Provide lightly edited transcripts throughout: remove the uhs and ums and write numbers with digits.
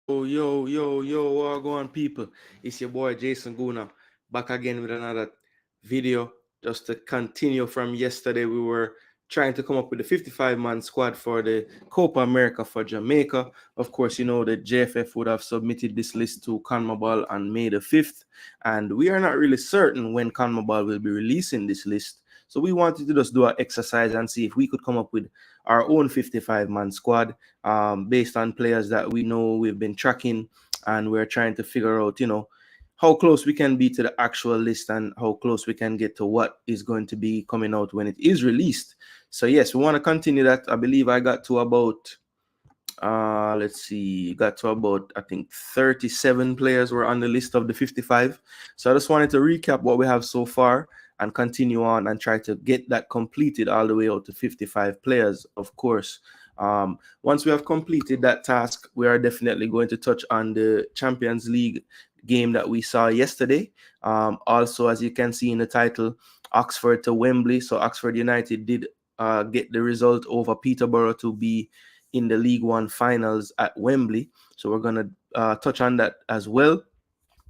Yo, what going on, people? It's your boy Jason Gooner back again with another video. Just to continue from yesterday, we were trying to come up with a 55-man squad for the Copa America for Jamaica. Of course, you know that JFF would have submitted this list to CONMEBOL on May the 5th, and we are not really certain when CONMEBOL will be releasing this list. So we wanted to just do an exercise and see if we could come up with our own 55-man squad based on players that we know we've been tracking, and we're trying to figure out, how close we can be to the actual list and how close we can get to what is going to be coming out when it is released. So yes, we want to continue that. I believe I got to about I think 37 players were on the list of the 55. So I just wanted to recap what we have so far and continue on and try to get that completed all the way out to 55 players, of course. Once we have completed that task, we are definitely going to touch on the Champions League game that we saw yesterday. Also, as you can see in the title, Oxford to Wembley. So Oxford United did get the result over Peterborough to be in the League One finals at Wembley. So we're going to touch on that as well.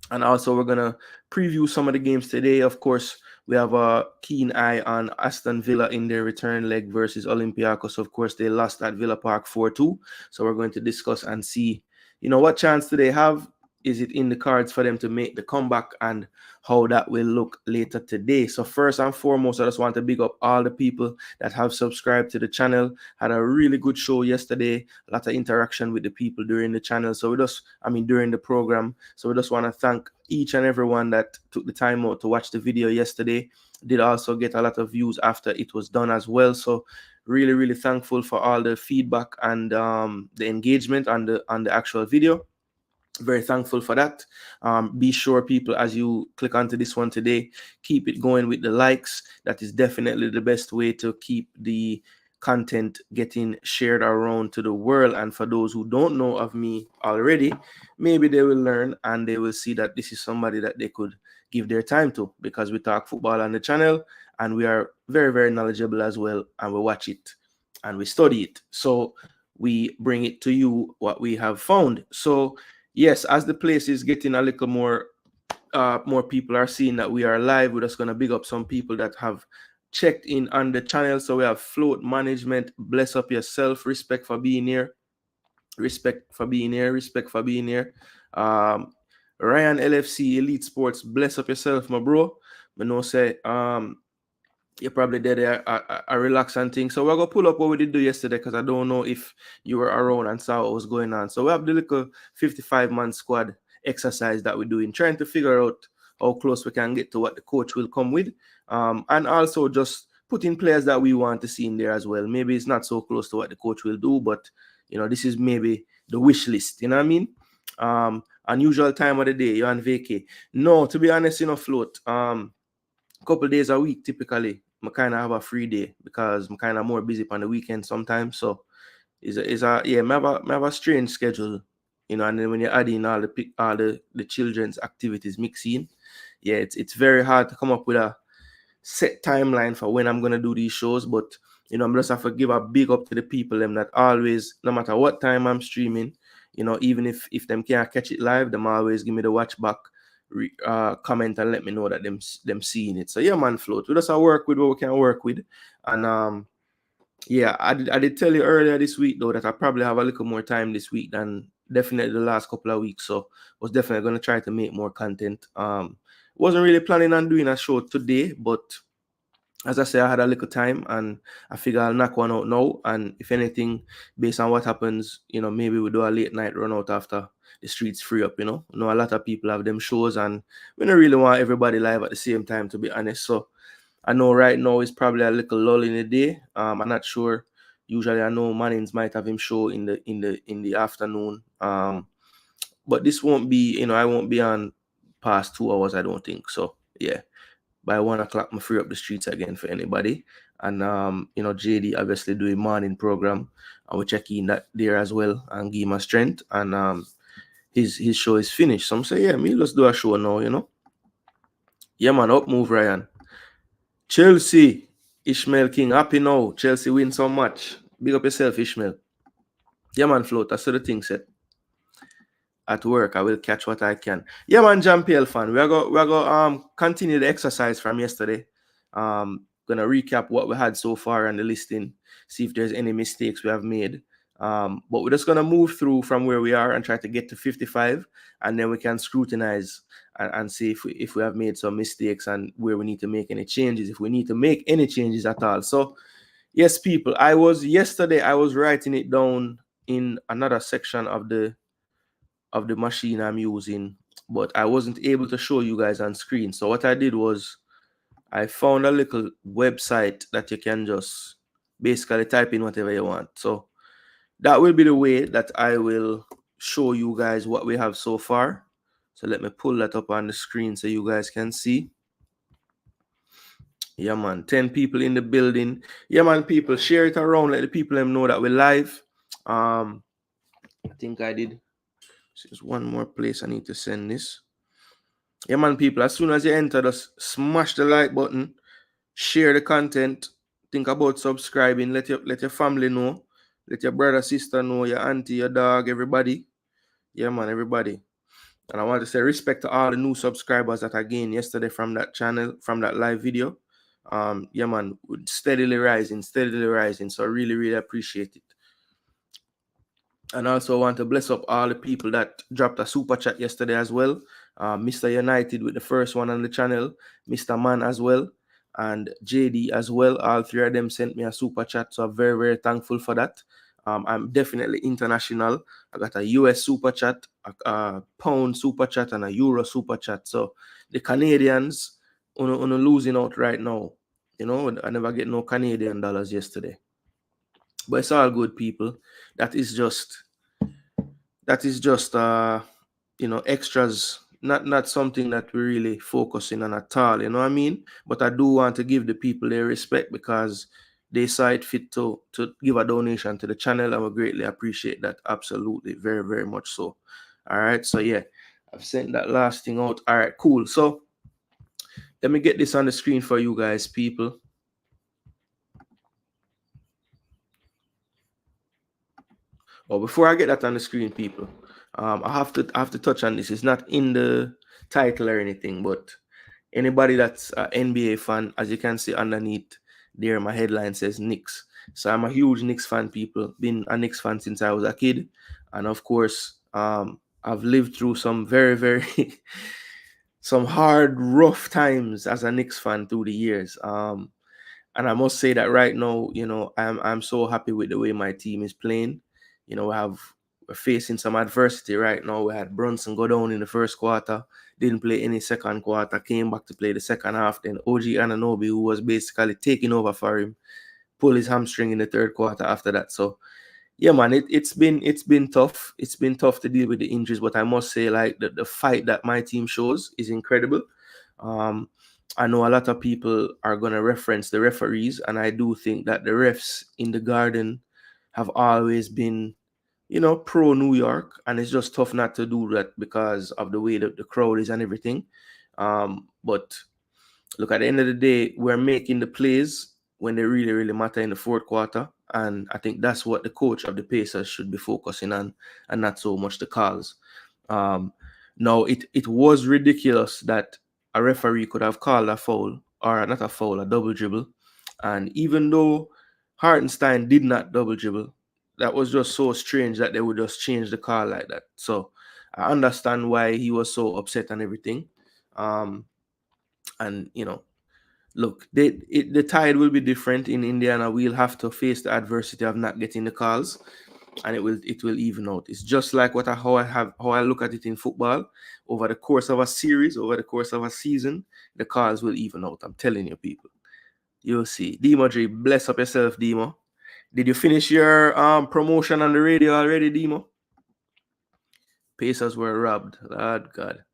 And also we're going to preview some of the games today. Of course, we have a keen eye on Aston Villa in their return leg versus Olympiacos. Of course, they lost at Villa Park 4-2. So we're going to discuss and see, what chance do they have? Is it in the cards for them to make the comeback, and how that will look later today? So first and foremost, I just want to big up all the people that have subscribed to the channel. Had a really good show yesterday, a lot of interaction with the people during the channel. So during the program. So we just want to thank each and everyone that took the time out to watch the video yesterday. Did also get a lot of views after it was done as well. So really, really thankful for all the feedback and the engagement on the actual video. Very thankful for that. Be sure, people, as you click onto this one today, keep it going with the likes. That is definitely the best way to keep the content getting shared around to the world. And for those who don't know of me already, maybe they will learn and they will see that this is somebody that they could give their time to, because we talk football on the channel and we are very, very knowledgeable as well, and we watch it and we study it. So we bring it to you what we have found. So yes, as the place is getting a little more people are seeing that we are live, we're just going to big up some people that have checked in on the channel. So we have Float Management, bless up yourself, respect for being here. Ryan LFC, Elite Sports, bless up yourself, my bro. I know say you probably did a relaxing thing. So we're going to pull up what we did do yesterday, because I don't know if you were around and saw what was going on. So we have the little 55-man squad exercise that we're doing, trying to figure out how close we can get to what the coach will come with. And also just putting players that we want to see in there as well. Maybe it's not so close to what the coach will do, but, this is maybe the wish list. You know what I mean? Unusual time of the day, you're on vacay. No, to be honest, Float. Couple days a week typically I kind of have a free day, because I'm kind of more busy on the weekend sometimes. So I have a strange schedule, and then when you add in all the children's activities mixing, it's very hard to come up with a set timeline for when I'm gonna do these shows. But I'm just have to give a big up to the people them that always, no matter what time I'm streaming, even if them can't catch it live, them always give me the watch back, comment and let me know that them seeing it. So yeah, man, Float, we just work with what we can work with. And I did tell you earlier this week though that I probably have a little more time this week than definitely the last couple of weeks. So I was definitely going to try to make more content. Wasn't really planning on doing a show today, but as I say, I had a little time and I figure I'll knock one out now. And if anything, based on what happens, maybe we do a late night run out after the streets free up. I know a lot of people have them shows, and we don't really want everybody live at the same time, to be honest. So I know right now is probably a little lull in the day. I'm not sure. Usually I know Mannings might have him show in the afternoon. But this won't be, I won't be on past 2 hours, I don't think. So yeah. By 1 o'clock, I'm free up the streets again for anybody. And JD obviously doing morning program, and we're checking that there as well and give him a strength. And his show is finished. Some say, yeah, let's do a show now, Yeah, man, up move, Ryan. Chelsea, Ishmael King, happy now. Chelsea win so much. Big up yourself, Ishmael. Yeah, man, Float, that's the thing set. at work. I will catch what I can. Yeah, man, Jean-Pierre fan. We're go continue the exercise from yesterday. Gonna recap what we had so far on the listing, see if there's any mistakes we have made. But we're just gonna move through from where we are and try to get to 55, and then we can scrutinize and see if we have made some mistakes and where we need to make any changes, if we need to make any changes at all. So yes, people, yesterday I was writing it down in another section of the machine I'm using, but I wasn't able to show you guys on screen. So what I did was I found a little website that you can just basically type in whatever you want. So that will be the way that I will show you guys what we have so far. So let me pull that up on the screen so you guys can see. Yeah, man, 10 people in the building. Yeah, man, people, share it around. Let the people know that we're live. I think I did. There's one more place I need to send this. Yeah, man, people, as soon as you enter, just smash the like button, share the content, think about subscribing, let your family know, let your brother, sister know, your auntie, your dog, everybody. Yeah, man, everybody. And I want to say respect to all the new subscribers that I gained yesterday from that channel, from that live video. Yeah, man, steadily rising. So I really, really appreciate it. And also want to bless up all the people that dropped a super chat yesterday as well. Mr. United with the first one on the channel, Mr. Man as well, and JD as well. All three of them sent me a super chat, so I'm very, very thankful for that. I'm definitely international. I got a US super chat, a pound super chat, and a euro super chat. So the Canadians are losing out right now. You know, I never get no Canadian dollars yesterday. But it's all good, people. That is just extras, not something that we're really focusing on at all, you know what I mean? But I do want to give the people their respect because they saw it fit to give a donation to the channel, and we greatly appreciate that. Absolutely, very, very much so. All right, so yeah, I've sent that last thing out. All right, cool. So let me get this on the screen for you guys, people. Oh, before I get that on the screen, people, I have to touch on this. It's not in the title or anything, but anybody that's an NBA fan, as you can see underneath there, my headline says Knicks. So I'm a huge Knicks fan, people. Been a Knicks fan since I was a kid, and of course, I've lived through some very, very some hard, rough times as a Knicks fan through the years. And I must say that right now, you know, I'm so happy with the way my team is playing. You know, we're facing some adversity right now. We had Brunson go down in the first quarter, didn't play any second quarter, came back to play the second half. Then OG Anunoby, who was basically taking over for him, pulled his hamstring in the third quarter after that. So yeah, man, it's been tough. It's been tough to deal with the injuries, but I must say, like, the fight that my team shows is incredible. I know a lot of people are going to reference the referees, and I do think that the refs in the Garden have always been, you know, pro New York, and it's just tough not to do that because of the way that the crowd is and everything. But look, at the end of the day, we're making the plays when they really, really matter in the fourth quarter, and I think that's what the coach of the Pacers should be focusing on, and not so much the calls. Now, it was ridiculous that a referee could have called a foul, or not a foul, a double dribble. And even though Hartenstein did not double dribble, that was just so strange that they would just change the call like that. So I understand why he was so upset and everything. And, you know, look, the tide will be different in Indiana. We'll have to face the adversity of not getting the calls, and it will even out. It's just like how I look at it in football. Over the course of a series, over the course of a season, the calls will even out. I'm telling you, people. You'll see. Demo Dre, bless up yourself, Demo. Did you finish your promotion on the radio already, Demo? Pacers were robbed. Lord God.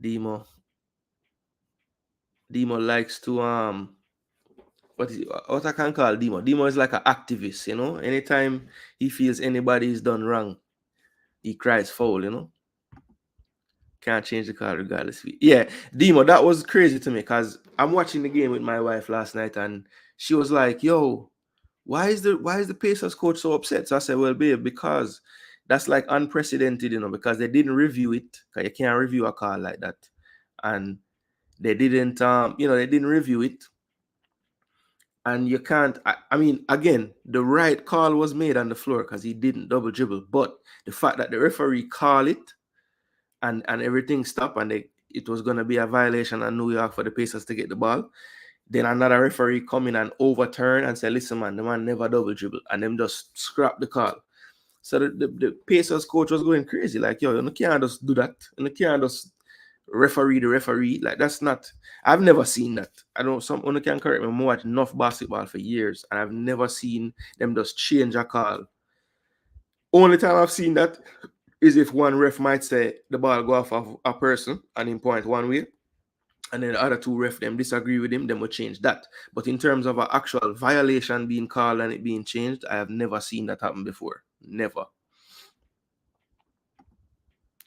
Demo likes to what I can call Demo. Demo is like an activist, you know. Anytime he feels anybody is done wrong, he cries foul, you know. Can't change the call regardless. Yeah, Demo, that was crazy to me because I'm watching the game with my wife last night and she was like, yo, why is the Pacers coach so upset? So I said, well, babe, because That's like unprecedented, because they didn't review it. Because you can't review a call like that. And they didn't, they didn't review it. And you can't, I mean, again, the right call was made on the floor because he didn't double dribble. But the fact that the referee called it and everything stopped and it was going to be a violation on New York for the Pacers to get the ball, then another referee come in and overturn and say, listen, man, the man never double dribble. And them just scrap the call. So the Pacers coach was going crazy. Like, yo, you can't just do that. You can't just referee the referee. Like, that's not, I've never seen that. I don't, someone can correct me. I watched enough basketball for years and I've never seen them just change a call. Only time I've seen that is if one ref might say the ball go off of a person and him point one way, and then the other two ref them disagree with him, then we'll change that. But in terms of an actual violation being called and it being changed, I have never seen that happen before. Never.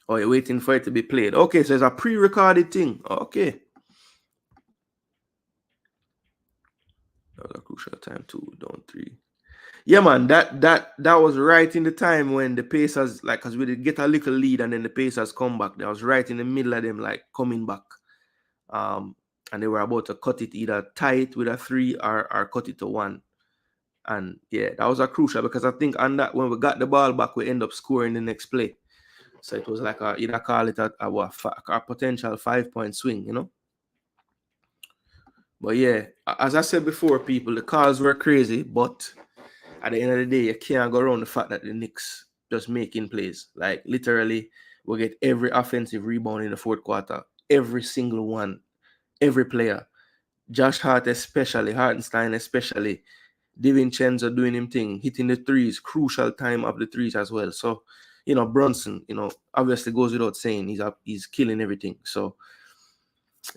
Oh, you're waiting for it to be played. Okay, so it's a pre-recorded thing. Okay. That was a crucial time, 2 down 3. Yeah, man, that was right in the time when the Pacers, like, because we did get a little lead and then the Pacers come back. That was right in the middle of them, like, coming back. And they were about to cut it, either tie it with a 3 or cut it to 1. And yeah, that was a crucial, because I think on that, when we got the ball back, we end up scoring the next play. So it was like either call it a potential 5-point swing, But yeah, as I said before, people, the calls were crazy, but at the end of the day, you can't go around the fact that the Knicks just making plays. Like, literally, we get every offensive rebound in the fourth quarter. Every single one. Every player. Josh Hart especially, Hartenstein especially, DiVincenzo doing him thing, hitting the threes, crucial time of the threes as well. So, Brunson, obviously goes without saying, he's killing everything. So,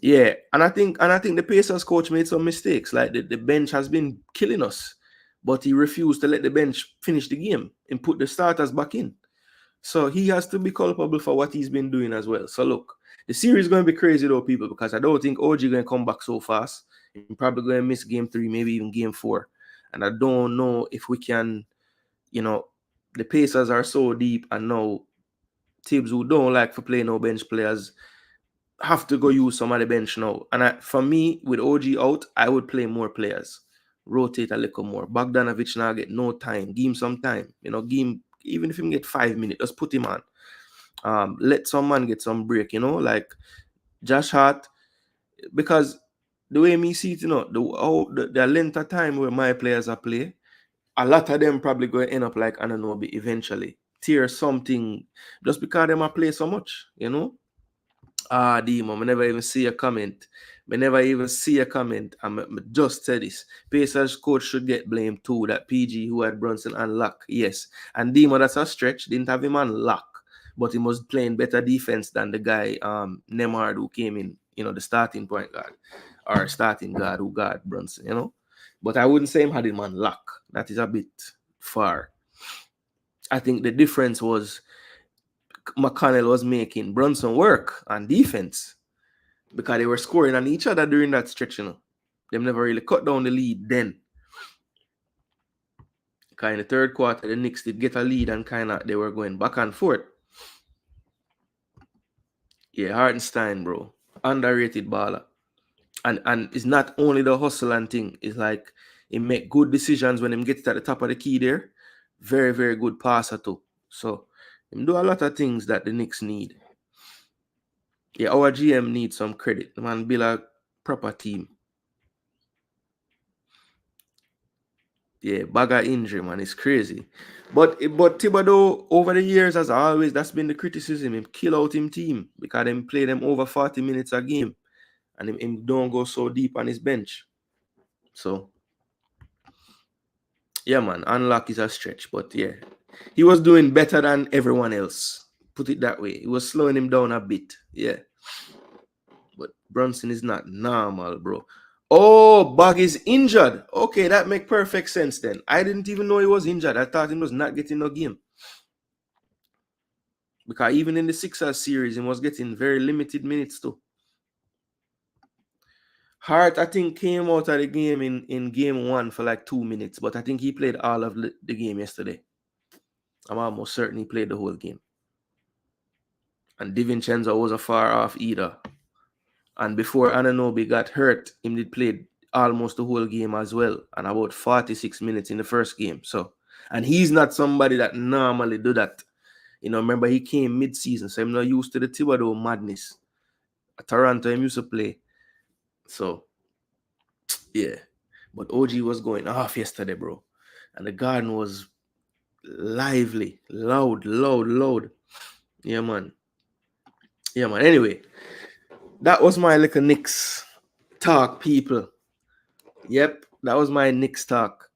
yeah, and I think the Pacers coach made some mistakes. Like, the bench has been killing us, but he refused to let the bench finish the game and put the starters back in. So he has to be culpable for what he's been doing as well. So look, the series is going to be crazy though, people, because I don't think OG going to come back so fast. He's probably going to miss game 3, maybe even game 4. And I don't know if we can, the Pacers are so deep, and now Tibbs, who don't like to play no bench players, have to go use some of the bench now. And for me, with OG out, I would play more players. Rotate a little more. Bogdanovich now get no time. Give him some time. Give him, even if he can get 5 minutes, just put him on. Let some man get some break, like Josh Hart, because the way me see it, the length of time where my players are play, a lot of them probably going to end up like Anunoby eventually. Tear something just because them are play so much, Demo, I never even see a comment. I just said this. Pacers coach should get blamed too. That PG who had Brunson and Lock. Yes. And Demo, that's a stretch. Didn't have him on Lock. But he was playing better defense than the guy, Nemhard, who came in, the starting point guard. Or starting guard who guard Brunson, But I wouldn't say him had him on Lock. That is a bit far. I think the difference was McConnell was making Brunson work on defense, because they were scoring on each other during that stretch, Them never really cut down the lead then. Because in the third quarter, the Knicks did get a lead and they were going back and forth. Yeah, Hartenstein, bro. Underrated baller. And it's not only the hustle and thing. It's like he make good decisions when he gets at the top of the key there. Very, very good passer too. So he do a lot of things that the Knicks need. Yeah, our GM needs some credit. The man build a proper team. Yeah, bagger injury, man. It's crazy. But Thibodeau, over the years, as always, that's been the criticism. Him kill out him team because him play them over 40 minutes a game. And him don't go so deep on his bench. So, yeah, man. Unlock is a stretch. But yeah, he was doing better than everyone else. Put it that way. He was slowing him down a bit. Yeah. But Brunson is not normal, bro. Oh, Bug is injured. Okay, that make perfect sense then. I didn't even know he was injured. I thought he was not getting no game. Because even in the Sixers series, he was getting very limited minutes too. Hart, I think, came out of the game in game 1 for like 2 minutes. But I think he played all of the game yesterday. I'm almost certain he played the whole game. And DiVincenzo wasn't far off either. And before Ananobi got hurt, he did play almost the whole game as well, and about 46 minutes in the first game. So, and he's not somebody that normally do that. You know, remember he came mid-season, so I'm not used to the Thibodeau madness. At Toronto, he used to play. So, yeah. But OG was going off yesterday, bro. And the garden was lively, loud. Yeah, man. Anyway, that was my little Knicks talk, people. Yep, that was my Knicks talk.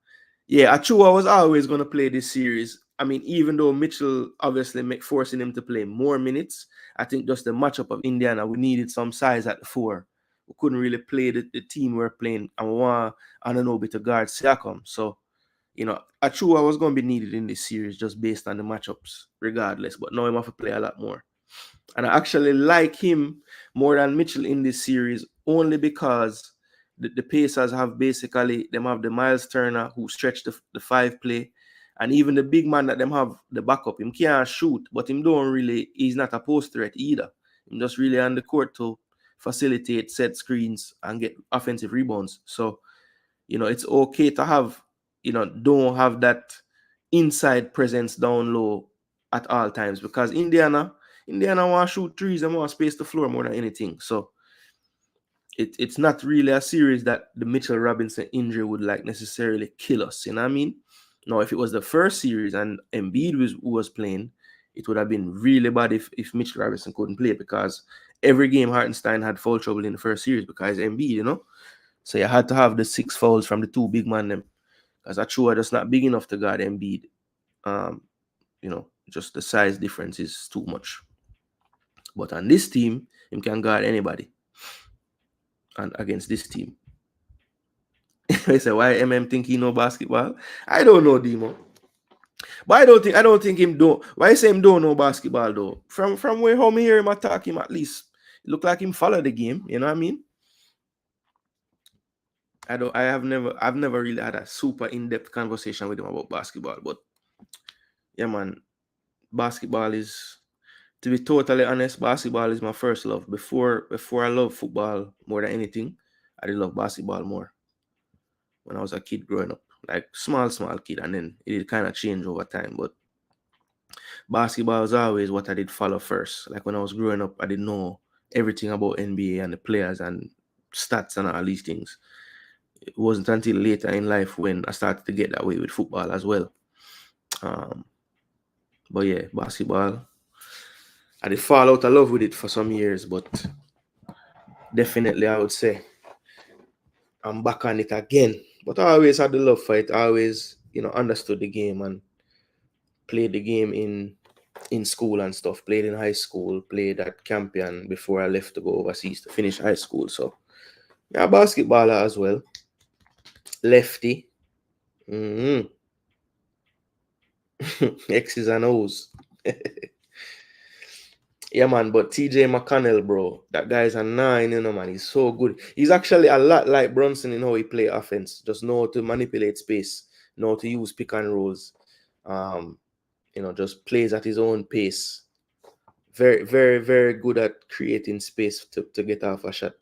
Yeah, Achua was always going to play this series. I mean, even though Mitchell obviously forcing him to play more minutes, I think just the matchup of Indiana, we needed some size at the 4. We couldn't really play the team we were playing, and we want Anunoby to guard Siakam. So, you know, Achua was going to be needed in this series just based on the matchups, regardless. But now he have to play a lot more. And I actually like him more than Mitchell in this series only because the Pacers have basically, them have the Miles Turner who stretched the 5 play, and even the big man that them have the backup, him can't shoot, but him don't really, he's not a post threat either. Him just really on the court to facilitate, set screens, and get offensive rebounds. So, you know, it's okay to have, you know, don't have that inside presence down low at all times, because Indiana want to shoot threes and want to space the floor more than anything. So it's not really a series that the Mitchell Robinson injury would like necessarily kill us. You know what I mean? Now, if it was the first series and Embiid was playing, it would have been really bad if Mitchell Robinson couldn't play, because every game Hartenstein had foul trouble in the first series because Embiid, you know? So you had to have the 6 fouls from the 2 big men them, because Achua just not big enough to guard Embiid. You know, just the size difference is too much. But on this team, him can guard anybody. And against this team. I say, why MM think he know basketball? I don't know, Demo. But I don't think him don't. Why say him don't know basketball though? From where how me hear him attack him, at least it look like him follow the game. You know what I mean? I've never really had a super in-depth conversation with him about basketball. But yeah, man, basketball is, to be totally honest, basketball is my first love. Before I love football more than anything, I did love basketball more when I was a kid growing up. Like small kid, and then it kind of changed over time. But basketball was always what I did follow first. Like when I was growing up, I didn't know everything about NBA and the players and stats and all these things. It wasn't until later in life when I started to get that way with football as well. But yeah, basketball, I did fall out of love with it for some years, but definitely I would say I'm back on it again. But I always had the love for it. I always, you know, understood the game and played the game in school and stuff. Played in high school, played at Campion before I left to go overseas to finish high school. So yeah, basketballer as well. Lefty. X's and O's. Yeah, man, but TJ McConnell, bro, that guy's a 9, you know, man. He's so good. He's actually a lot like Brunson in how he play offense. Just know how to manipulate space, know how to use pick and rolls. You know, just plays at his own pace. Very, very, very good at creating space to get off a shot.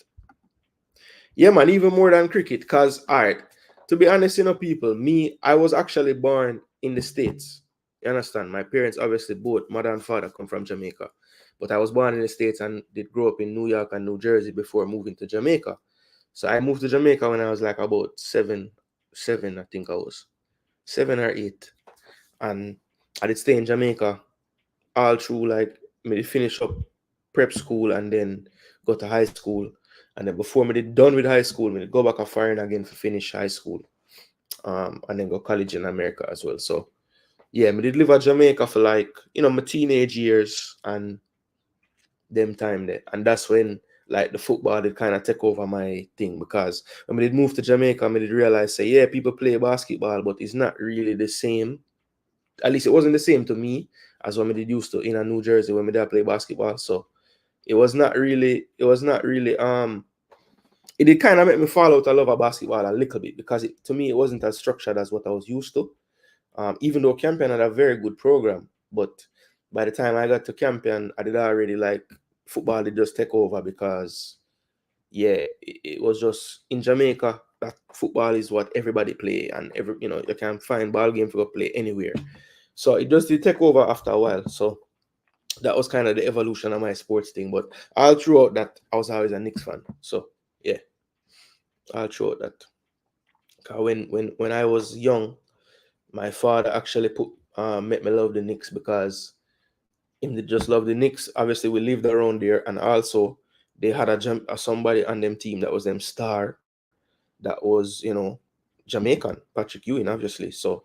Yeah, man, even more than cricket. Because, all right, to be honest, you know, people, I was actually born in the States. You understand? My parents, obviously, both mother and father come from Jamaica. But I was born in the States and did grow up in New York and New Jersey before moving to Jamaica. So I moved to Jamaica when I was like about seven, I think I was. 7 or 8. And I did stay in Jamaica all through, like, me finish up prep school and then go to high school. And then before me did done with high school, me did go back a foreign again to finish high school. And then go college in America as well. So yeah, me did live at Jamaica for, like, you know, my teenage years and them time there. And that's when, like, the football did kind of take over my thing, because when we did move to Jamaica, I did realize, say, yeah, people play basketball, but it's not really the same. At least it wasn't the same to me as when we did used to in a New Jersey when we did play basketball. So it did kind of make me fall out of love of basketball a little bit, because to me it wasn't as structured as what I was used to. Even though Campion had a very good program, but by the time I got to Campion, I did already like football did just take over because yeah, it was just in Jamaica that football is what everybody play, and you can find ball game for play anywhere. So it just did take over after a while. So that was kind of the evolution of my sports thing. But all throughout that, I was always a Knicks fan. So yeah, all throughout that. 'Cause when I was young, my father actually made me love the Knicks because him did just love the Knicks. Obviously, we lived around there, and also they had somebody on them team that was them star that was Jamaican, Patrick Ewing, obviously. So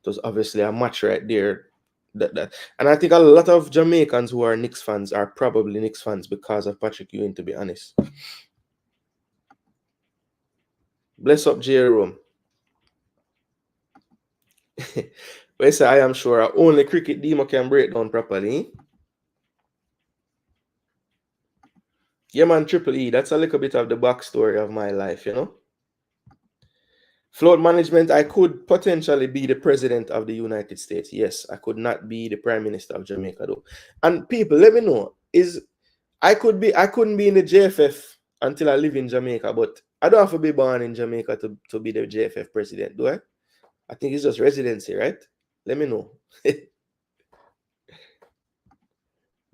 it was obviously a match right there. And I think a lot of Jamaicans who are Knicks fans are probably Knicks fans because of Patrick Ewing, to be honest. Bless up, Jerome. Well, say I am sure only cricket demo can break down properly. Yeah, man, Triple E. That's a little bit of the backstory of my life. Float management, I could potentially be the president of the United States. Yes, I could not be the prime minister of Jamaica though. And people, let me know, I couldn't be in the JFF until I live in Jamaica, but I don't have to be born in Jamaica to be the JFF president, do I? I think it's just residency, right? Let me know.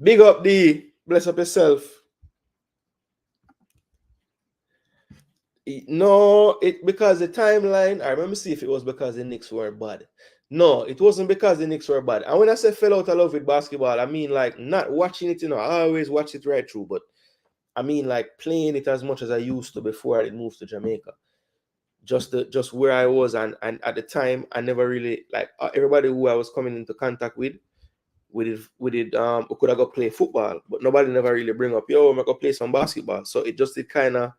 Big up D. Bless up yourself. No, because the timeline, I remember see if it was because the Knicks were bad. No, it wasn't because the Knicks were bad. And when I say fell out of love with basketball, I mean like not watching it, I always watch it right through, but I mean like playing it as much as I used to before I moved to Jamaica. Just where I was, and at the time I never really like everybody who I was coming into contact with who could have got play football, but nobody never really bring up, yo, I'm gonna go play some basketball. So it just did kind of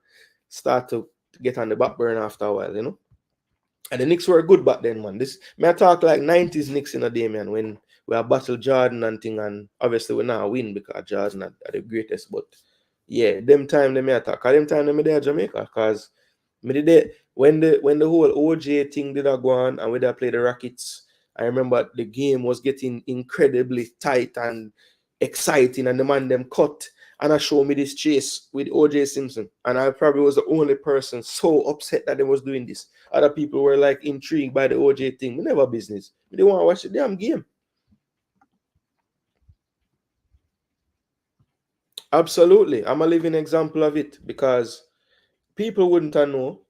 start to get on the back burner after a while. And the Knicks were good back then, man. This may I talk like 90s Knicks in a day, man, when we have battle Jordan and thing, and obviously we now win because Jordan are the greatest. But yeah, them time they may attack. Them time they may there Jamaica, because when the whole OJ thing did go on and we did play the Rockets, I remember the game was getting incredibly tight and exciting, and the man them cut and I showed me this chase with OJ Simpson, and I probably was the only person so upset that they was doing this. Other people were like intrigued by the OJ thing. We never business. They want to watch the damn game. Absolutely, I'm a living example of it because people wouldn't know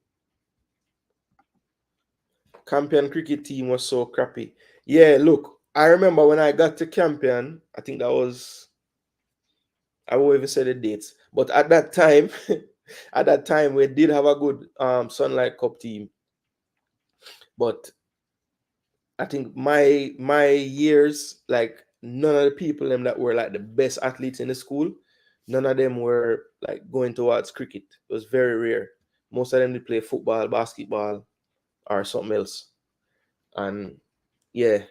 Campion cricket team was so crappy. Yeah, look, I remember when I got to Campion, I think that was, I won't even say the dates, but at that time, we did have a good Sunlight Cup team. But I think my years, like none of the people them that were like the best athletes in the school, none of them were like going towards cricket. It was very rare. Most of them did play football, basketball, or something else. And yeah,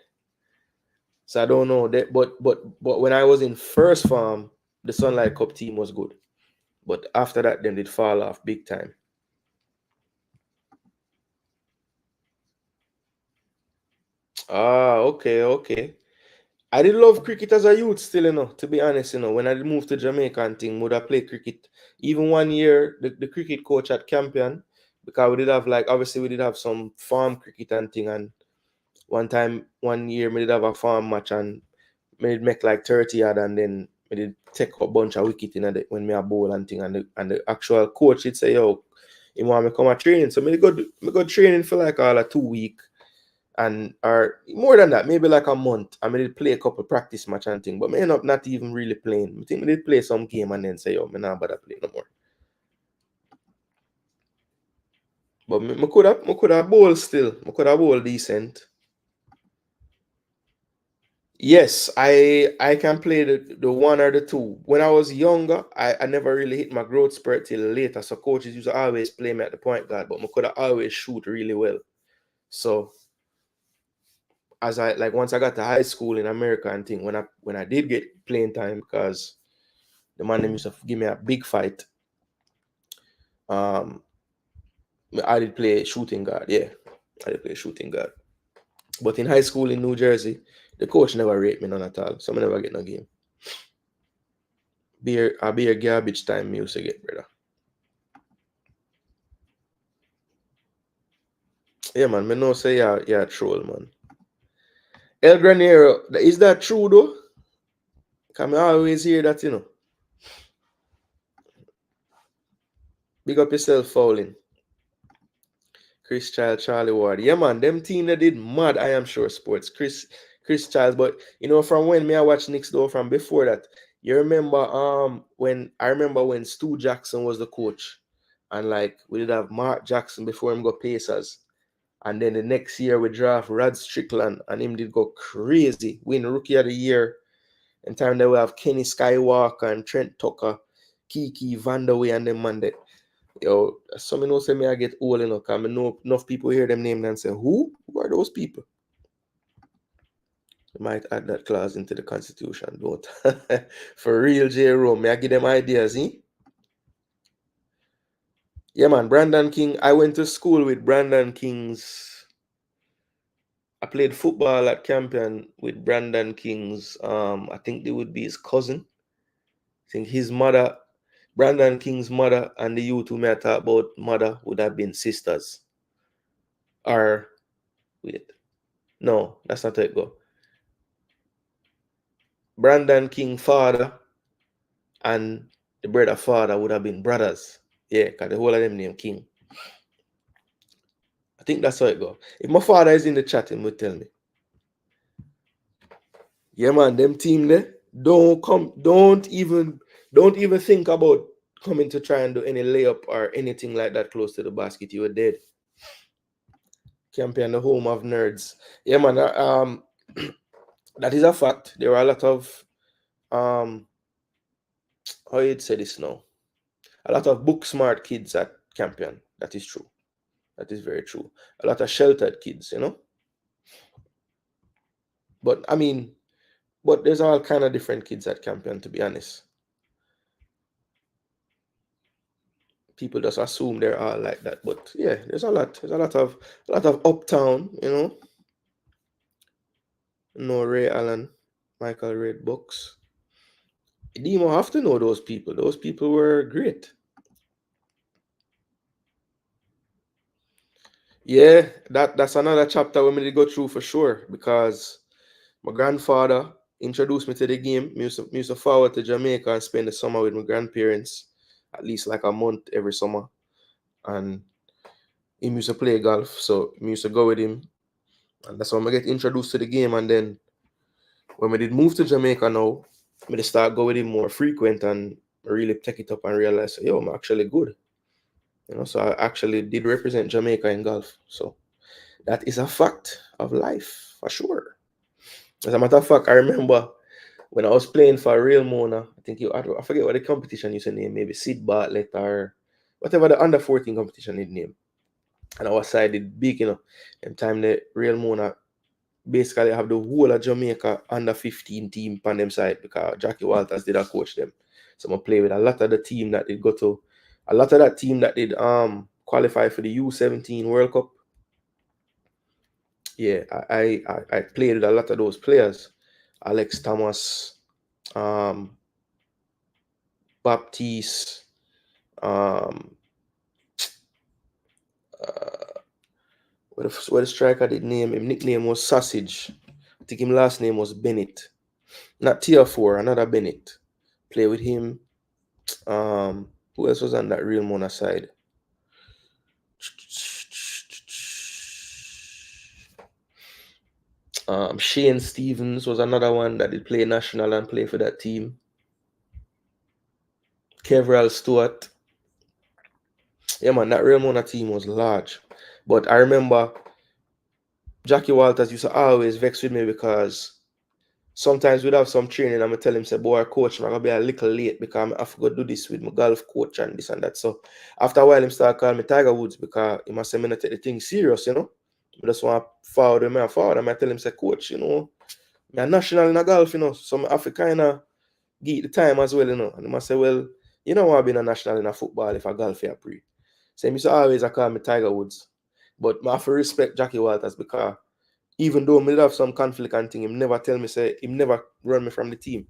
so I don't know that, but when I was in first farm, the Sunlight Cup team was good. But after that, then it fall off big time. Ah, okay. I did love cricket as a youth still, to be honest, when I moved to Jamaica and thing, would I play cricket. Even one year, the cricket coach at Campion, because we did have like, obviously we did have some farm cricket and thing, and one year we did have a farm match and we did make like 30 yard, and then we did take a bunch of wicket when me a bowl and thing, and the actual coach did say, yo, he want me come a training. So me go training for like all a 2 week, and or more than that, maybe like a month. I did play a couple practice match and thing, but me end up not even really playing. I think we did play some game and then say, yo, me not bother play no more. But me could have bowl still. Me could have bowl decent. Yes, I can play the one or the two. When I was younger, I never really hit my growth spurt till later. So coaches used to always play me at the point guard, but I could have always shoot really well. So as I like once I got to high school in America and thing, when I did get playing time, because the man them used to give me a big fight. Um I did play shooting guard, yeah. I did play shooting guard. But in high school in New Jersey, the coach never rate me none at all. So I never get no game. I be a garbage time music get, brother. Yeah, man, me know say yeah, troll, man. El Granero, is that true though? Can I always hear that, Big up yourself, Fouling. Chris Child, Charlie Ward. Yeah, man, them team that did mad, I am sure sports. Chris Child, but from when me I watch Knicks though, from before that, you remember when Stu Jackson was the coach, and like we did have Mark Jackson before him go Pacers. And then the next year we draft Rod Strickland and him did go crazy, win Rookie of the Year. And time that we have Kenny Skywalker and Trent Tucker, Kiki Vandaway and them man that. Yo, some know say me I get old enough because I know enough people hear them name and say, who? Who are those people? You might add that clause into the constitution, don't. For real, J. Rome, may I give them ideas, eh? Yeah, man, Brandon King. I went to school with Brandon King's. I played football at Campion with Brandon King's. I think they would be his cousin. I think his mother, Brandon King's mother, and the youth who may talk about mother would have been sisters. Or wait, no, that's not how it go. Brandon King father and the brother father would have been brothers. Yeah, because the whole of them named King. I think that's how it go. If my father is in the chat, he would tell me. Yeah, man, them team there, don't even think about coming to try and do any layup or anything like that close to the basket. You were dead. Campion, the home of nerds. Yeah, man, that is a fact. There are a lot of how you'd say this now. A lot of book smart kids at Campion. That is true. That is very true. A lot of sheltered kids, But I mean, there's all kind of different kids at Campion, to be honest. People just assume they're all like that. But yeah, there's a lot of uptown, Ray Allen, Michael Red Books. Demo have to know those people. Those people were great. Yeah, that's another chapter we need to go through for sure, because my grandfather introduced me to the game. I used to forward to Jamaica and spend the summer with my grandparents, at least like a month every summer. And he used to play golf, so I used to go with him. And that's when I get introduced to the game. And then when we did move to Jamaica now, I start going with him more frequent and really take it up and realize, yo, I'm actually good. So I actually did represent Jamaica in golf. So that is a fact of life for sure. As a matter of fact, I remember when I was playing for Real Mona, I forget what the competition used to name, maybe Sid Bartlett or whatever the under 14 competition it name. And I was sided big, in time the Real Mona basically have the whole of Jamaica under 15 team on them side, because Jackie Walters did a coach them. So I play with a lot of the team that did qualify for the U17 World Cup. Yeah, I played with a lot of those players. Alex Thomas, Baptiste, what the striker did name him? Nickname was Sausage. I think his last name was Bennett. Not tier 4, another Bennett. Play with him. Who else was on that Real Mona side? Shane Stevens was another one that did play national and play for that team. Kevrel Stewart. Yeah, man, that Real Mona team was large. But I remember Jackie Walters used to always vex with me, because sometimes we'd have some training and I tell him, say, boy, coach, I'm going to be a little late because I have to go do this with my golf coach and this and that. So after a while, him start calling me Tiger Woods, because he must say me not take the thing serious, I just want to forward him and forward him. I tell him, say, coach, I'm national in a golf, so I have to kind of get the time as well, And he must say, well, you don't want to be a national in a football if a golf are pre. So he used to always call me Tiger Woods. But I have to respect Jackie Walters, because Even though me have some conflict and thing, him never tell me, say, him never run me from the team.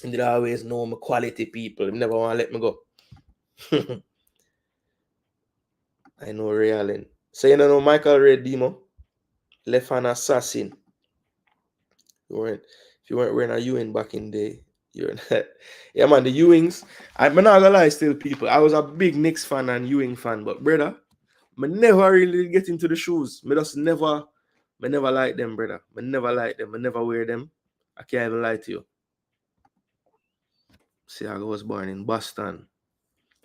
He did always know my quality people. Him never want to let me go. I know Ray Allen. So you know Michael Red Demo? Left hand assassin. If you weren't wearing a Ewing back in the day, you're not. Yeah, man, the Ewings. I'm not gonna lie, still, people. I was a big Knicks fan and Ewing fan, but brother, I never really get into the shoes. I never like them, brother. I never like them. I never wear them. I can't even lie to you. See, I was born in Boston.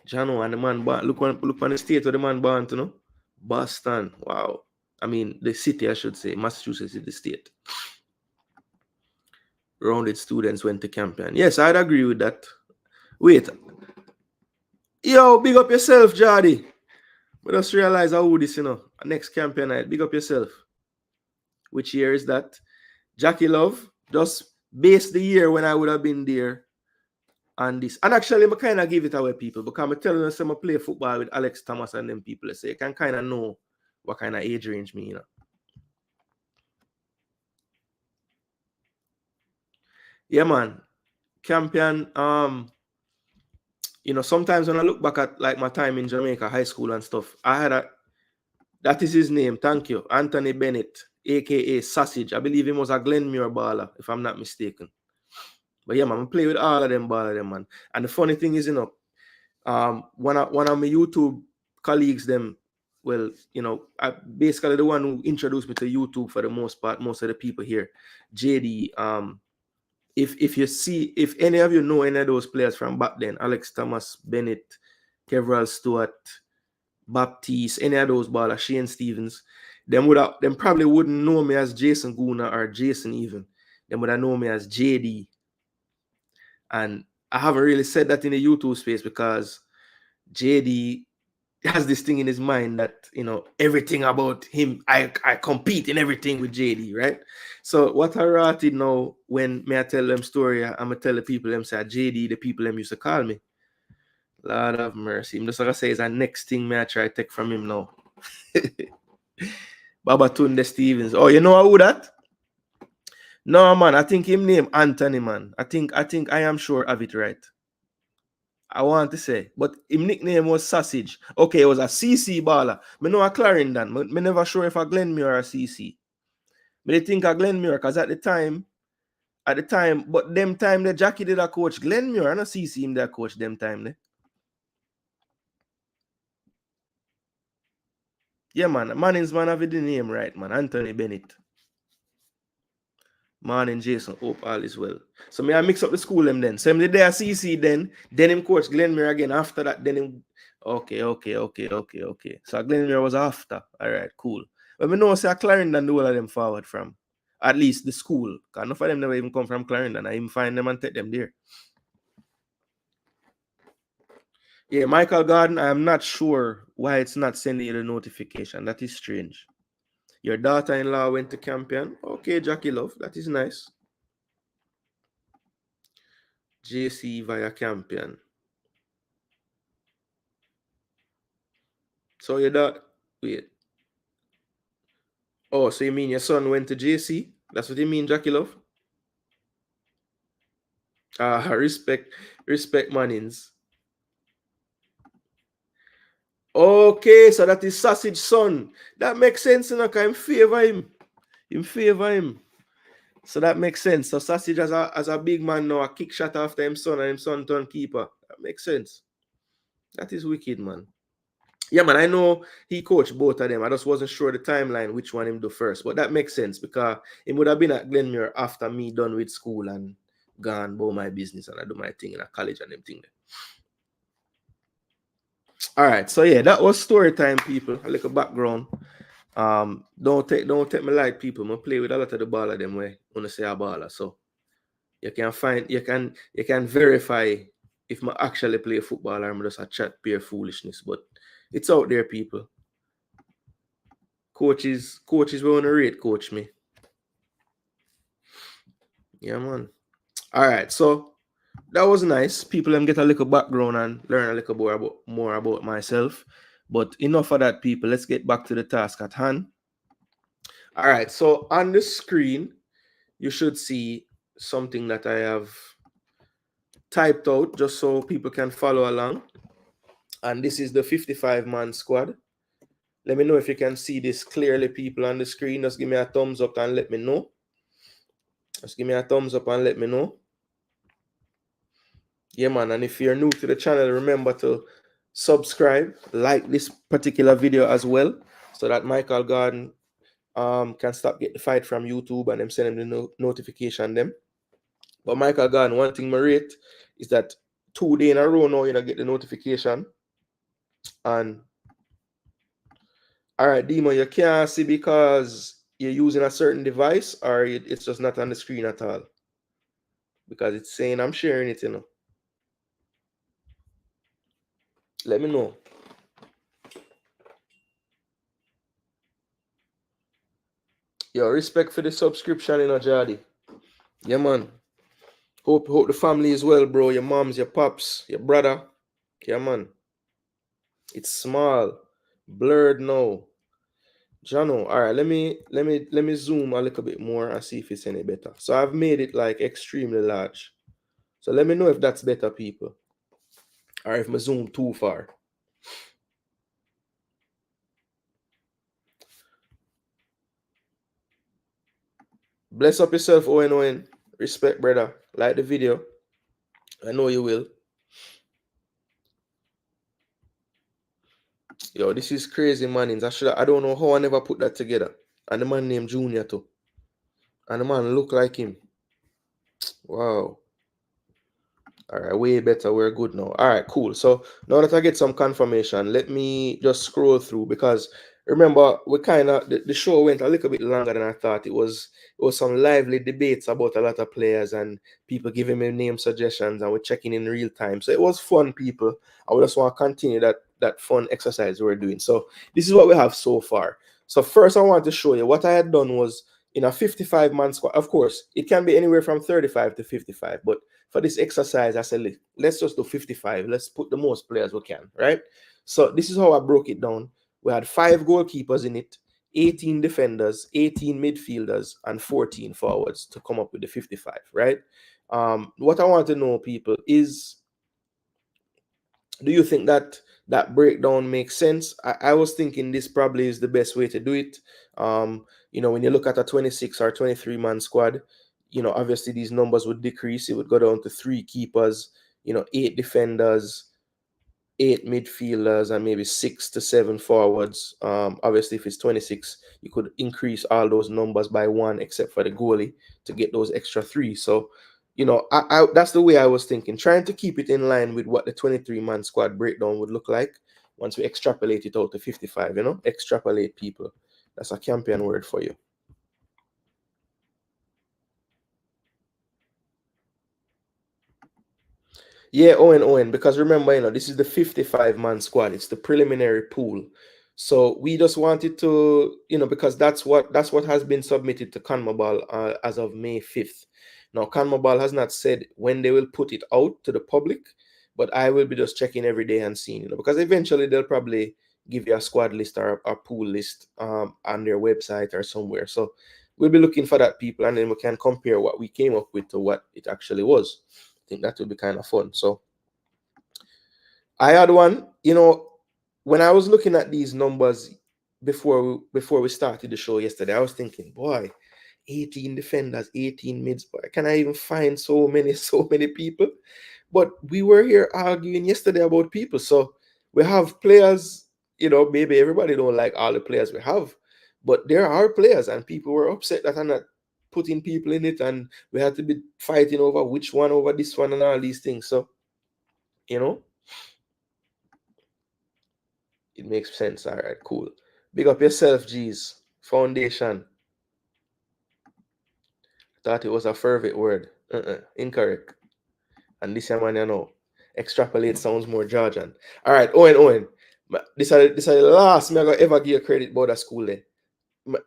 Jano, and the man born. Look on the state where the man born to, know. Boston. Wow. I mean, the city, I should say. Massachusetts is the state. Rounded students went to Campion. Yes, I'd agree with that. Wait. Yo, big up yourself, Jardy. But just realize how this, next Campion night. Big up yourself. Which year is that? Jackie Love. Just base the year when I would have been there. And this. And actually, I kind of give it away, people. Because I'm telling you, I play football with Alex Thomas and them people. So you can kind of know what kind of age range me, Yeah, man. Campion, sometimes when I look back at like my time in Jamaica, high school and stuff, that is his name, thank you, Anthony Bennett, aka Sausage. I believe he was a Glenmuir baller, if I'm not mistaken. But yeah, man, I play with all of them baller, man. And the funny thing is, one of my YouTube colleagues, basically the one who introduced me to YouTube for the most part, most of the people here, JD, if any of you know any of those players from back then, Alex Thomas, Bennett, Kevrel Stewart, Baptiste, any of those ballers, Shane Stevens, them probably wouldn't know me as Jason Gooner or Jason even. Them would have known me as JD. And I haven't really said that in the YouTube space because JD has this thing in his mind that, everything about him, I compete in everything with JD, right? So what I rated now, when I tell them story, I'm going to tell the people, them say, JD, the people them used to call me. Lord of mercy. I'm just like I say, it's the next thing I try to take from him now. Babatunde Stevens. Oh, you know who that? No, man, I think him name Anthony, man. I think I am sure of it right. I want to say, but his nickname was Sausage. Okay, it was a CC baller. I know a Clarendon. I never sure if a Glenmuir or a CC. But I think a Glenmuir, because at the time, but them time the Jackie did a coach Glenmuir, and a CC him that coach them time. Yeah, man. Manning's man have the name right, man. Anthony Bennett. Morning, Jason. Hope all is well. So I mix up the school them then. So him did there CC then him coach Glenmuir again. After that, then him. Okay. So Glenmuir was after. All right, cool. But we know say Clarendon do all of them forward from. At least the school. Because enough of them never even come from Clarendon. I even find them and take them there. Yeah, Michael Garden, I am not sure why it's not sending you the notification. That is strange. Your daughter-in-law went to Campion. Okay, Jackie Love, that is nice. JC via Campion. So your daughter, wait. Oh, so you mean your son went to JC? That's what you mean, Jackie Love? Respect Mannings. Okay, so that is Sausage son. That makes sense, because I favor him. In favor him. So that makes sense. So Sausage as a big man now, a kick shot after him son and him son turn keeper. That makes sense. That is wicked, man. Yeah, man, I know he coached both of them. I just wasn't sure the timeline, which one him do first. But that makes sense because he would have been at Glenmuir after me done with school and gone about my business and I do my thing in a college and them thing. All right, so yeah, that was story time, people. A little background. Don't take me like people. I play with a lot of the baller them way when I say a baller. So you can verify if I actually play football or I'm just a chat pure foolishness. But it's out there, people. Coaches will want to rate coach me. Yeah, man. All right, so that was nice. People them get a little background and learn a little more about myself. But enough of that, people. Let's get back to the task at hand. All right, so on the screen, you should see something that I have typed out just so people can follow along. And this is the 55-man squad. Let me know if you can see this clearly, people, on the screen. Just give me a thumbs up and let me know. Just give me a thumbs up and let me know. Yeah, man. And if you're new to the channel, remember to subscribe, like this particular video as well, so that Michael Garden can stop getting the fight from YouTube and them send him the notification them. But Michael Garden, one thing I rate is that 2 days in a row now you don't get the notification. And all right, Demon, you can't see because you're using a certain device, or it's just not on the screen at all? Because it's saying I'm sharing it, you know. Let me know. Yo, respect for the subscription, you know, Jadi. Yeah, man. Hope the family is well, bro. Your moms, your pops, your brother. Yeah, man. It's small, blurred now. Jano, all right. Let me zoom a little bit more and see if it's any better. So I've made it like extremely large. So let me know if that's better, people. Or if I zoom too far. Bless up yourself, Owen Owen. Respect, brother. Like the video. I know you will. Yo, this is crazy, manings. I don't know how I never put that together. And the man named Junior too. And the man look like him. Wow. All right, way better. We're good now. All right, cool. So now that I get some confirmation, let me just scroll through, because remember we kind of the show went a little bit longer than I thought. It was some lively debates about a lot of players and people giving me name suggestions, and we're checking in real time. So it was fun, people. I would just want to continue that fun exercise we're doing. So this is what we have so far. So first, I want to show you what I had done was in a 55-man squad. Of course, it can be anywhere from 35 to 55, but for this exercise, I said, let's just do 55. Let's put the most players we can, right? So this is how I broke it down. We had 5 goalkeepers in it, 18 defenders, 18 midfielders, and 14 forwards to come up with the 55, right? What I want to know, people, is, do you think that breakdown makes sense? I was thinking this probably is the best way to do it. When you look at a 26 or 23-man squad, obviously these numbers would decrease. It would go down to 3 keepers, 8 defenders, 8 midfielders, and maybe 6 to 7 forwards. Obviously, if it's 26, you could increase all those numbers by 1, except for the goalie, to get those extra 3. So, that's the way I was thinking, trying to keep it in line with what the 23-man squad breakdown would look like once we extrapolate it out to 55. Extrapolate, people. That's a champion word for you. Yeah, Owen, because remember, this is the 55-man squad. It's the preliminary pool. So we just wanted to, because that's what has been submitted to CONMEBOL as of May 5th. Now, CONMEBOL has not said when they will put it out to the public, but I will be just checking every day and seeing, because eventually they'll probably give you a squad list or a pool list on their website or somewhere. So we'll be looking for that, people, and then we can compare what we came up with to what it actually was. I think that would be kind of fun. So I had one, when I was looking at these numbers before we started the show yesterday, I was thinking, boy, 18 defenders, 18 mids, boy, can I even find so many people? But we were here arguing yesterday about people. So we have players, maybe everybody don't like all the players we have, but there are players, and people were upset that I'm not putting people in it, and we had to be fighting over which one over this one and all these things. So, it makes sense. All right, cool. Big up yourself, G's. Foundation. Thought it was a fervent word. Incorrect. And this man, extrapolate sounds more Georgian. All right, Owen. This is the last me I gonna ever give credit about that school there.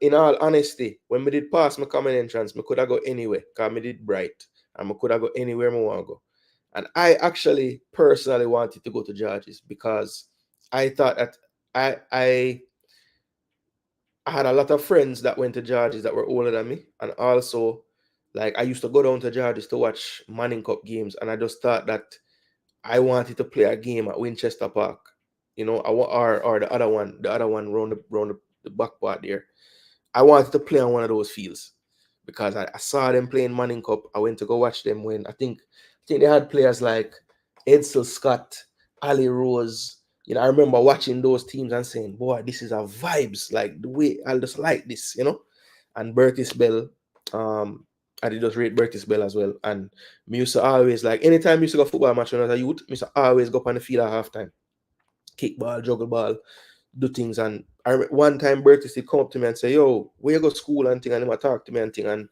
In all honesty, when we did pass my common entrance, I could have go anywhere, because I did bright. And I could have go anywhere I want to go. And I actually personally wanted to go to George's, because I thought that I I had a lot of friends that went to George's that were older than me, and also like I used to go down to George's to watch Manning Cup games, and I just thought that I wanted to play a game at Winchester Park, you know, or the other one round the back part there. I wanted to play on one of those fields because I saw them playing Manning Cup. I went to go watch them when I think they had players like Edsel Scott, Ali Rose. You know, I remember watching those teams and saying, "Boy, this is a vibes. Like the way I just like this," you know. And Bertis Bell, I did just rate Bertis Bell as well. And me used to always like anytime I used to go football match when I was a youth, I used to always go up on the field at halftime, kick ball, juggle ball, do things. And one time Bertis did come up to me and say, "Yo, where you go to school and thing?" And he would talk to me and thing. And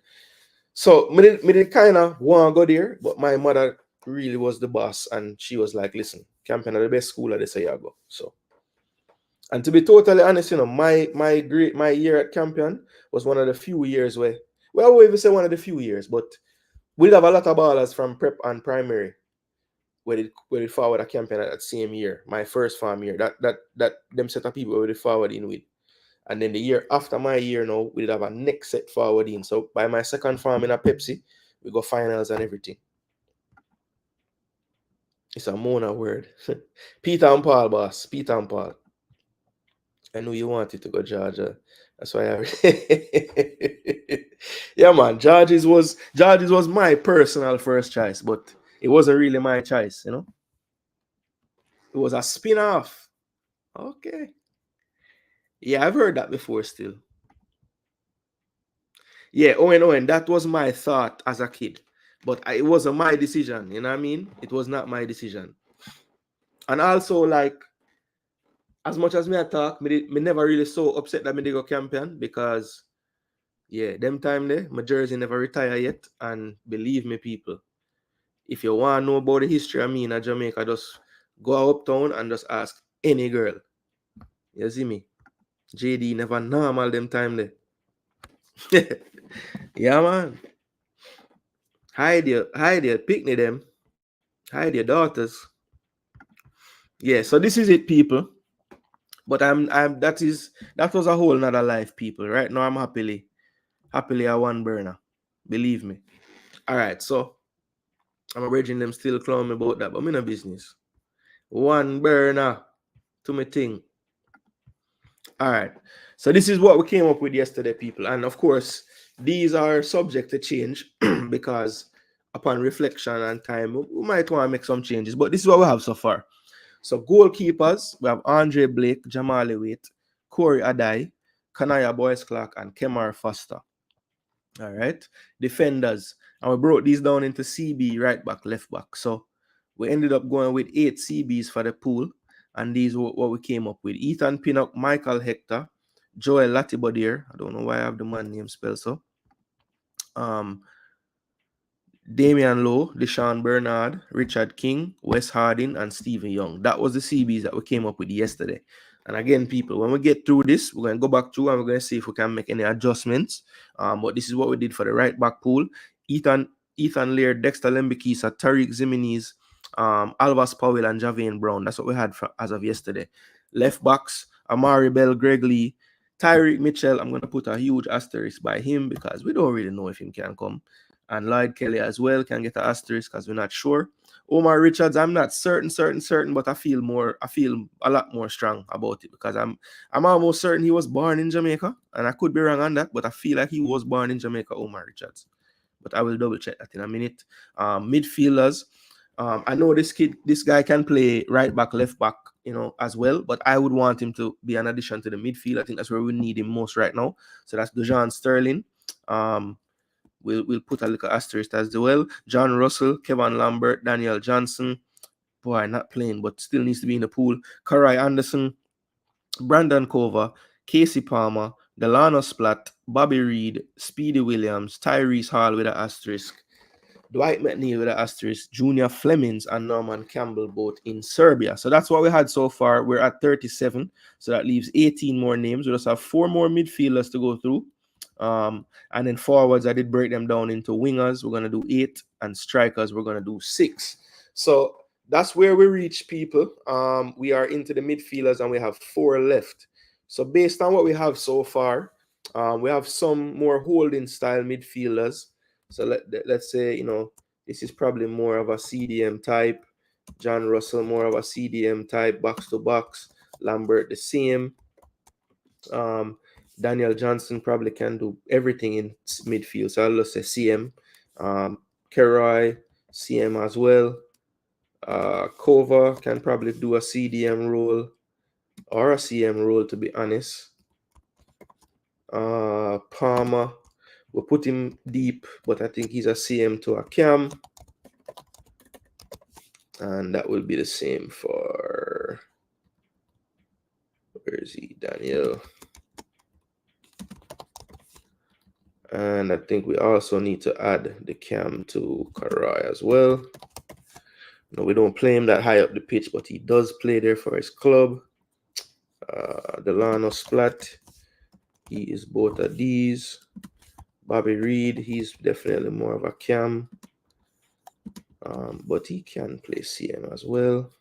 so me did kind of want to go there, but my mother really was the boss, and she was like, "Listen, Campion are the best school that they say I go." So, and to be totally honest, you know, my year at Campion was one of the few years where, well, I won't even say one of the few years, but we'd have a lot of ballers from prep and primary where they forward a Campion at that same year, my first farm year. That them set of people where they forward in with. And then the year after my year now, we'd have a next set forward in. So by my second farm in a Pepsi, we go finals and everything. It's a Mona word. Peter and Paul, boss. Peter and Paul. I knew you wanted to go Georgia. That's why yeah, man. George's was my personal first choice, but it wasn't really my choice, you know. It was a spin-off. Okay. Yeah, I've heard that before still. Yeah, Owen, that was my thought as a kid. But it wasn't my decision, you know what I mean? It was not my decision. And also, like, as much as me I talk, me never really so upset that me they go Campion because, yeah, them time there, my jersey never retire yet. And believe me, people, if you want to know about the history of me in Jamaica, just go uptown and just ask any girl. You see me? JD never normal them time there. Yeah, man. Hide your picnic them. Hide your daughters. Yeah, so this is it, people. But that was a whole nother life, people. Right now I'm happily a one burner. Believe me. All right, so I'm urging them still clown me about that, but me no business. One burner to me thing. All right. So this is what we came up with yesterday, people. And of course, these are subject to change because upon reflection and time, we might want to make some changes. But this is what we have so far. So goalkeepers, we have Andre Blake, Jamali Waite, Corey Adai, Kanaya Boyce Clark, and Kemar Foster. All right. Defenders. And we broke these down into CB, right back, left back. So we ended up going with 8 CBs for the pool. And these were what we came up with. Ethan Pinnock, Michael Hector, Joel Latibodier. I don't know why I have the man name spelled so. Damian Lowe, Deshaun Bernard, Richard King, Wes Harding, and Stephen Young. That was the CBs that we came up with yesterday. And again, people, when we get through this, we're going to go back through and we're going to see if we can make any adjustments. But this is what we did for the right back pool. Ethan Laird, Dexter Lembikisa, Tariq Ziminiz, Alvas Powell, and Javane Brown. That's what we had as of yesterday. Left backs, Amari Bell, Greg Lee, Tyreek Mitchell. I'm going to put a huge asterisk by him because we don't really know if he can come. And Lloyd Kelly as well can get an asterisk because we're not sure. Omar Richards, I'm not certain, but I feel a lot more strong about it because I'm almost certain he was born in Jamaica, and I could be wrong on that, but I feel like he was born in Jamaica, Omar Richards. But I will double check that in a minute. Midfielders, I know this guy can play right back, left back, you know, as well, but I would want him to be an addition to the midfield. I think that's where we need him most right now. So that's Dejan Sterling. We'll put a little asterisk as well. John Russell, Kevin Lambert, Daniel Johnson. Boy, not playing, but still needs to be in the pool. Karai Anderson, Brandon Cover, Casey Palmer, Delano Splatt, Bobby Reed, Speedy Williams, Tyrese Hall with an asterisk, Dwight McNeil with an asterisk, Junior Flemings, and Norman Campbell both in Serbia. So that's what we had so far. We're at 37. So that leaves 18 more names. We just have 4 more midfielders to go through. And then forwards, I did break them down into wingers. We're going to do 8, and strikers, we're going to do 6. So that's where we reach, people. We are into the midfielders and we have 4 left. So based on what we have so far, we have some more holding style midfielders. So let's say, you know, this is probably more of a CDM type. John Russell, more of a CDM type, box to box. Lambert, the same. Daniel Johnson probably can do everything in midfield. So I'll just say CM. Keroy, CM as well. Kova can probably do a CDM role or a CM role, to be honest. Palmer, we'll put him deep, but I think he's a CM to a cam. And that will be the same for, where is he? Daniel. And I think we also need to add the cam to Karai as well. No, we don't play him that high up the pitch, but he does play there for his club. Delano Splat, he is both of these. Bobby Reed, he's definitely more of a cam. But he can play CM as well.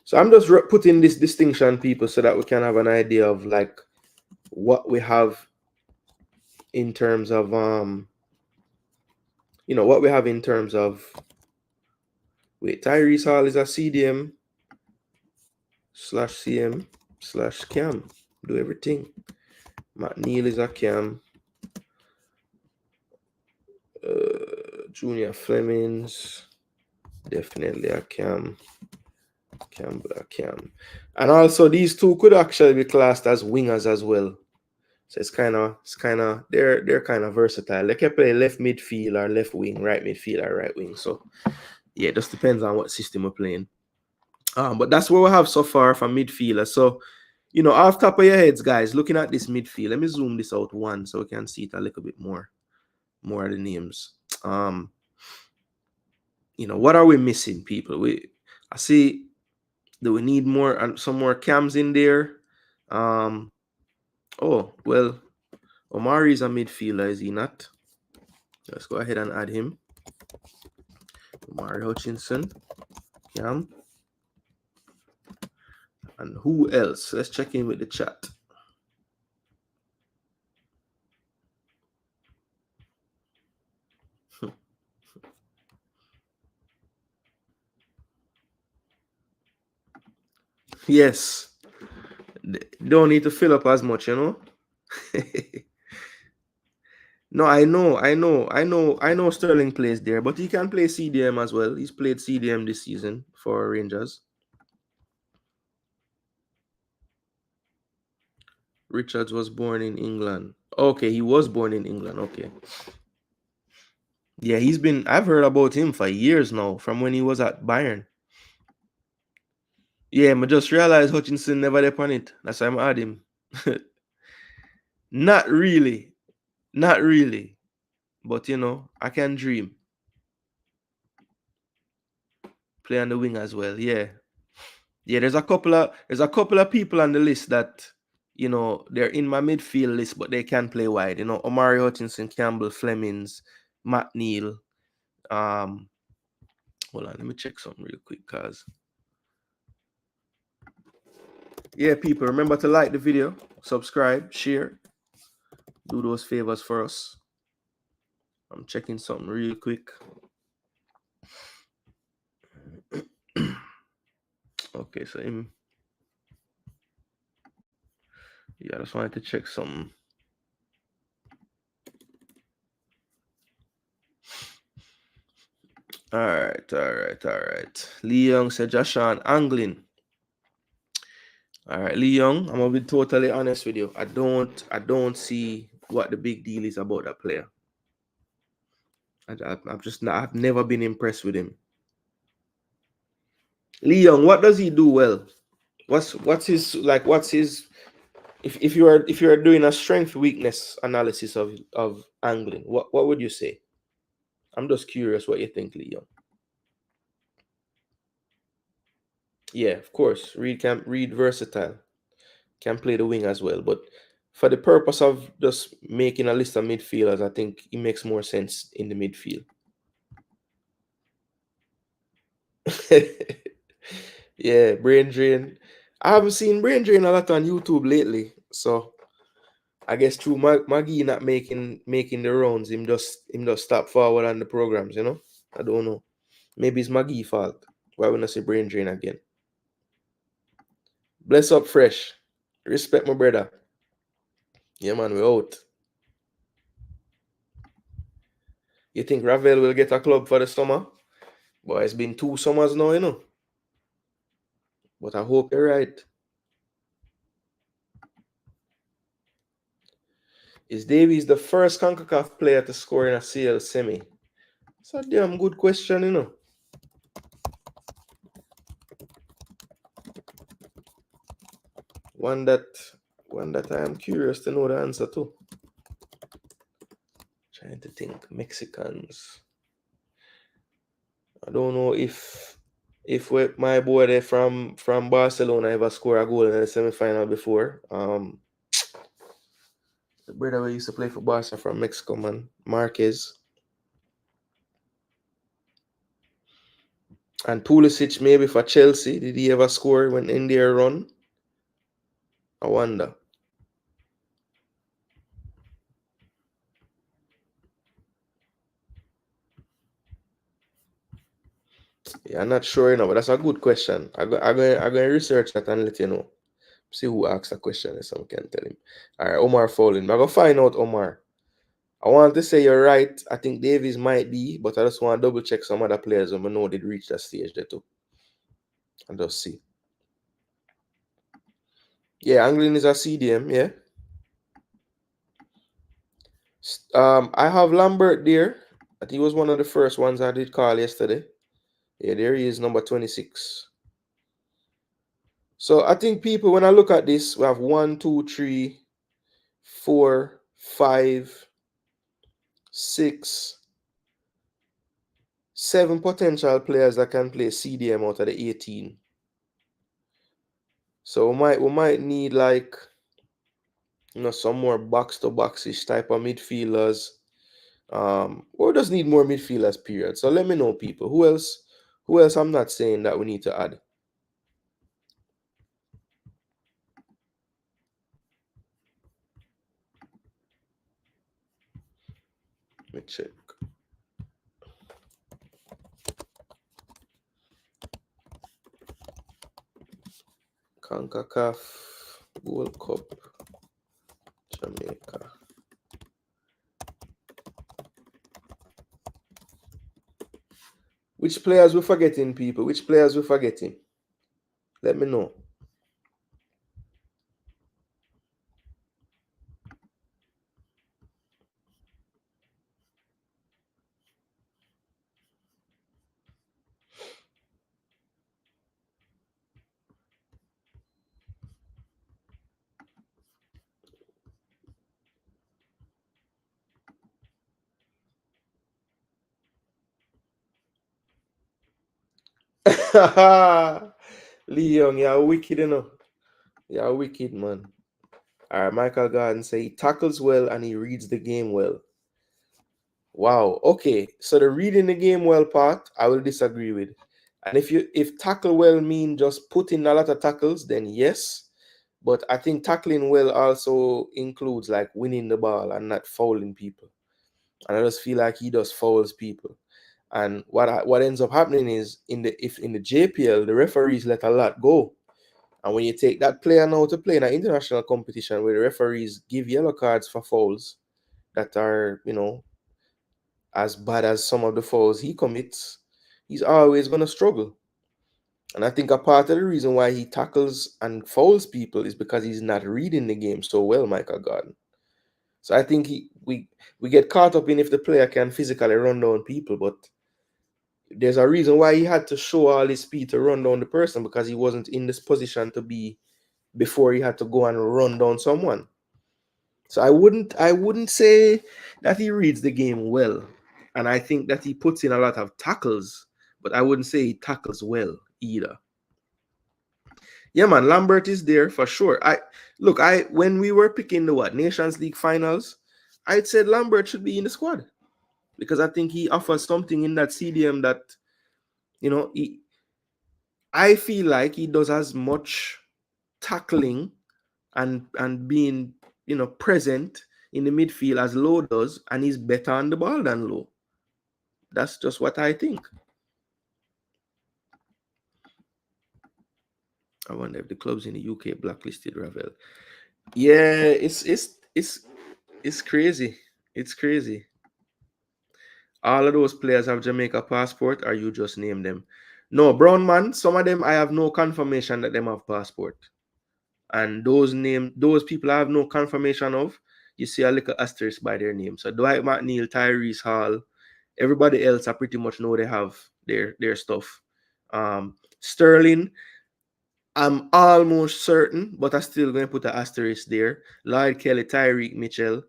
So I'm just putting this distinction, people, so that we can have an idea of like what we have in terms of you know, what we have in terms of, wait, Tyrese Hall is a CDM / CM / cam, do everything. Matt Neal is a cam. Junior Flemings, definitely a cam. Campbell a cam. And also these two could actually be classed as wingers as well. So it's kind of they're kind of versatile. They can play left midfield or left wing, right midfield or right wing. So yeah, it just depends on what system we're playing. But that's what we have so far from midfielder. So, you know, off top of your heads, guys, looking at this midfield, let me zoom this out one so we can see it a little bit more of the names. You know, what are we missing, people? I see, do we need more and some more cams in there? Oh, well, Omari is a midfielder, is he not? Let's go ahead and add him. Omari Hutchinson, cam. And who else? Let's check in with the chat. Yes. Don't need to fill up as much, you know? No, I know Sterling plays there, but he can play CDM as well. He's played CDM this season for Rangers. Richards was born in England. Okay, he was born in England. Okay. Yeah, I've heard about him for years now, from when he was at Bayern. Yeah, I just realized Hutchinson never there on it. That's why I'm at him. Not really. But you know, I can dream. Play on the wing as well. Yeah. Yeah, there's a couple of people on the list that, you know, they're in my midfield list, but they can play wide. You know, Omari Hutchinson, Campbell, Flemings, Matt Neal. Hold on, let me check something real quick, cause yeah, people, remember to like the video, subscribe, share, do those favors for us. I'm checking something real quick. Okay, so yeah, I just wanted to check something. All right. Lee Young said Joshan Anglin. All right, Lee Young, I'm gonna be totally honest with you. I don't see what the big deal is about that player. I've never been impressed with him. Lee Young, what does he do well? What's his if you are doing a strength weakness analysis of angling, what would you say? I'm just curious what you think, Lee Young. Yeah, of course. Reed versatile. Can play the wing as well. But for the purpose of just making a list of midfielders, I think it makes more sense in the midfield. Yeah, brain drain. I haven't seen Brain Drain a lot on YouTube lately, so I guess through Maggie not making the rounds, him just stop forward on the programs, you know. I don't know. Maybe it's Maggie fault. Why we not see Brain Drain again? Bless up fresh. Respect my brother. Yeah man, we out. You think Ravel will get a club for the summer? Boy, it's been 2 summers now, you know. But I hope you're right. Is Davies the first CONCACAF player to score in a CL semi? It's a damn good question, you know. One that I am curious to know the answer to. Trying to think. Mexicans. I don't know if my boy there from Barcelona ever scored a goal in the semi-final before. The brother who used to play for Barca from Mexico, man, Marquez. And Pulisic maybe for Chelsea. Did he ever score when in their run? I wonder. Yeah, I'm not sure, you know, but that's a good question. I'm going to research that and let you know. See who asked the question and someone can tell him. All right, Omar Fowling. I'm going to find out, Omar. I want to say you're right. I think Davies might be, but I just want to double check some other players who I know did reach that stage there too. And just see. Yeah, Anglin is a CDM, yeah. I have Lambert there. I think he was one of the first ones I did call yesterday. Yeah, there he is, number 26. So I think people, when I look at this, we have 1, 2, 3, 4, 5, 6, 7 potential players that can play CDM out of the 18. So we might need like, you know, some more box to boxish type of midfielders. Or just need more midfielders, period. So let me know, people. Who else I'm not saying that we need to add? Let me check. CONCACAF World Cup Jamaica. Which players we're forgetting, people? Which players we're forgetting? Let me know. Lee Young, you're wicked, you know. You're wicked, man. All right, Michael Garden say he tackles well and he reads the game well. Wow. Okay. So the reading the game well part, I will disagree with. And if tackle well mean just putting a lot of tackles, then yes. But I think tackling well also includes like winning the ball and not fouling people. And I just feel like he just fouls people. And what ends up happening is in the JPL, the referees let a lot go. And when you take that player now to play in an international competition where the referees give yellow cards for fouls that are, you know, as bad as some of the fouls he commits, he's always going to struggle. And I think a part of the reason why he tackles and fouls people is because he's not reading the game so well, Michael Gordon. So I think we get caught up in if the player can physically run down people, but there's a reason why he had to show all his speed to run down the person, because he wasn't in this position to be before he had to go and run down someone. So I wouldn't say that he reads the game well. And I think that he puts in a lot of tackles, but I wouldn't say he tackles well either. Yeah, man, Lambert is there for sure. When we were picking the Nations League finals, I'd said Lambert should be in the squad because I think he offers something in that CDM that, you know, I feel like he does as much tackling and being, present in the midfield as Low does, and he's better on the ball than Low. That's just what I think. I wonder if the clubs in the UK blacklisted Ravel. Yeah, it's crazy. It's crazy. All of those players have Jamaica passport, or you just name them? No, Brown man, some of them I have no confirmation that them have passport. And those people I have no confirmation of, you see a little asterisk by their name. So Dwight McNeil, Tyrese Hall, everybody else I pretty much know they have their stuff. Sterling, I'm almost certain, but I'm still going to put an asterisk there. Lloyd Kelly, Tyreek Mitchell.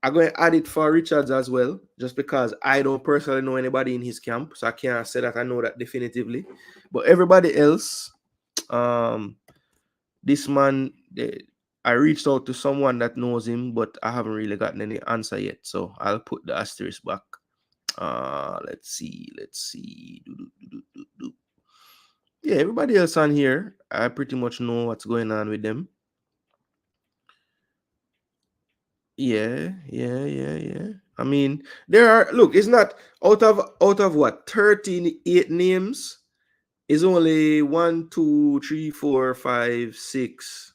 I'm going to add it for Richards as well, just because I don't personally know anybody in his camp, so I can't say that I know that definitively. But everybody else, this man, I reached out to someone that knows him, but I haven't really gotten any answer yet. So I'll put the asterisk back. Let's see. Yeah, everybody else on here, I pretty much know what's going on with them. Yeah. I mean, there are, look, it's not out of what, 38 names, is only 1, 2, 3, 4, 5, 6.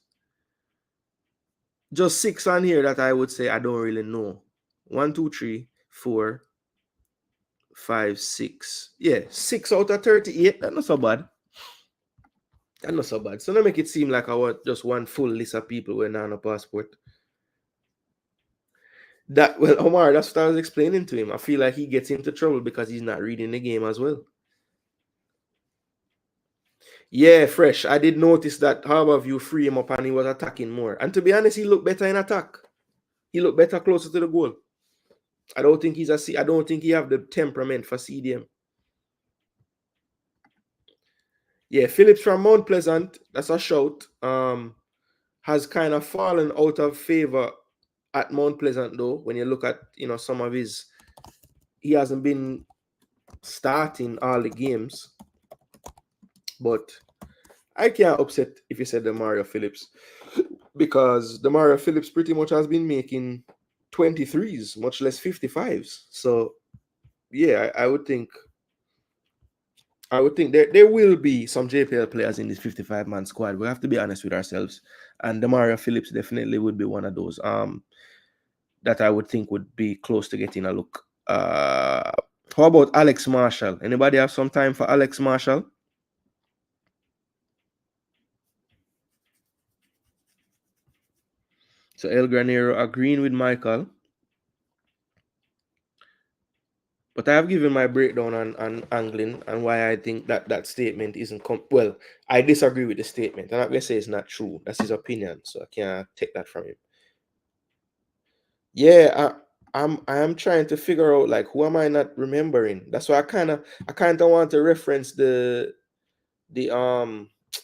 Just 6 on here that I would say I don't really know. 1, 2, 3, 4, 5, 6. Yeah, 6 out of 38. That's not so bad. So don't make it seem like I want just one full list of people with on a passport. Omar, that's what I was explaining to him. I feel like he gets into trouble because he's not reading the game as well. Yeah, Fresh. I did notice that Harborview free him up and he was attacking more. And to be honest, he looked better in attack. He looked better closer to the goal. I don't think I don't think he have the temperament for CDM. Yeah, Phillips from Mount Pleasant, that's a shout. Has kind of fallen out of favor at Mount Pleasant though. When you look at some of he hasn't been starting all the games, but I can't upset if you said the Mario Phillips, because the Mario Phillips pretty much has been making 23s, much less 55s. So yeah, I would think there will be some JPL players in this 55-man squad. We have to be honest with ourselves, and the Mario Phillips definitely would be one of those that I would think would be close to getting a look. How about Alex Marshall? Anybody have some time for Alex Marshall? So El Granero agreeing with Michael. But I have given my breakdown on angling and why I think that statement isn't well. I disagree with the statement. I'm not gonna say it's not true. That's his opinion, so I can't take that from him. Yeah, I am trying to figure out, like, who am I not remembering? That's why I kind of want to reference the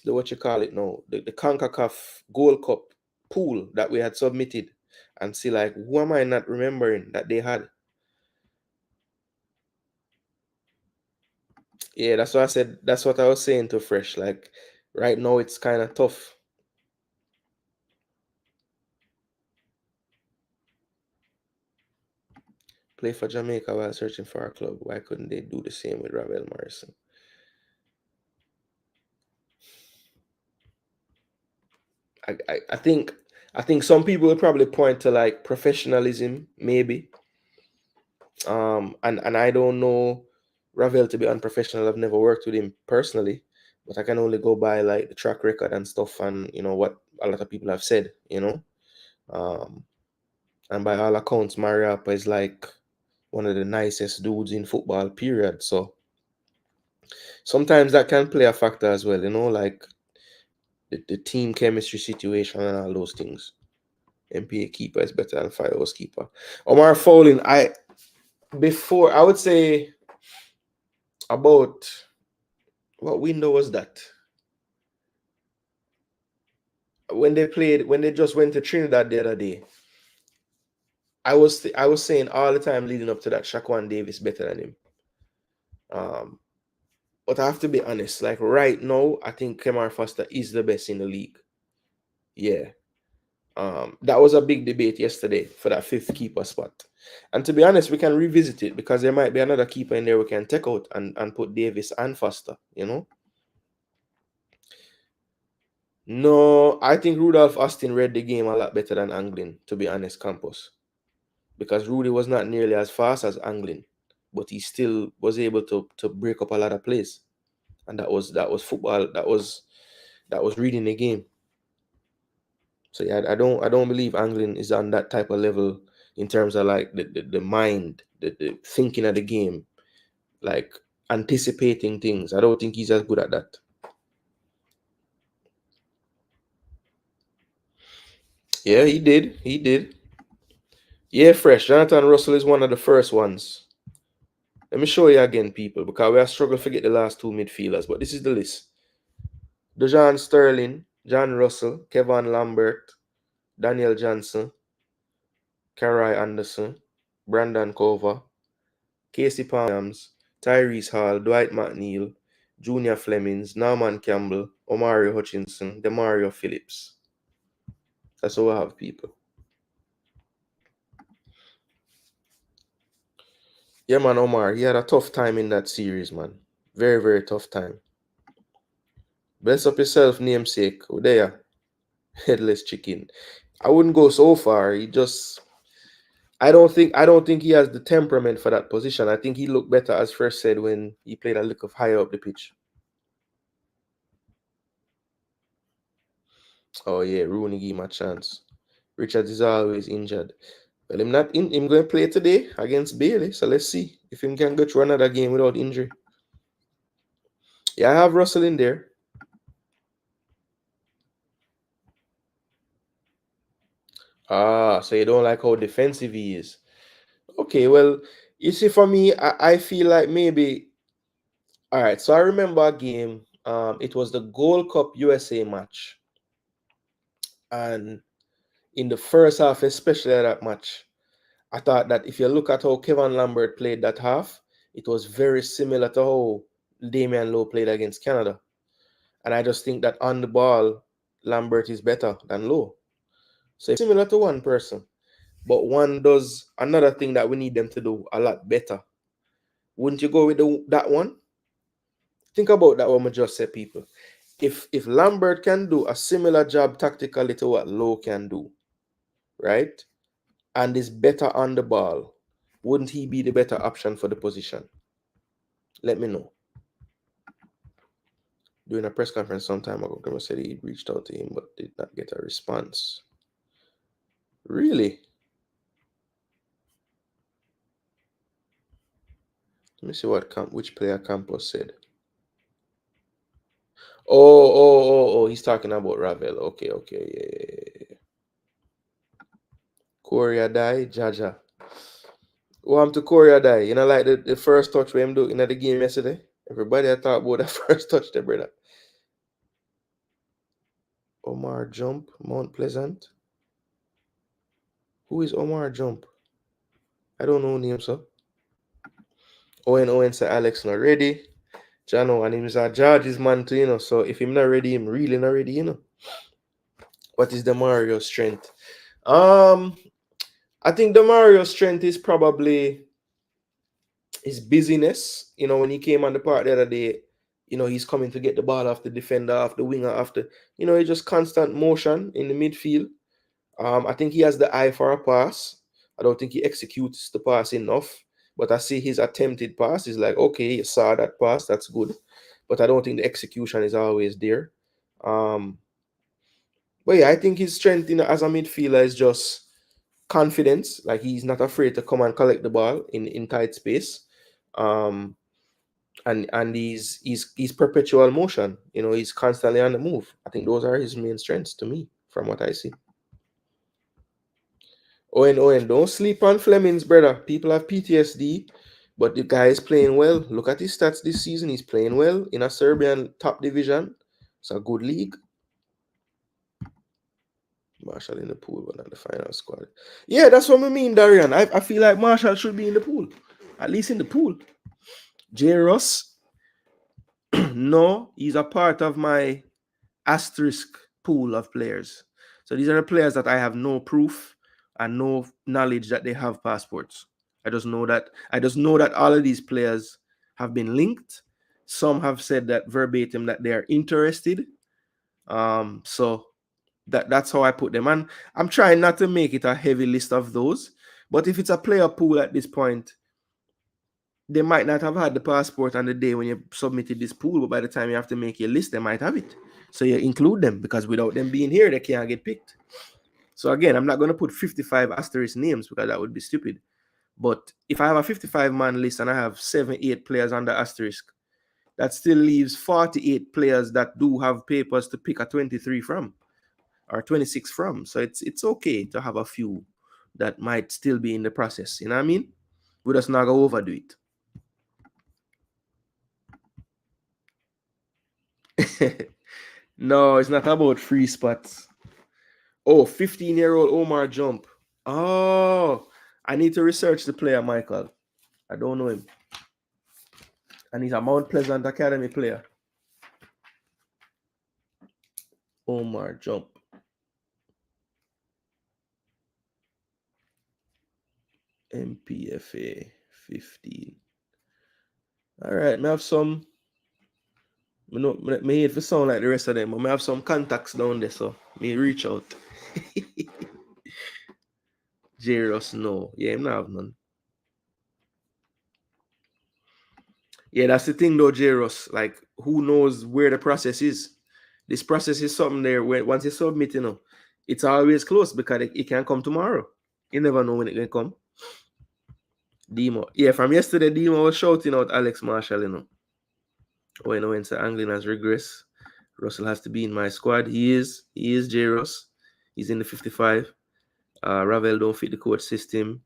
what you call it now, the CONCACAF Gold Cup pool that we had submitted, and see, like, who am I not remembering that they had. Yeah, that's what I said. That's what I was saying to Fresh. Like, right now, it's kind of tough. Play for Jamaica while searching for a club. Why couldn't they do the same with Ravel Morrison? I think some people will probably point to, like, professionalism, maybe. And I don't know Ravel to be unprofessional. I've never worked with him personally, but I can only go by, like, the track record and stuff, and what a lot of people have said. And by all accounts, Mariapa is like one of the nicest dudes in football, period. So sometimes that can play a factor as well, like the team chemistry situation and all those things. MPA keeper is better than Firehouse keeper. Omar Fowling, I would say about, what window was that? When they just went to Trinidad the other day. I was saying all the time leading up to that, Shaquan Davis better than him. But I have to be honest, like right now, I think Kemar Foster is the best in the league. Yeah. That was a big debate yesterday for that fifth keeper spot. And to be honest, we can revisit it because there might be another keeper in there we can take out and put Davis and Foster, you know? No, I think Rudolph Austin read the game a lot better than Anglin, to be honest, Campos. Because Rudy was not nearly as fast as Anglin, but he still was able to break up a lot of plays. And that was football, that was reading the game. So yeah, I don't believe Anglin is on that type of level in terms of like the mind, the thinking of the game, like anticipating things. I don't think he's as good at that. Yeah, he did. He did. Yeah, fresh. Jonathan Russell is one of the first ones. Let me show you again, people, because we are struggling to get the last two midfielders, but this is the list. Dejan Sterling, John Russell, Kevin Lambert, Daniel Johnson, Karai Anderson, Brandon Cover, Casey Palms, Tyrese Hall, Dwight McNeil, Junior Flemings, Norman Campbell, Omari Hutchinson, Demario Phillips. That's all I have, people. Yeah, man, Omar, he had a tough time in that series, man. Very, very tough time. Bless up yourself, namesake. Oh, there, headless chicken. I wouldn't go so far. I don't think he has the temperament for that position. I think he looked better, as Fresh said, when he played a little higher up the pitch. Oh yeah, Rooney gave him a chance. Richards is always injured. Well, him not in. Him going to play today against Bailey. So let's see if him can go through another game without injury. Yeah, I have Russell in there. So you don't like how defensive he is. Okay, well, you see, for me, I feel like maybe. All right, so I remember a game. It was the Gold Cup USA match, and in the first half, especially that match, I thought that if you look at how Kevin Lambert played that half, it was very similar to how Damian Lowe played against Canada. And I just think that on the ball, Lambert is better than Lowe. So it's similar to one person, but one does another thing that we need them to do a lot better. Wouldn't you go with that one? Think about that one I just said, people. If Lambert can do a similar job tactically to what Lowe can do, right? And is better on the ball, wouldn't he be the better option for the position? Let me know. During a press conference some time ago, Grimmer said he reached out to him but did not get a response. Really? Let me see which player Campos said. Oh, he's talking about Ravel. Okay, yeah. Korea die, Jaja. What to Korea die? You know, like the first touch we him do in the game yesterday? Everybody I thought about that first touch there, brother. Omar Jump, Mount Pleasant. Who is Omar Jump? I don't know name, sir. Owen say Alex not ready. Jano, and him is a George's man too, you know. So if him not ready, him really not ready, you know. What is the Mario strength? I think the Mario strength is probably his busyness. You know, when he came on the park the other day, you know, he's coming to get the ball off the defender, off the winger, after, you know, it's just constant motion in the midfield. I think he has the eye for a pass. I don't think he executes the pass enough. But I see his attempted pass is like, okay, you saw that pass, that's good. But I don't think the execution is always there. But yeah, I think his strength as a midfielder is just confidence. Like he's not afraid to come and collect the ball in tight space. And he's perpetual motion. You know, he's constantly on the move. I think those are his main strengths to me, from what I see. Owen, don't sleep on Flemings, brother. People have PTSD, but the guy is playing well. Look at his stats this season. He's playing well in a Serbian top division. It's a good league. Marshall in the pool, but not the final squad. Yeah, that's what I mean, Darian. I feel like Marshall should be in the pool. At least in the pool. J. Ross. No, he's a part of my asterisk pool of players. So these are the players that I have no proof and no knowledge that they have passports. I just know that all of these players have been linked. Some have said that verbatim that they are interested. So that's how I put them. And I'm trying not to make it a heavy list of those. But if it's a player pool at this point, they might not have had the passport on the day when you submitted this pool, but by the time you have to make your list, they might have it. So you include them, because without them being here, they can't get picked. So again, I'm not going to put 55 asterisk names because that would be stupid. But if I have a 55-man list and I have 7-8 players under asterisk, that still leaves 48 players that do have papers to pick a 23 from or 26 from. So it's okay to have a few that might still be in the process. You know what I mean? We just not go overdo it. No, it's not about free spots. Oh, 15-year-old Omar Jump. Oh, I need to research the player, Michael. I don't know him. And he's a Mount Pleasant Academy player. Omar Jump. MPFA 15. All right, I have some. Me hate for sound like the rest of them, but I have some contacts down there, so me reach out. Jairus, no. Yeah, I'm not have none. Yeah, that's the thing though, Jairus. Like, who knows where the process is? This process is something there where once you submit, it's always close because it can come tomorrow. You never know when it can come. Demo. Yeah, from yesterday, Demo was shouting out Alex Marshall, when Anglin has regressed. Russell has to be in my squad. He is Jairus. He's in the 55. Ravel don't fit the coach system.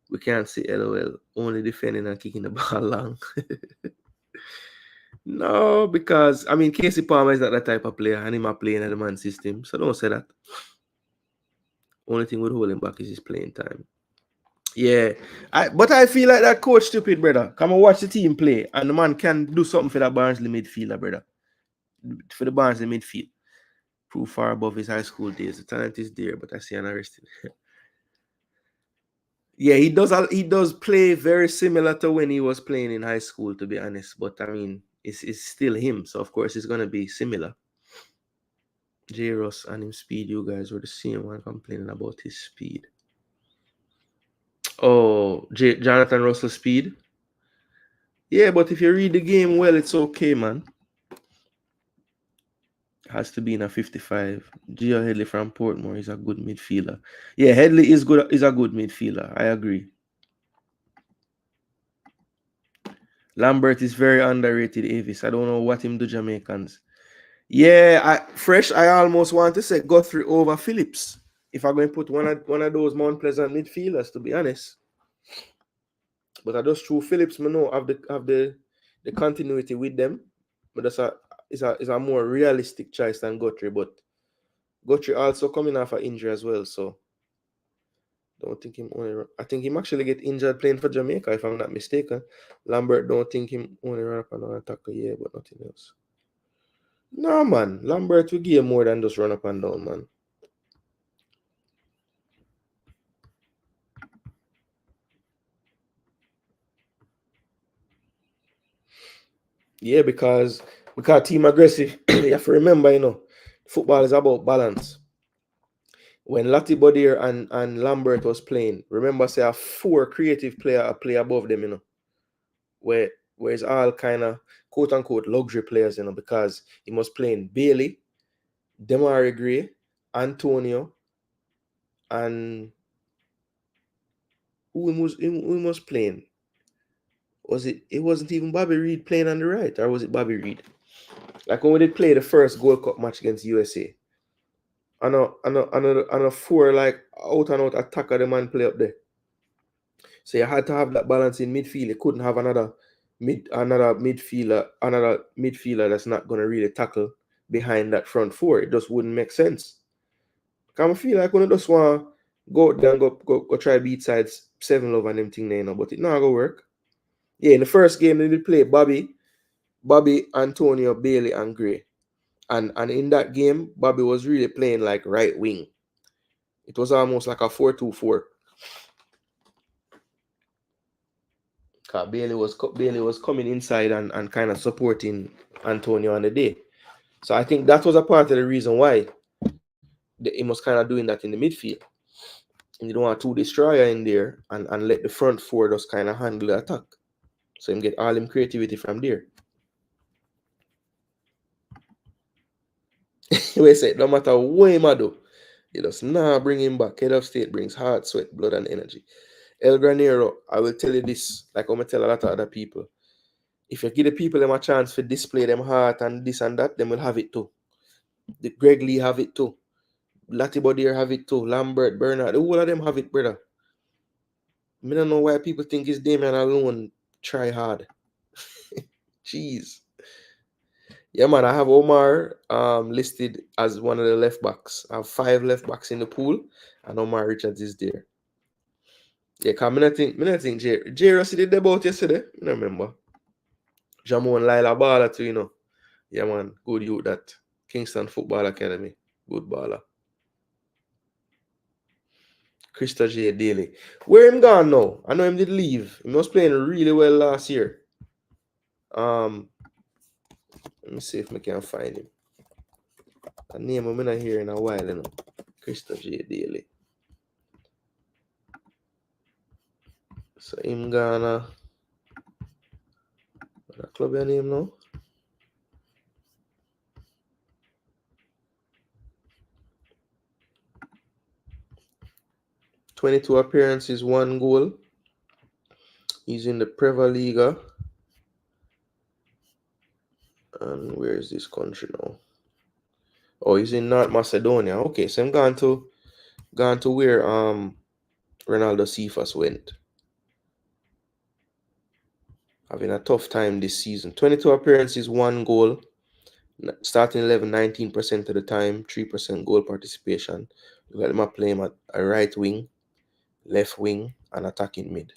We can't say LOL. Only defending and kicking the ball long. No, because Casey Palmer is not that type of player, and he's not playing in the man system. So don't say that. Only thing would hold him back is his playing time. Yeah, but I feel like that coach stupid, brother. Come and watch the team play, and the man can do something for that Barnsley midfielder, brother. For the Barnsley midfield, prove far above his high school days. The talent is there, but I see an arrested. Yeah, he does play very similar to when he was playing in high school, to be honest. But it's still him, so of course it's gonna be similar. J. Ross and him speed, you guys were the same one complaining about his speed. Oh, Jonathan Russell speed. Yeah, but if you read the game well, it's okay, man. Has to be in a 55. Gio Headley from Portmore is a good midfielder. Yeah, Headley is good. Is a good midfielder. I agree. Lambert is very underrated, Avis. I don't know what him do Jamaicans. Yeah, I almost want to say Guthrie over Phillips. If I'm going to put one of those Mount Pleasant midfielders, to be honest. But I just threw Phillips, know have the continuity with them. But that's a more realistic choice than Guthrie. But Guthrie also coming off an injury as well, so don't think him only. I think him actually get injured playing for Jamaica, if I'm not mistaken. Lambert don't think him only run up and down tackle, yeah, but nothing else. No, man. Lambert will give more than just run up and down, man. Yeah, because team aggressive, you have to remember, football is about balance. When Lottie Bodier and Lambert was playing, remember say a 4 creative player play above them, where it's all kind of quote unquote luxury players, because he was playing Bailey, Demari Gray, Antonio, and who was playing? It wasn't even Bobby Reed playing on the right, or was it Bobby Reed? Like when we did play the first Gold Cup match against USA. And a 4 like out and out attacker the man play up there. So you had to have that balance in midfield. You couldn't have another midfielder that's not gonna really tackle behind that front 4. It just wouldn't make sense. I feel like when you just want to go out there and go try beat sides 7 love and them thing there, but it not gonna work. Yeah, in the first game they did play Bobby Bobby, Antonio, Bailey, and Gray. And in that game, Bobby was really playing like right wing. It was almost like a 4-2-4. Bailey was coming inside and kind of supporting Antonio on the day. So I think that was a part of the reason why he was kind of doing that in the midfield. And you don't want two destroyer in there and let the front four just kind of handle the attack. So him get all him creativity from there. We say no matter what him do, you just bring him back. Head of state brings heart, sweat, blood, and energy. El Granero, I will tell you this, like I'm gonna tell a lot of other people. If you give the people them a chance to display them heart and this and that, them will have it too. The Greg Lee have it too. Latty Bodier have it too. Lambert, Bernard, all of them have it, brother. I don't know why people think it's Damian alone try hard. Jeez. Yeah, man, I have Omar listed as one of the left backs. I have 5 left backs in the pool, and Omar Richards is there. Yeah, because I think J. Rossi did the about yesterday. I don't remember. Jamon Lila Baller too, you know. Yeah, man, good youth that. Kingston Football Academy. Good baller. Krista J. Daly. Where him gone now? I know him did leave. He was playing really well last year. Let me see if I can find him. A name I'm not hearing in a while, you know. Krista J. Daly. So him gonna what club your name now? "22 appearances, 1 goal. He's in the Preva Liga. And where is this country now? Oh, he's in North Macedonia. Okay, so I'm gone to where Ronaldo Cephas went. Having a tough time this season. 22 appearances, 1 goal. Starting 11, 19% of the time, 3% goal participation. Look at him playing at a right wing, left wing, and attacking mid.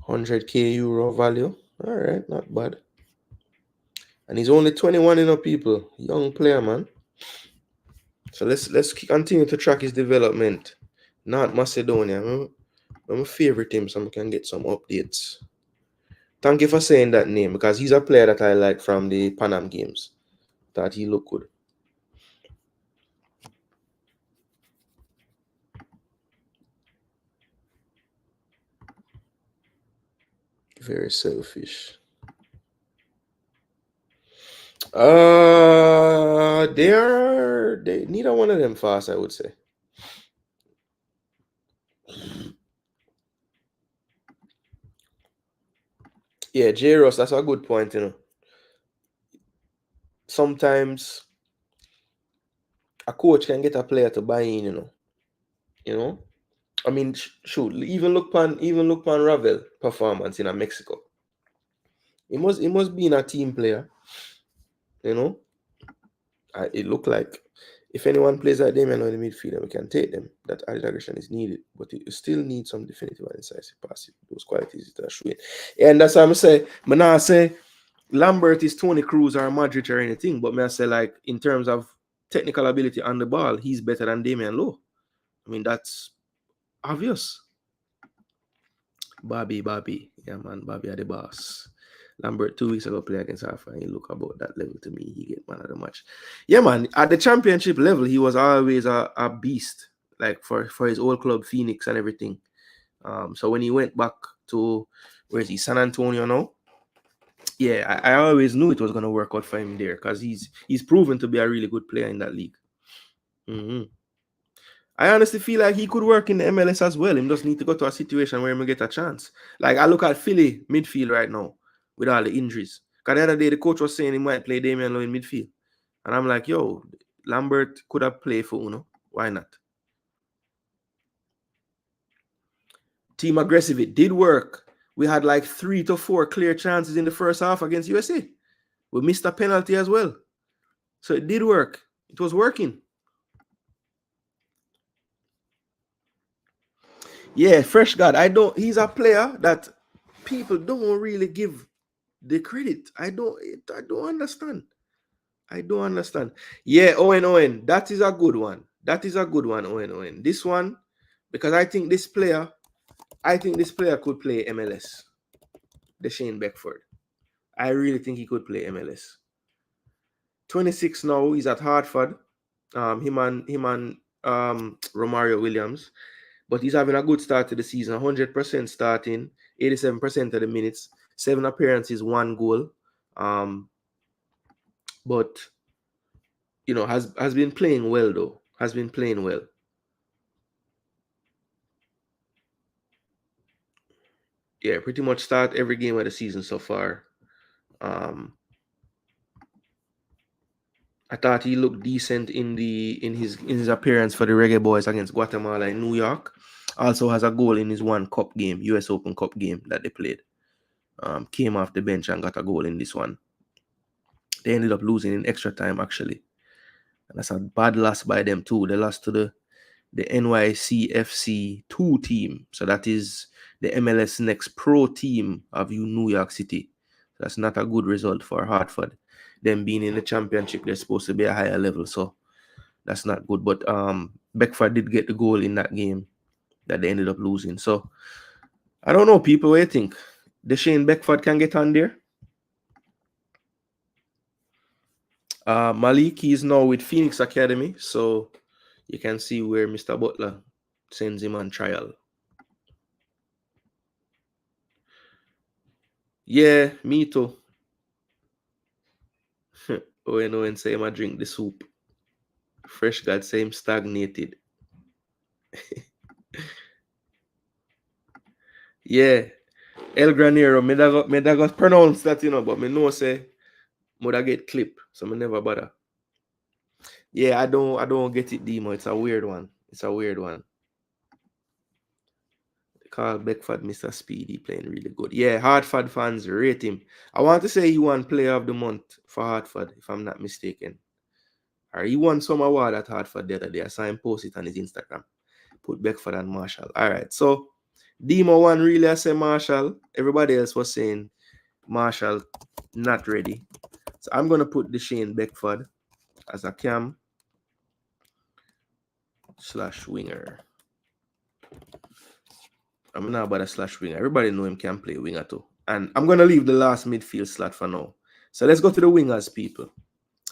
100k euro value. All right, not bad. And he's only 21, you know, people. Young player, man. So let's continue to track his development. North Macedonia. I'm my favorite team, so I can get some updates. Thank you for saying that name, because he's a player that I like from the Pan Am games. Thought he looked good. Very selfish. They neither one of them fast, I would say. Yeah, J. Ross, that's a good point, you know. Sometimes a coach can get a player to buy in, you know. You know? I mean, shoot, even look pan Ravel performance in Mexico. He must be in a team player, you know. It looked like if anyone plays like Damian on the midfield, we can take them. That added aggression is needed, but you still need some definitive and incisive passing. Those qualities that are showing. And that's why I'm say, but now I say Lambert is Tony Cruz or Madrid or anything, but I say like in terms of technical ability on the ball, he's better than Damian Lowe. I mean, that's obvious. Bobby, yeah man, Bobby are the boss. Lambert 2 weeks ago play against Alpha, and he look about that level to me. He get man of the match. Yeah, man. At the championship level, he was always a beast. Like for his old club, Phoenix and everything. So when he went back to where is he, San Antonio now? Yeah, I always knew it was gonna work out for him there because he's proven to be a really good player in that league. Mm-hmm. I honestly feel like he could work in the MLS as well. He just need to go to a situation where he get a chance. Like I look at Philly midfield right now with all the injuries. Because the other day the coach was saying he might play Damian Lowe in midfield. And I'm like, yo, Lambert could have played for Uno. Why not? Team aggressive, it did work. We had like 3 to 4 clear chances in the first half against USA. We missed a penalty as well. So it did work. It was working. Yeah, Fresh God. He's a player that people don't really give the credit. I don't understand. I don't understand. Yeah, Owen. That is a good one. Owen. This one, because I think this player could play MLS. Shane Beckford. I really think he could play MLS. 26 now, he's at Hartford. Him and Romario Williams. But he's having a good start to the season. 100% starting, 87% of the minutes, 7 appearances, 1 goal. But you know, has been playing well though. Has been playing well. Yeah, pretty much start every game of the season so far. I thought he looked decent in his appearance for the Reggae Boyz against Guatemala in New York. Also has a goal in his one cup game, US Open Cup game that they played. Came off the bench and got a goal in this one. They ended up losing in extra time actually. And that's a bad loss by them too. They lost to the NYCFC 2 team. So that is the MLS Next Pro team of New York City. That's not a good result for Hartford. Them being in the championship, they're supposed to be a higher level. So that's not good. But Beckford did get the goal in that game that they ended up losing. So I don't know, people, what do you think? The Shane Beckford can get on there? Malik is now with Phoenix Academy. So you can see where Mr. Butler sends him on trial. Yeah, me too. Owen say him I drink the soup. Fresh God say him stagnated. Yeah. El Granero, me da got pronounce that, but me know say would get clip, so me never bother. Yeah, I don't get it, Demo. It's a weird one. Carl Beckford, Mr. Speedy, playing really good. Yeah, Hartford fans rate him. I want to say he won Player of the Month for Hartford, if I'm not mistaken. Or he won some award at Hartford the other day. I saw him post it on his Instagram. Put Beckford and Marshall. All right, so Demo one really, I say Marshall. Everybody else was saying Marshall not ready. So I'm going to put the Shane Beckford as a cam / winger. I'm not about a / winger. Everybody know him can play winger too. And I'm going to leave the last midfield slot for now. So let's go to the wingers, people.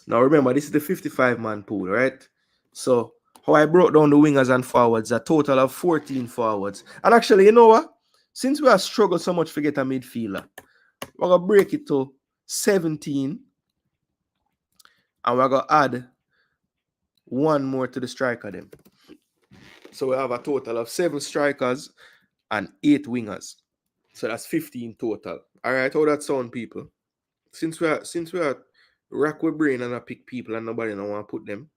Now remember, this is the 55-man pool, right? So how I broke down the wingers and forwards, a total of 14 forwards. And actually, you know what? Since we have struggled so much to get a midfielder, we're going to break it to 17. And we're going to add one more to the striker then. So we have a total of 7 strikers and 8 wingers. So that's 15 total. All right, how that sound, people? Since we are rack with brain and I pick people and nobody don't want to put them.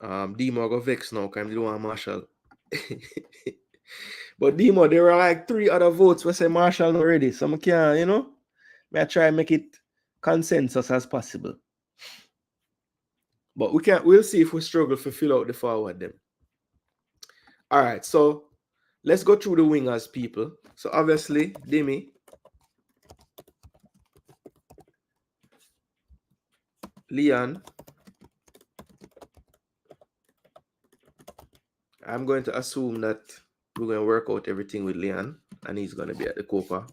Demo go vex now because they don't want Marshall. But Demo, there were like 3 other votes where say Marshall not ready. So I can't, I try and make it consensus as possible. But we'll see if we struggle to fill out the forward them. All right, so let's go through the wingers, people. So obviously, Demi, Leon. I'm going to assume that we're going to work out everything with Leon, and he's going to be at the Copa.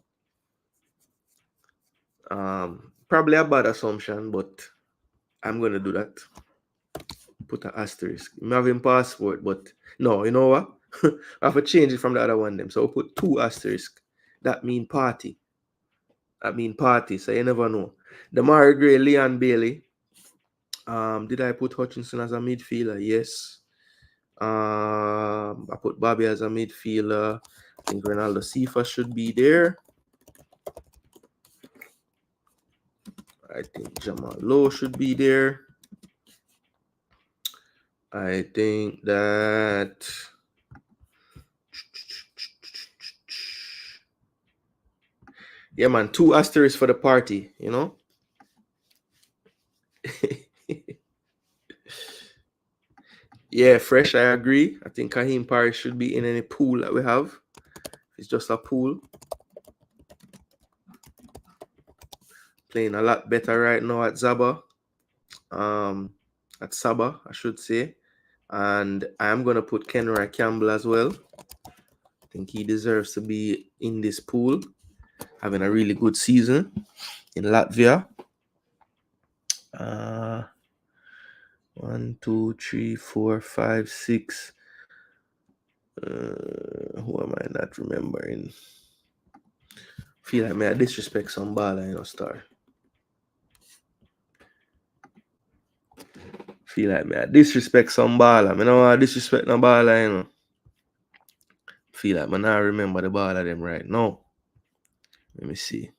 Probably a bad assumption, but I'm going to do that. Put an asterisk. I'm having passport, but no, you know what? I have to change it from the other one them. So I'll put 2 asterisks. That mean party. So you never know. Damari Gray, Leon Bailey. Did I put Hutchinson as a midfielder? Yes. I put Bobby as a midfielder. I think Ronaldo Sifa should be there. I think Jamal Lowe should be there. I think that yeah, man, 2 asterisks for the party, Yeah, fresh, I agree. I think Kahim Parrish should be in any pool that we have. It's just a pool. playing a lot better right now at Zaba. At Saba, I should say. And I'm gonna put Kenroy Campbell as well. I think he deserves to be in this pool, having a really good season in Latvia. 1, 2, 3, 4, 5, 6. Who am I not remembering? Feel like I disrespect some baller, Star. Feel like I disrespect some baller. I don't want to disrespect no baller, Feel like I not remember the baller them right now. Let me see.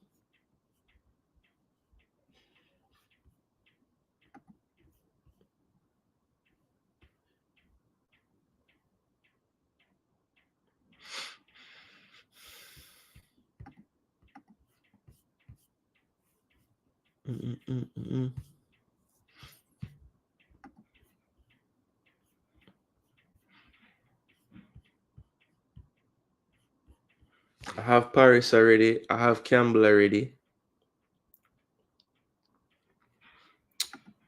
I have Paris already. I have Campbell already.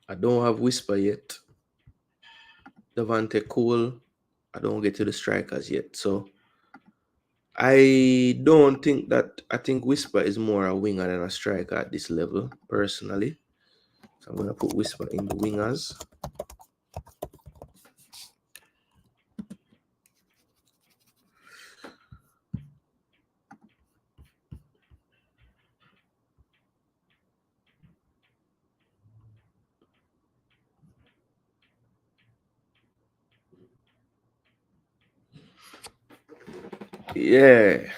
I don't have Whisper yet. Devante Cole. I don't get to the strikers yet. So I don't think that. I think Whisper is more a winger than a striker at this level, personally. So I'm gonna put Whisper in the wingers. Yeah.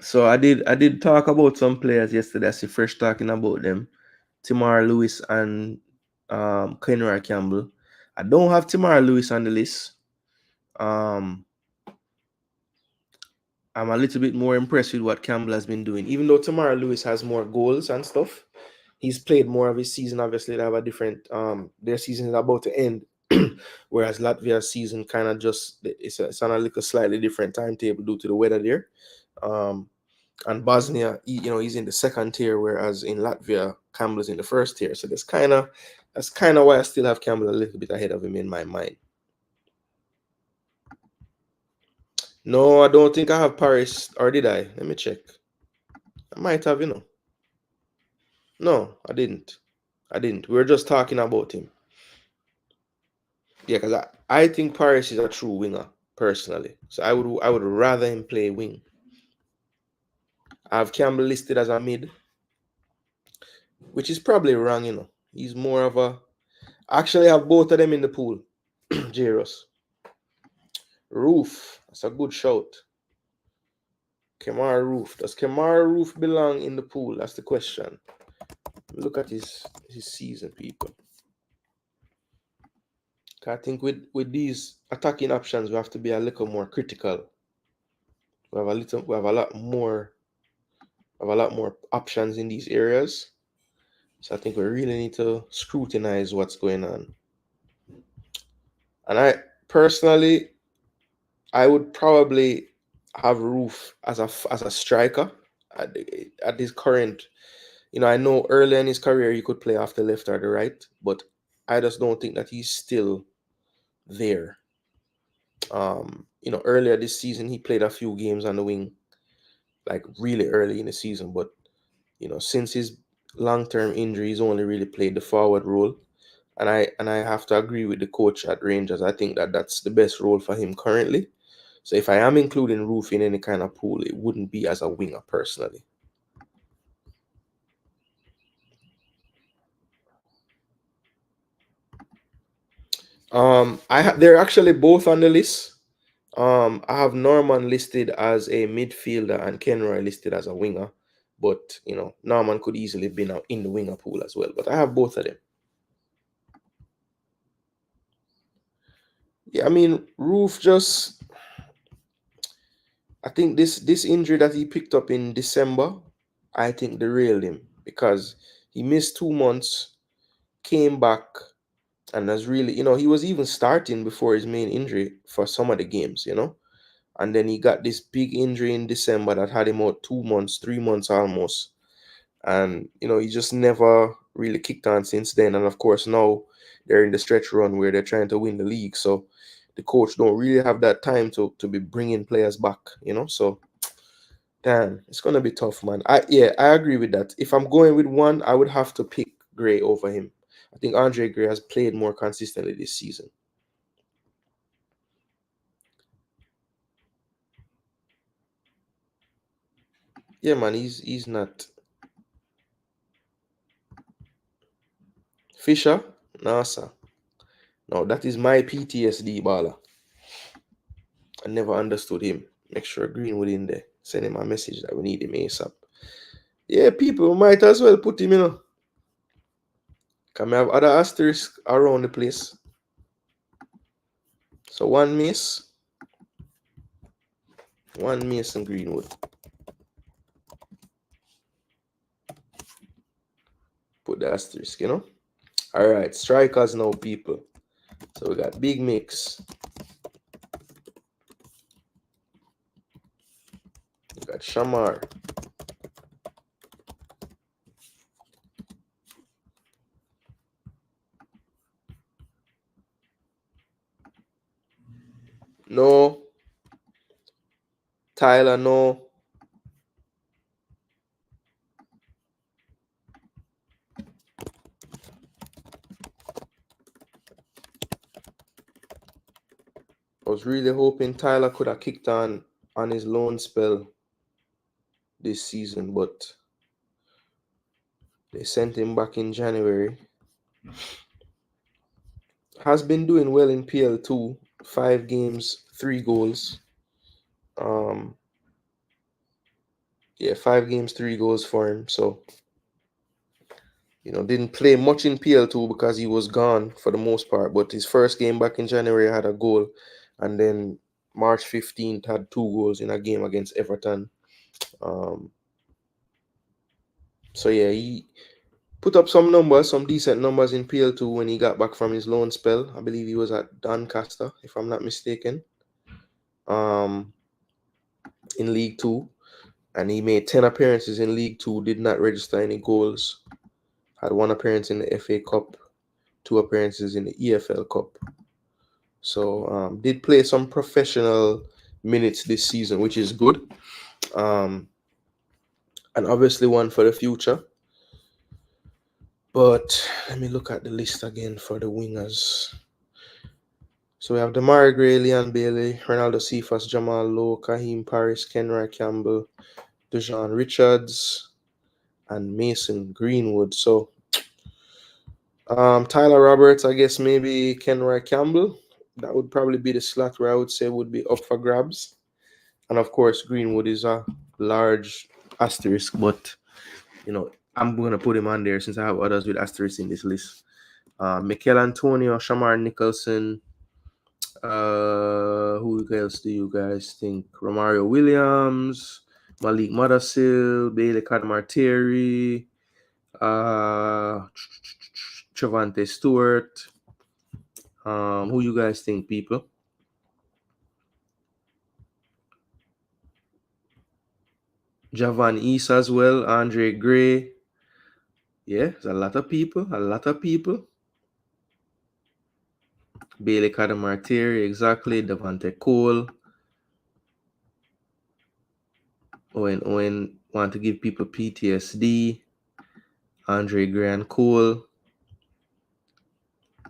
So I did talk about some players yesterday. I see fresh talking about them. Timar Lewis and Kenroy Campbell. I don't have Timar Lewis on the list. I'm a little bit more impressed with what Campbell has been doing. Even though Tamara Lewis has more goals and stuff, he's played more of his season. Obviously, they have a different their season is about to end. Whereas Latvia's season kind of just it's on a little slightly different timetable due to the weather there. And Bosnia, he's in the second tier, whereas in Latvia, Campbell's in the first tier. So that's kind of why I still have Campbell a little bit ahead of him in my mind. No, I don't think I have Paris, or did I? Let me check. I might have, No, I didn't. We were just talking about him. Yeah, because I think Paris is a true winger, personally. So I would rather him play wing. I have Campbell listed as a mid, which is probably wrong, He's more of a... Actually, I have both of them in the pool. Jairus. Roof. That's a good shout. Kemar Roof. Does Kemar Roof belong in the pool? That's the question. Look at his season, people. I think with these attacking options, we have to be a little more critical. We have a lot more options in these areas. So I think we really need to scrutinize what's going on. And I personally, I would probably have Roof as a striker at his current. I know early in his career he could play off the left or the right, but I just don't think that he's still there. Earlier this season he played a few games on the wing, like really early in the season, but since his long-term injury, he's only really played the forward role. And I have to agree with the coach at Rangers. I think that that's the best role for him currently. So if I am including Roof in any kind of pool, it wouldn't be as a winger personally. They're actually both on the list. I have Norman listed as a midfielder and Kenroy listed as a winger. But Norman could easily be now in the winger pool as well. But I have both of them. Yeah, I mean, Roof just... I think this injury that he picked up in December, I think derailed him because he missed 2 months, came back, and has really, he was even starting before his main injury for some of the games, and then he got this big injury in December that had him out 2 months, 3 months almost, And he just never really kicked on since then. And of course now they're in the stretch run where they're trying to win the league, so the coach don't really have that time to be bringing players back. So damn, it's gonna be tough, man. I agree with that. If I'm going with one, I would have to pick Gray over him. I think Andre Gray has played more consistently this season. Yeah, man, he's not Fisher. Nah, sir. No, that is my PTSD baller. I never understood him. Make sure Greenwood in there. Send him a message that we need him ASAP. Yeah, people might as well put him. Can we have other asterisks around the place? So one Mason Greenwood. Put the asterisk. All right, strikers now, people. So we got Big Mix. We got Shamar. No. Tyler, no. I was really hoping Tyler could have kicked on his loan spell this season, but they sent him back in January. Has been doing well in PL2. 5 games, 3 goals. Yeah, 5 games, 3 goals for him. So, didn't play much in PL2 because he was gone for the most part. But his first game back in January had a goal. And then March 15th had 2 goals in a game against Everton. So, yeah, he put up some decent numbers in PL2 when he got back from his loan spell. I believe he was at Doncaster, if I'm not mistaken, in League Two. And he made 10 appearances in League Two, did not register any goals. Had 1 appearance in the FA Cup, 2 appearances in the EFL Cup. So did play some professional minutes this season, which is good. And obviously one for the future. But let me look at the list again for the wingers. So we have Damari Gray, Leon Bailey, Ronaldo Cephas, Jamal Lowe, Kaheem Paris, Kenry Campbell, Dejan Richards, and Mason Greenwood. So Tyler Roberts, I guess maybe Kenry Campbell. That would probably be the slot where I would say would be up for grabs. And of course, Greenwood is a large asterisk, but I'm going to put him on there since I have others with asterisks in this list. Mikel Antonio, Shamar Nicholson. Who else do you guys think? Romario Williams, Malik Madasil, Bailey Cadamarteri, Trevante Stewart. Who you guys think, people? Javan East as well, Andre Gray. Yeah, there's a lot of people. Bailey Cadamarteri, exactly. Devante Cole. Owen want to give people PTSD. Andre Gray and Cole.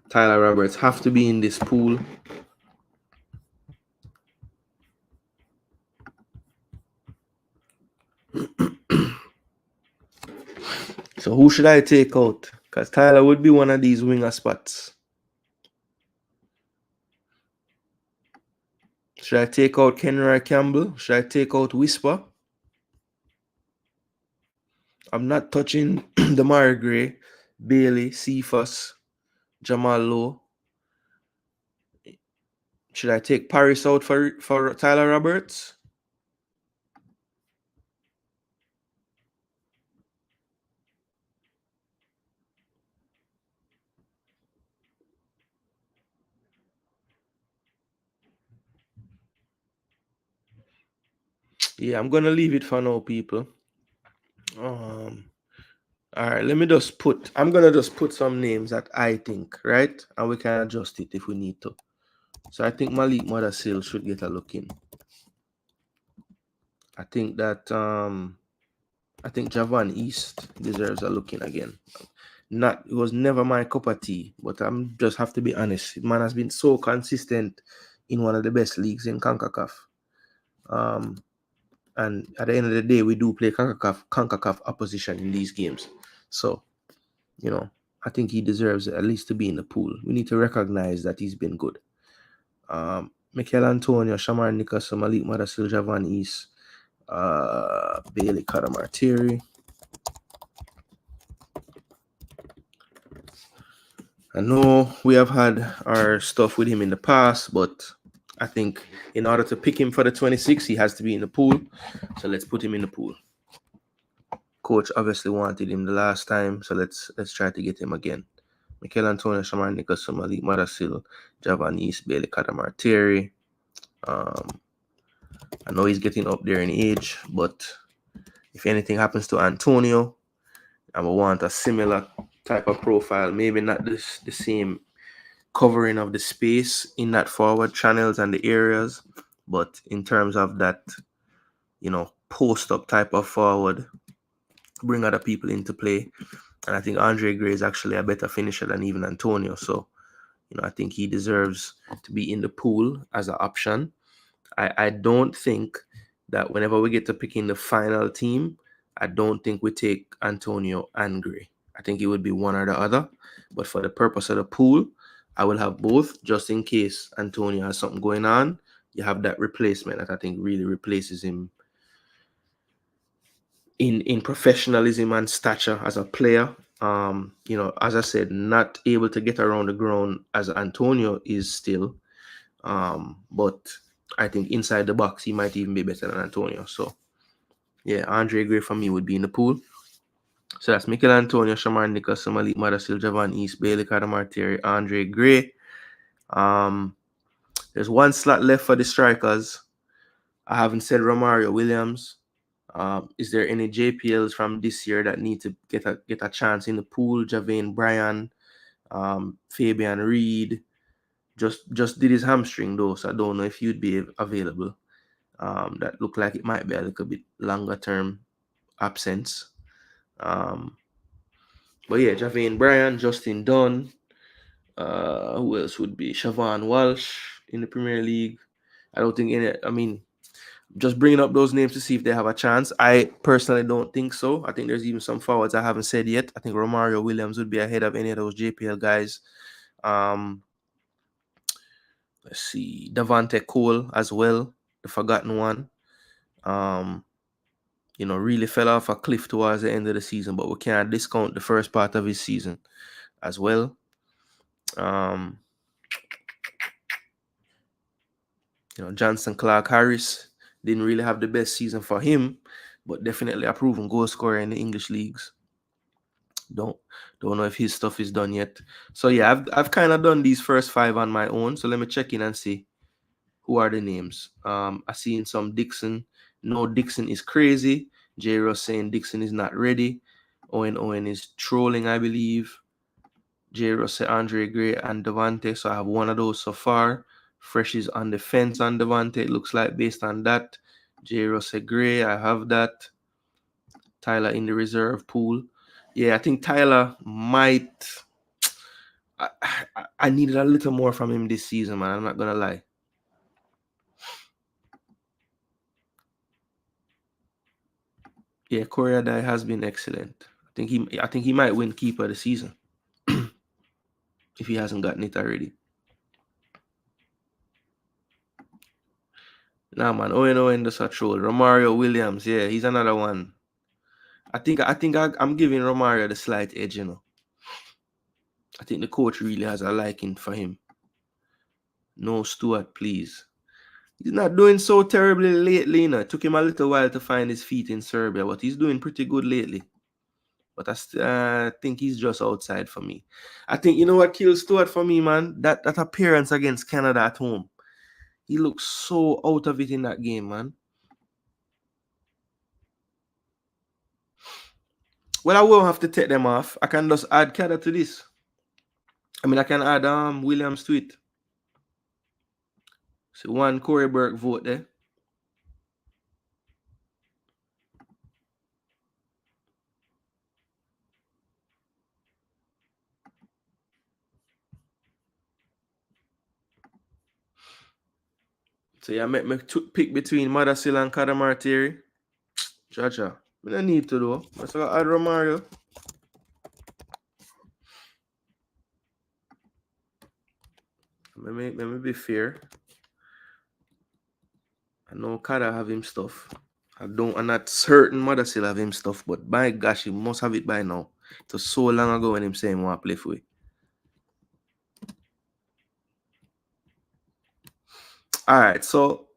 Tyler Roberts have to be in this pool. So who should I take out? Because Tyler would be one of these winger spots. Should I take out Kenry Campbell? Should I take out Whisper? I'm not touching Damari Gray, Bailey, Cephas, Jamal Lowe. Should I take Paris out for Tyler Roberts? Yeah, I'm gonna leave it for now, people. All right, let me just put. I'm gonna just put some names that I think, right, and we can adjust it if we need to. So I think Malik Mothersill should get a look in. I think that I think Javan East deserves a look in again. It was never my cup of tea, but I'm just have to be honest. Man has been so consistent in one of the best leagues in CONCACAF. And at the end of the day, we do play CONCACAF opposition in these games. So, I think he deserves at least to be in the pool. We need to recognize that he's been good. Mikel Antonio, Shamar Nicholson, Malik Madasil, Javan East, Bailey Kadamartiri. I know we have had our stuff with him in the past, but I think in order to pick him for the 26, he has to be in the pool. So let's put him in the pool. Coach obviously wanted him the last time, so let's try to get him again. Mikel Antonio, Shamar Nicholson, Malik Madasil, Javan East, Bailey Kadamartiri. I know he's getting up there in age, but if anything happens to Antonio, I would want a similar type of profile. Maybe not the same covering of the space in that forward channels and the areas, but in terms of that, post up type of forward, bring other people into play. And I think Andre Gray is actually a better finisher than even Antonio. So, I think he deserves to be in the pool as an option. I don't think that whenever we get to picking the final team, I don't think we take Antonio and Gray. I think it would be one or the other. But for the purpose of the pool, I will have both just in case Antonio has something going on. You have that replacement that I think really replaces him in professionalism and stature as a player. As I said, not able to get around the ground as Antonio is still. But I think inside the box, he might even be better than Antonio. So, yeah, Andre Gray for me would be in the pool. So that's Mikel Antonio, Shamar Nicholson, Malik Madasil, Javan East, Bailey Kadamartiri, Andre Gray. There's one slot left for the strikers. I haven't said Romario Williams. Is there any JPLs from this year that need to get a chance in the pool? Javane Bryan, Fabian Reed. Just did his hamstring though, so I don't know if you'd be available. That looked like it might be a little bit longer term absence. But yeah, Javane Bryan, Justin Dunn. Who else would be? Siobhan Walsh in the Premier League. I don't think any. I mean, just bringing up those names to see if they have a chance. I personally don't think so. I think there's even some forwards I haven't said yet. I think Romario Williams would be ahead of any of those JPL guys. Let's see, Davante Cole as well, the forgotten one. Really fell off a cliff towards the end of the season, but we can't discount the first part of his season as well. Johnson Clark Harris didn't really have the best season for him, but definitely a proven goal scorer in the English leagues. Don't know if his stuff is done yet. So yeah, I've kind of done these first 5 on my own. So let me check in and see who are the names. I seen some Dixon. No, Dixon is crazy. J. Ross saying Dixon is not ready. Owen is trolling, I believe. J. Ross say Andre Gray and Devante. So I have one of those so far. Fresh is on the fence on Devante. It looks like based on that. J. Ross say Gray. I have that. Tyler in the reserve pool. Yeah, I think Tyler might. I needed a little more from him this season, man. I'm not gonna lie. Yeah, Korea Dai has been excellent. I think he might win keeper of the season if he hasn't gotten it already. Nah, man. Owen does a troll. Romario Williams, yeah, he's another one. I think I'm giving Romario the slight edge, I think the coach really has a liking for him. No Stuart, please. He's not doing so terribly lately, It took him a little while to find his feet in Serbia, but he's doing pretty good lately. But I think he's just outside for me. I think, you know what kills Stuart for me, man? That appearance against Canada at home. He looks so out of it in that game, man. Well, I won't have to take them off. I can just add Kada to this. I mean, I can add Williams to it. So one Corey Burke vote there. So yeah, make me pick between Madasil and Kadamartiri. Jaja. I don't need to though. I still add Romario. Let me be fair. I know Kada have him stuff. I'm not certain Madasil have him stuff, but by gosh, he must have it by now. It was so long ago when him saying he want to play for it. Alright, so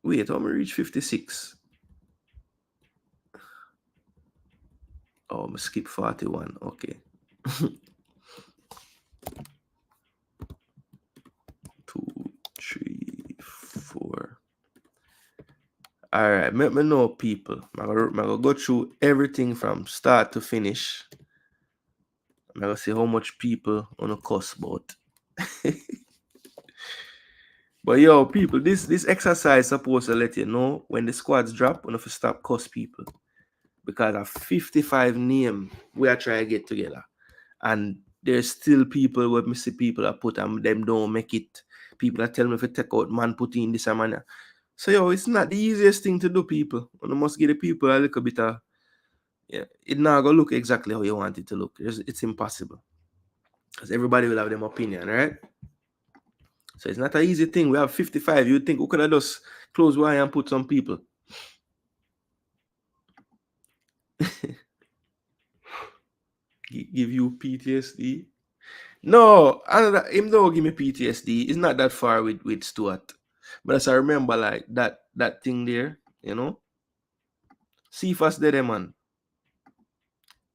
wait, how me reach 56? Oh, I skip 41. Okay. 2, 3, 4. Alright, let me know people. I'm gonna go through everything from start to finish. I'm gonna see how much people on a cost about. But yo, people, this exercise supposed to let you know when the squads drop, we have to stop cost people. Because of 55 name we are trying to get together. And there's still people where me see people that put them don't make it. People that tell me if you take out man put in this and man. So yo, it's not the easiest thing to do, people. You must give the people a little bit of it not gonna look exactly how you want it to look. It's impossible. Because everybody will have their opinion, right? So it's not an easy thing. We have 55. You think we could have just close one eye and put some people? Give you PTSD? No, him don't give me PTSD. It's not that far with Stuart. But as I remember, like that thing there, you know. See first there, man.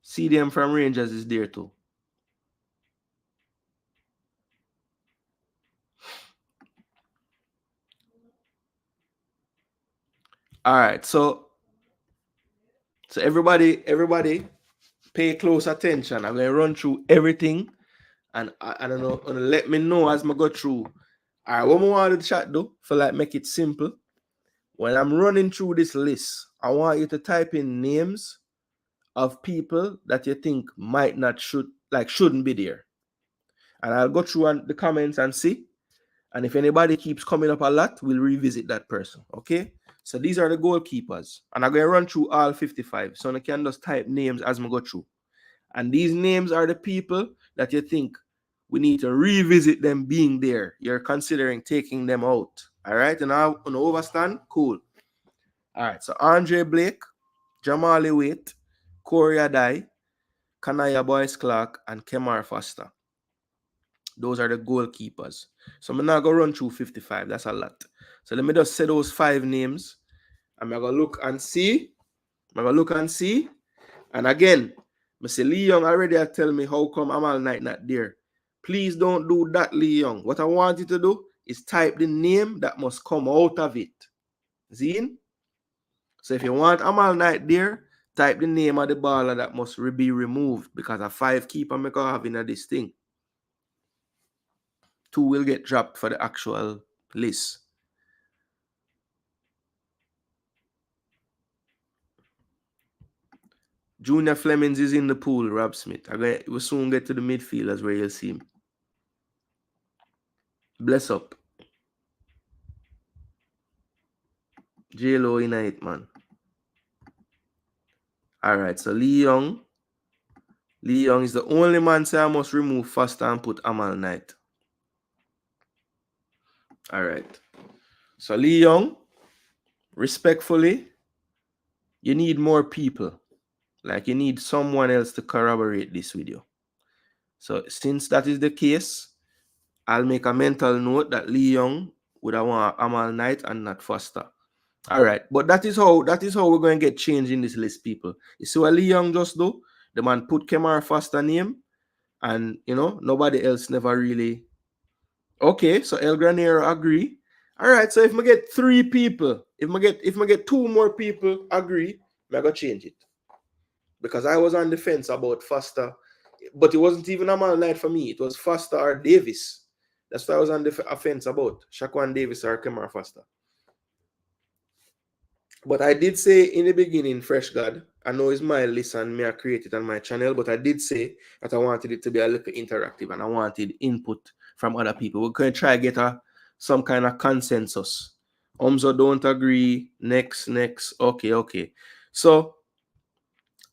See them from Rangers is there too. All right, so everybody pay close attention. I'm gonna run through everything, and I don't know, let me know as I go through. All right, what I want to chat though, for like make it simple. When I'm running through this list, I want you to type in names of people that you think might not shouldn't be there, and I'll go through the comments and see. And if anybody keeps coming up a lot, we'll revisit that person. Okay. So these are the goalkeepers, and I'm gonna run through all 55. So I can just type names as I go through. And these names are the people that you think we need to revisit them being there. You're considering taking them out. All right. And now on overstand, cool. All right. So Andre Blake, Jamali Waite, Corey Adai, Kanaya Boyce Clark, and Kemar Foster. Those are the goalkeepers. So I'm not going to run through 55. That's a lot. So let me just say those 5 names. I'm going to look and see. And again, Mr. Lee Young already tell me how come Amal Knight not there. Please don't do that, Lee Young. What I want you to do is type the name that must come out of it. Zine? So if you want Amal Knight there, type the name of the baller that must be removed, because a 5 keeper make a having a this thing. 2 will get dropped for the actual list. Junior Flemings is in the pool, Rob Smith. We'll soon get to the midfielders where you'll see him. Bless up. J-Lo in it, man. Alright, so Lee Young. Lee Young is the only man say I must remove Foster and put Amal Knight. Alright. So Lee Young, respectfully, you need more people. Like you need someone else to corroborate this video. So since that is the case, I'll make a mental note that Lee Young would have want Amal Knight and not Foster. All right, but that is how we're going to get change in this list, people. You see what Lee Young just do? The man put Kemar Foster name, and nobody else never really. Okay, so El Granero agree. All right, so if I get 3 people, if I get 2 more people agree, I'm gonna change it. because I was on the fence about Foster, but it wasn't even a man night for me. It was Foster or Davis. That's what I was on the fence about. Shaquan Davis or Kemar Foster. But I did say in the beginning, Fresh God, I know it's my list and me I created on my channel, but I did say that I wanted it to be a little interactive and I wanted input from other people. We're going to try to get some kind of consensus. Umzo don't agree. Next. Okay. So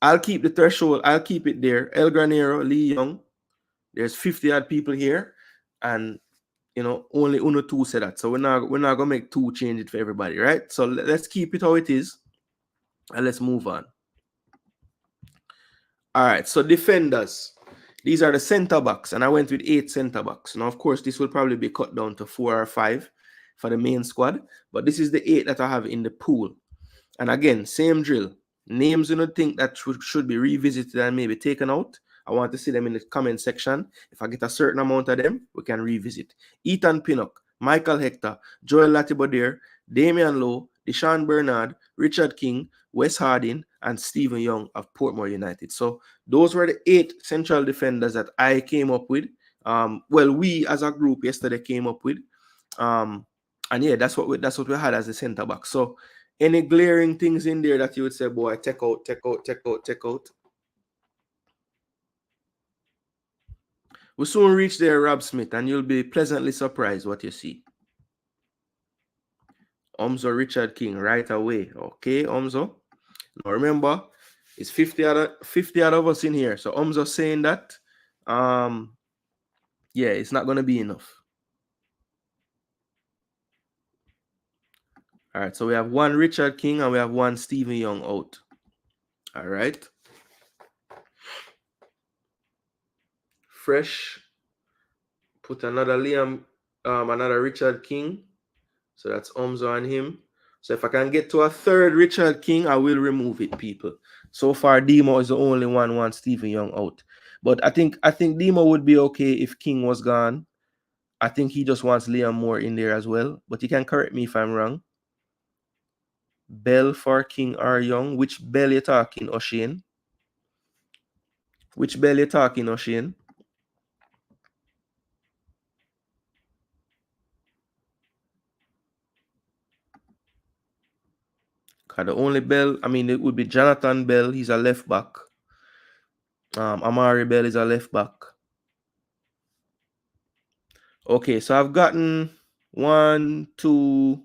I'll keep the threshold. I'll keep it there. El Granero, Lee Young. There's 50 odd people here, and only uno two said that. So we're not gonna make two changes for everybody, right? So let's keep it how it is, and let's move on. All right. So defenders. These are the center backs, and I went with 8 center backs. Now, of course, this will probably be cut down to 4 or 5 for the main squad, but this is the 8 that I have in the pool. And again, same drill. Names you don't think that should be revisited and maybe taken out, I want to see them in the comment section. If I get a certain amount of them, we can revisit. Ethan Pinnock, Michael Hector, Joel Latibaudier, Damian Lowe, Deshaun Bernard, Richard King, Wes Harding, and Stephen Young of Portmore United. So those were the 8 central defenders that I came up with. We as a group yesterday came up with. And yeah, that's what we had as a center back. So any glaring things in there that you would say, boy, take out. We'll soon reach there, Rob Smith, and you'll be pleasantly surprised what you see. Umzo Richard King right away. Okay, Umzo. Now remember, it's 50 out of us in here. So Umzo saying that, yeah, it's not going to be enough. All right, so we have 1 Richard King and we have 1 Stephen Young out. All right. Fresh. Put another another Richard King. So that's Umzo on him. So if I can get to a 3rd Richard King, I will remove it, people. So far, Demo is the only one Stephen Young out. But I think Demo would be okay if King was gone. I think he just wants Liam Moore in there as well. But you can correct me if I'm wrong. Bell for King or Young. Which Bell you talking, O'Shane? Which Bell you talking, O'Shane? The only Bell, I mean, it would be Jonathan Bell. He's a left back. Amari Bell is a left back. Okay, so I've gotten 1, 2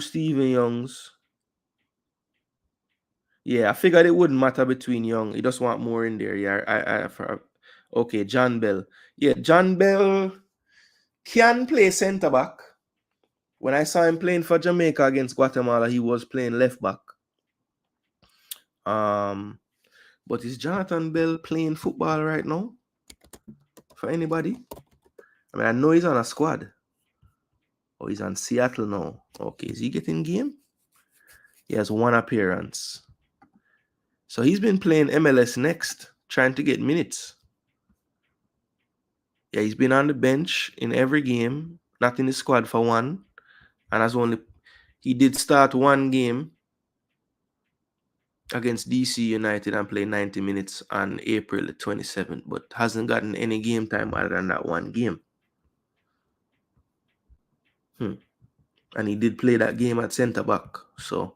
Stephen Youngs. Yeah, I figured it wouldn't matter between Young. You just want more in there. Yeah, okay, John Bell. Yeah, John Bell can play center back. When I saw him playing for Jamaica against Guatemala, he was playing left back. But is Jonathan Bell playing football right now? For anybody? I mean, I know he's on a squad. Oh, he's on Seattle now. Okay, is he getting game? He has 1 appearance. So he's been playing MLS Next, trying to get minutes. Yeah, he's been on the bench in every game, not in the squad for 1. And he did start 1 game against DC United and played 90 minutes on April 27th, but hasn't gotten any game time other than that 1 game. And he did play that game at center back. So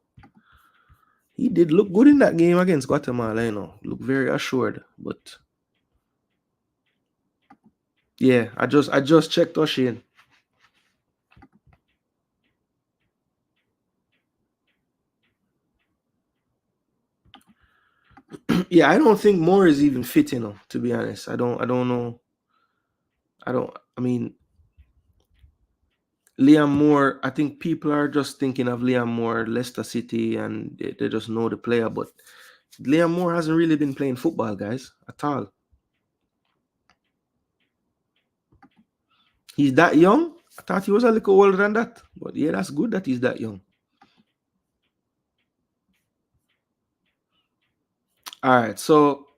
he did look good in that game against Guatemala, Look very assured. But yeah, I just checked O'Shane. Yeah, I don't think Moore is even fit, to be honest. I don't know. I mean, Liam Moore, I think people are just thinking of Liam Moore, Leicester City, and they just know the player. But Liam Moore hasn't really been playing football, guys, at all. He's that young? I thought he was a little older than that. But yeah, that's good that he's that young. All right, so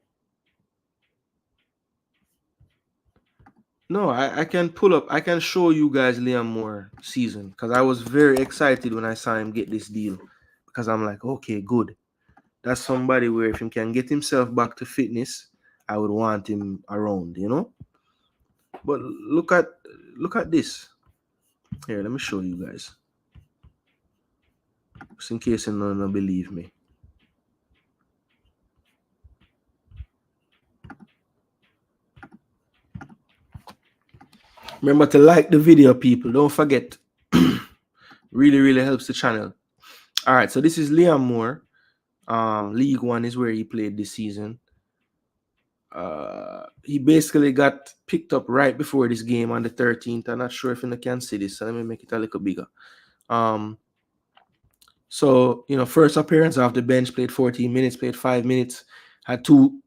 no, I can pull up. I can show you guys Liam Moore season because I was very excited when I saw him get this deal because I'm like, okay, good. that's somebody where if he can get himself back to fitness, I would want him around, you know. But look at this. Here, let me show you guys. Just in case you don't believe me. Remember to like the video, people. Don't forget. Really, really helps the channel. All right, so this is Liam Moore. League One is where he played this season. He basically got picked up right before this game on the 13th. I'm not sure if you can see this, so let me make it a little bigger. So, you know, first appearance off the bench, played 14 minutes, played 5 minutes, had two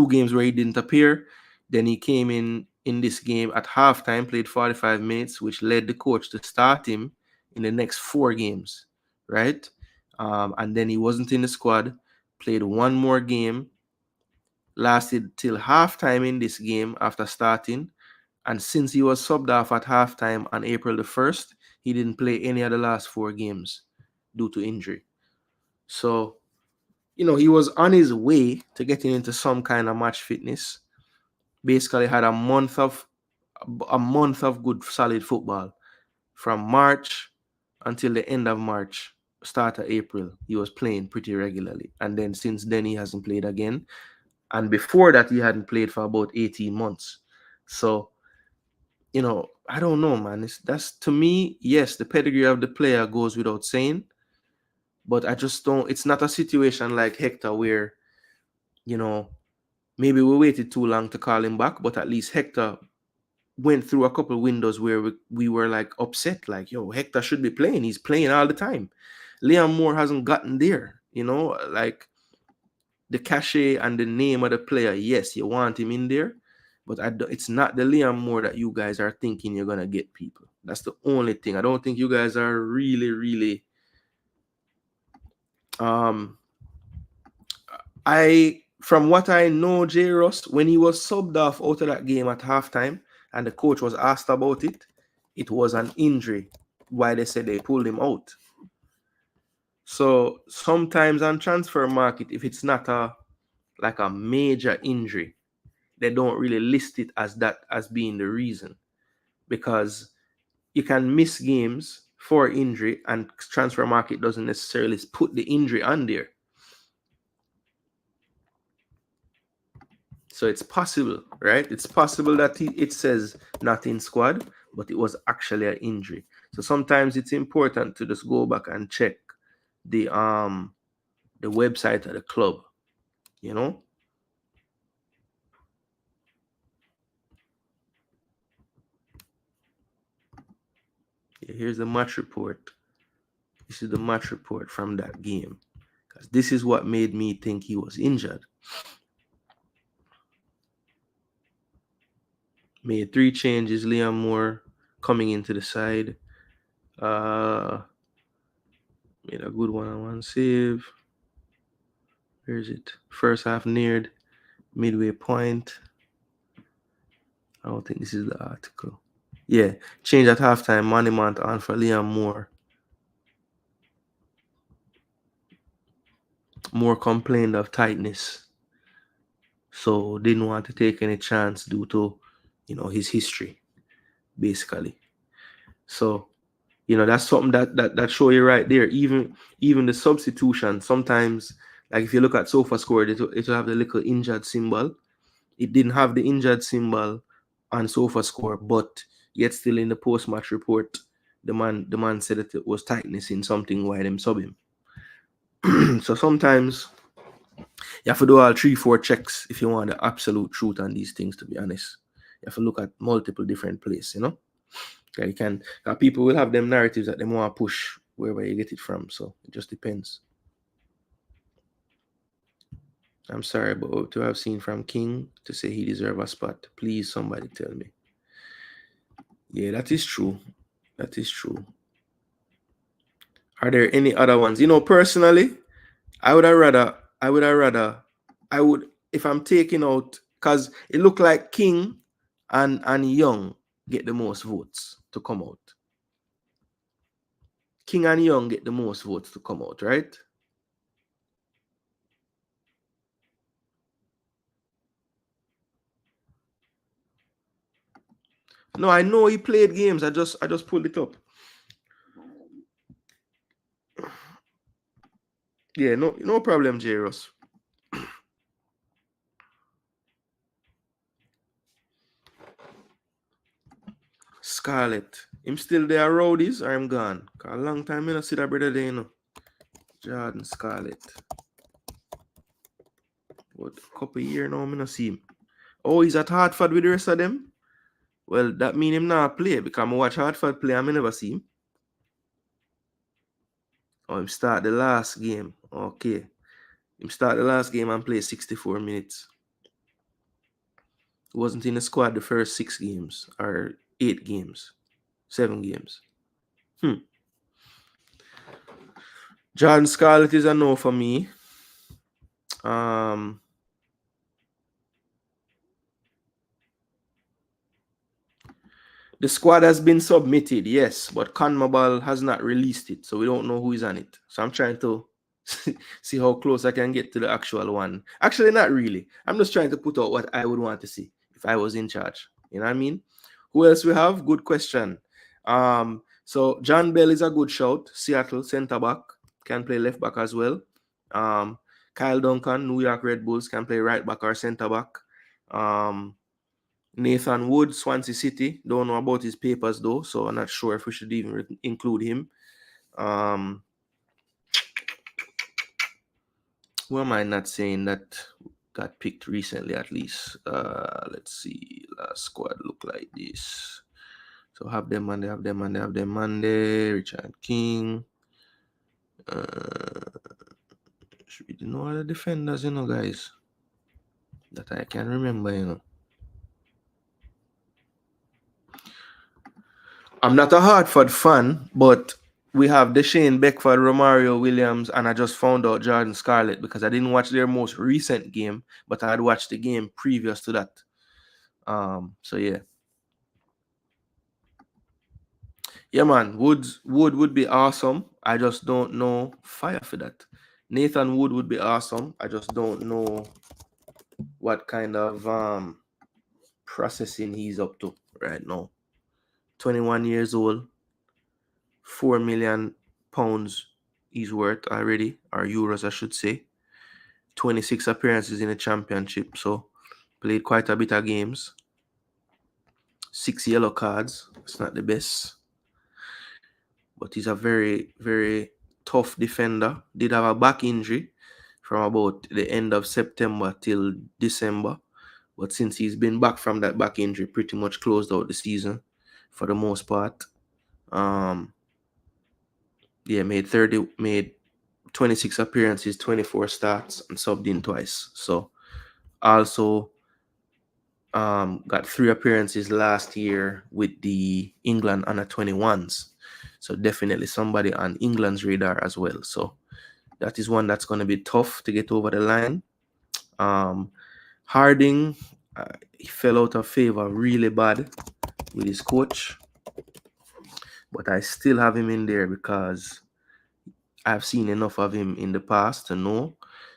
games where he didn't appear. Then he came in this game at halftime, played 45 minutes, which led the coach to start him in the next 4 games, right? And then he wasn't in the squad, played one more game, lasted till halftime in this game after starting. And since he was subbed off at halftime on April the 1st, he didn't play any of the last 4 games due to injury. So, you know, he was on his way to getting into some kind of match fitness. Basically had a month of good solid football from March until the end of March, start of April. He was playing pretty regularly, and then since then he hasn't played again, and before that he hadn't played for about 18 months. So, you know, I don't know, man. That's to me, yes, the pedigree of the player goes without saying, but I just don't. It's not a situation like Hector where, you know, maybe we waited too long to call him back, but at least Hector went through a couple windows where we were like upset, like, yo, Hector should be playing. He's playing all the time. Liam Moore hasn't gotten there, you know, like the cachet and the name of the player. Yes, you want him in there, but it's not the Liam Moore that you guys are thinking you're going to get, people. That's the only thing. I don't think you guys are really, from what I know, J. Ross, when he was subbed off out of that game at halftime and the coach was asked about it, it was an injury. Why they said they pulled him out. So sometimes on transfer market, if it's not a major injury, they don't really list it as that as being the reason, because you can miss games for injury and transfer market doesn't necessarily put the injury on there. So it's possible, right? It's possible that it says not in squad, but it was actually an injury. So sometimes it's important to just go back and check the website of the club, you know. Yeah, here's the match report. This is the match report from that game, because this is what made me think he was injured. Made 3 changes. Liam Moore coming into the side. Made a good one-on-one save. Where is it? First half neared midway point. I don't think this is the article. Yeah, change at halftime. Monument on for Liam Moore. Moore complained of tightness, so didn't want to take any chance due to, you know, his history, basically. So, you know, that's something that show you right there. Even the substitution, sometimes, like if you look at SofaScore, it will have the little injured symbol. It didn't have the injured symbol on SofaScore, but yet still in the post-match report, the man said that it was tightness in something why them sub him. So sometimes you have to do all 3-4 checks if you want the absolute truth on these things, to be honest. You have to look at multiple different places, you know. Okay, you can, people will have them narratives that they want to push wherever you get it from, so it just depends. I'm sorry, but to have seen from King to say he deserves a spot, please somebody tell me. Yeah, that is true. That is true. Are there any other ones? You know, personally, I would, if I'm taking out, because it looked like King and Young get the most votes to come out. King and Young get the most votes to come out, right? No, I know he played games. I just pulled it up. Yeah, no problem, J. Ross. Scarlett. Him still there roadies or I'm gone? Cause a long time I don't see that brother there, you know. Jordan Scarlett. What a couple years now, I don't see him. Oh, he's at Hartford with the rest of them? Well, that mean him not play because I watch Hartford play and I never see him. Oh, him start the last game. Okay. Him start the last game and play 64 minutes. He wasn't in the squad the first 6 games or 8 games. 7 games. Jordan Scarlett is a no for me. The squad has been submitted, yes, but CONMEBOL has not released it, so we don't know who is on it. So I'm trying to see how close I can get to the actual one. Actually, not really. I'm just trying to put out what I would want to see if I was in charge. You know what I mean? Who else we have? Good question. So John Bell is a good shout. Seattle center back, can play left back as well. Kyle Duncan, New York Red Bulls, can play right back or center back. Nathan Wood, Swansea City. Don't know about his papers though, so I'm not sure if we should even include him. Who am I not saying that got picked recently at least? Let's see. Last squad look like this. So have them Monday, Richard King. Should be no other defenders, you know, guys, that I can remember, you know. I'm not a Hartford fan, but we have Deshane Beckford, Romario Williams, and I just found out Jordan Scarlett because I didn't watch their most recent game, but I had watched the game previous to that. So yeah. Yeah, man. Wood would be awesome. I just don't know fire for that. Nathan Wood would be awesome. I just don't know what kind of processing he's up to right now. 21 years old, 4 million pounds he's worth already, or euros, I should say. 26 appearances in the championship, so played quite a bit of games. 6 yellow cards. It's not the best, but he's a very, very tough defender. Did have a back injury from about the end of September till December, but since he's been back from that back injury, pretty much closed out the season for the most part. Made 26 appearances, 24 starts, and subbed in twice. So also got 3 appearances last year with the England under 21s. So definitely somebody on England's radar as well. So that is one that's going to be tough to get over the line. Harding, he fell out of favor really bad with his coach, but I still have him in there because I've seen enough of him in the past to know,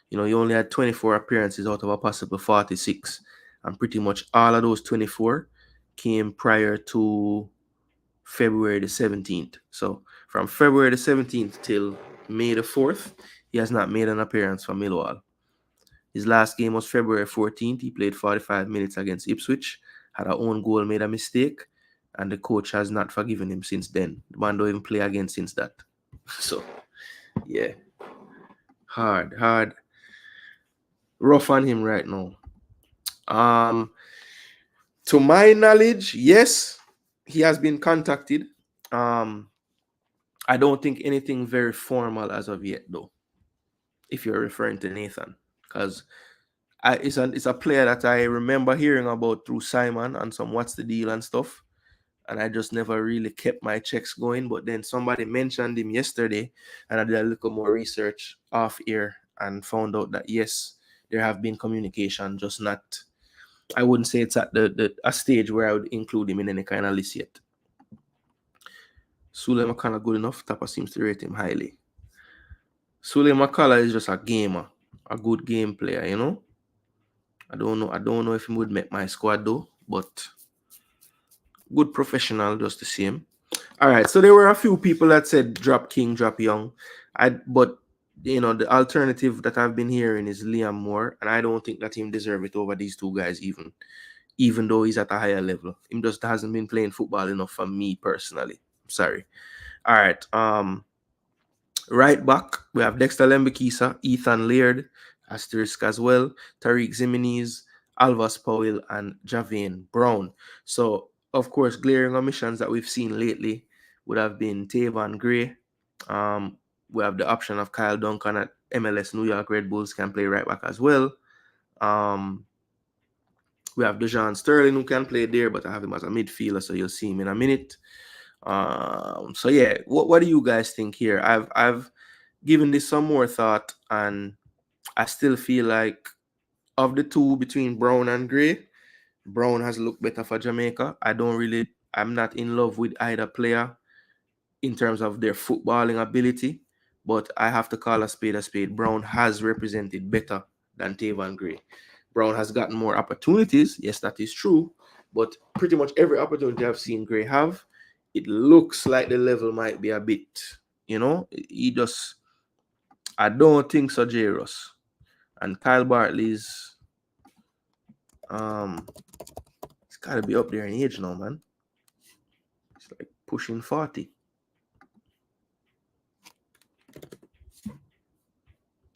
you know, he only had 24 appearances out of a possible 46, and pretty much all of those 24 came prior to February the 17th. So from February the 17th till May the 4th, he has not made an appearance for Millwall. His last game was February 14th. He played 45 minutes against Ipswich, had a own goal, made a mistake, and the coach has not forgiven him since then. The man don't even play again since that. So, yeah. Hard. Rough on him right now. To my knowledge, yes, he has been contacted. I don't think anything very formal as of yet, though, if you're referring to Nathan, because it's a player that I remember hearing about through Simon and some What's the Deal and stuff, and I just never really kept my checks going. But then somebody mentioned him yesterday, and I did a little more research off air and found out that yes, there have been communication, just not. I wouldn't say it's at a stage where I would include him in any kind of list yet. Sule McCullough good enough. Tapa seems to rate him highly. Sule McCullough is just a gamer, a good game player, you know. I don't know if he would make my squad though, but Good professional, just the same. All right, so there were a few people that said drop King, drop Young. But the alternative that I've been hearing is Liam Moore, and I don't think that him deserve it over these two guys, even though he's at a higher level. Him just hasn't been playing football enough for me personally. Sorry. All right. Right back, we have Dexter Lembekisa, Ethan Laird, asterisk as well, Tariq Zimenez, Alvas Powell, and Javane Brown. So, of course, glaring omissions that we've seen lately would have been Tavon Gray. We have the option of Kyle Duncan at MLS New York Red Bulls, can play right back as well. We have Dejan Sterling, who can play there, but I have him as a midfielder, so you'll see him in a minute. So yeah, what do you guys think here? I've given this some more thought, and I still feel like of the two between Brown and Gray, Brown has looked better for Jamaica. I'm not in love with either player in terms of their footballing ability, but I have to call a spade a spade. Brown has represented better than Tavon Gray. Brown has gotten more opportunities. Yes, that is true. But pretty much every opportunity I've seen Gray have, it looks like the level might be a bit, I don't think so, Jairus. And Kyle Bartley's, it's got to be up there in age now, man. It's like pushing 40.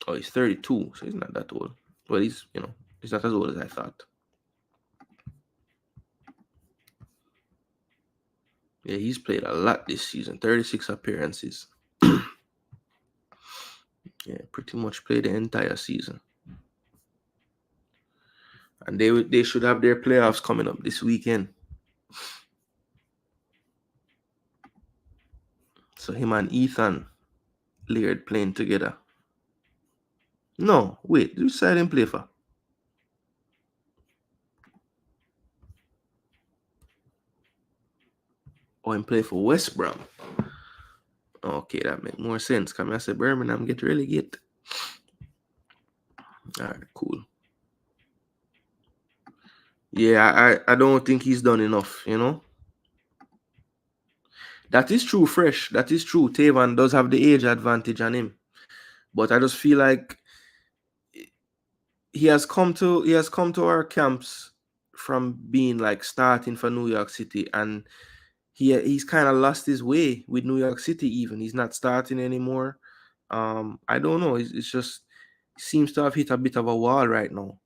Oh, he's 32, so he's not that old. Well, he's not as old as I thought. Yeah, he's played a lot this season. 36 appearances. Yeah, pretty much played the entire season. And they should have their playoffs coming up this weekend. So him and Ethan Laird playing together. No, wait, which side him play for? Oh, him play for West Brom. Okay, that makes more sense. Come here, I say Birmingham get relegated. All right, cool. Yeah, I don't think he's done enough, That is true, Fresh. That is true. Tavon does have the age advantage on him. But I just feel like he has come to our camps from being like starting for New York City, and he's kind of lost his way with New York City. Even he's not starting anymore. I don't know. It's just seems to have hit a bit of a wall right now.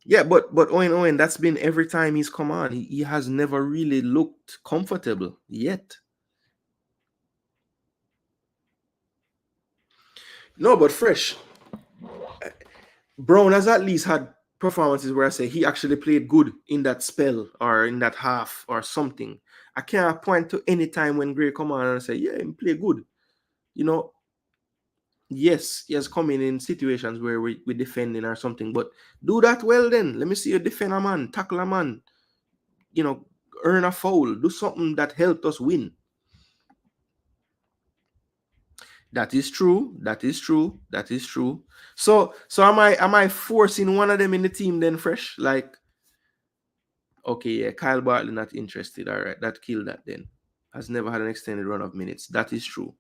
Yeah, but Owen, that's been every time he's come on. He has never really looked comfortable yet. No, but Fresh, Brown has at least had performances where I say he actually played good in that spell or in that half or something. I can't point to any time when Gray come on and say, yeah, he play good. Yes, he has come in situations where we're defending or something, but do that well then. Let me see you defend a man, tackle a man, earn a foul, do something that helped us win. That is true. So am I forcing one of them in the team then, Fresh? Like, okay, yeah, Kyle Bartley not interested. All right, that killed that then. Has never had an extended run of minutes. That is true.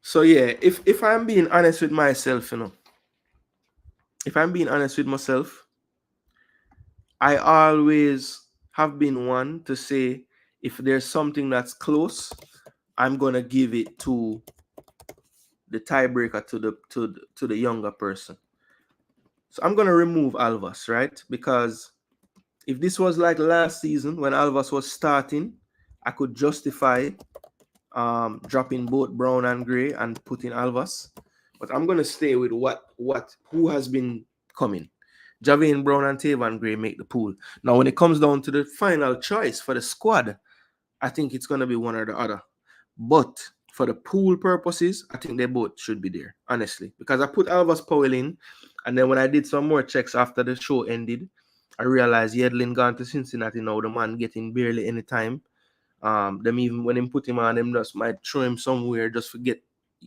So yeah, if I'm being honest with myself, if I'm being honest with myself, I always have been one to say if there's something that's close, I'm gonna give it to the tiebreaker to the younger person. So I'm gonna remove Alvas, right? Because if this was like last season when Alvas was starting, I could justify dropping both Brown and Gray and putting Alvas. But I'm gonna stay with who has been coming. Javane Brown and Tavon Gray make the pool. Now, when it comes down to the final choice for the squad, I think it's gonna be one or the other. But for the pool purposes, I think they both should be there, honestly. Because I put Alvas Powell in, and then when I did some more checks after the show ended, I realized Yedlin gone to Cincinnati now, the man getting barely any time. Them even when him put him on, them just might throw him somewhere just forget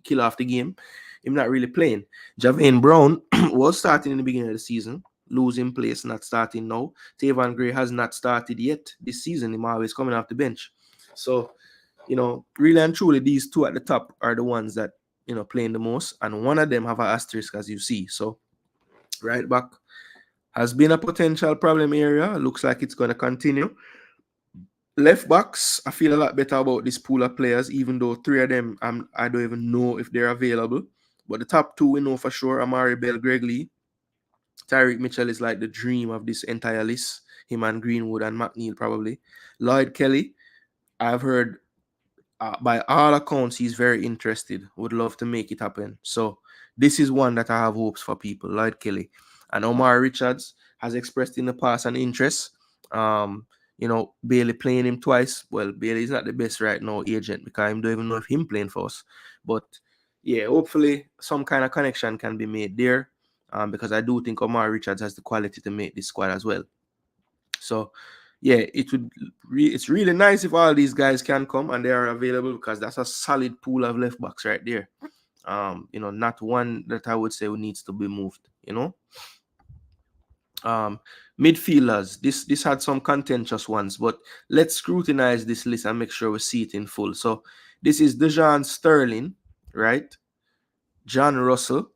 kill off the game. Him not really playing. Javane Brown was starting in the beginning of the season, losing place, not starting now. Tavon Gray has not started yet this season. Him always coming off the bench. So, really and truly, these two at the top are the ones that, playing the most. And one of them have an asterisk, as you see. So, right back has been a potential problem area. Looks like it's going to continue. Left backs, I feel a lot better about this pool of players, even though three of them, I don't even know if they're available. But the top two, we know for sure, Amari Bell, Greg Lee. Tyreek Mitchell is like the dream of this entire list. Him and Greenwood and McNeil probably. Lloyd Kelly, I've heard by all accounts, he's very interested. Would love to make it happen. So this is one that I have hopes for people. Lloyd Kelly. And Omar Richards has expressed in the past an interest. Bailey playing him twice. Well, Bailey's not the best right now agent because I don't even know if him playing for us. But yeah, hopefully some kind of connection can be made there. Because I do think Omar Richards has the quality to make this squad as well. So yeah, it's really nice if all these guys can come and they are available, because that's a solid pool of left backs right there. Not one that I would say needs to be moved. Midfielders, this had some contentious ones, but let's scrutinize this list and make sure we see it in full. So this is Dejan Sterling, right? John Russell,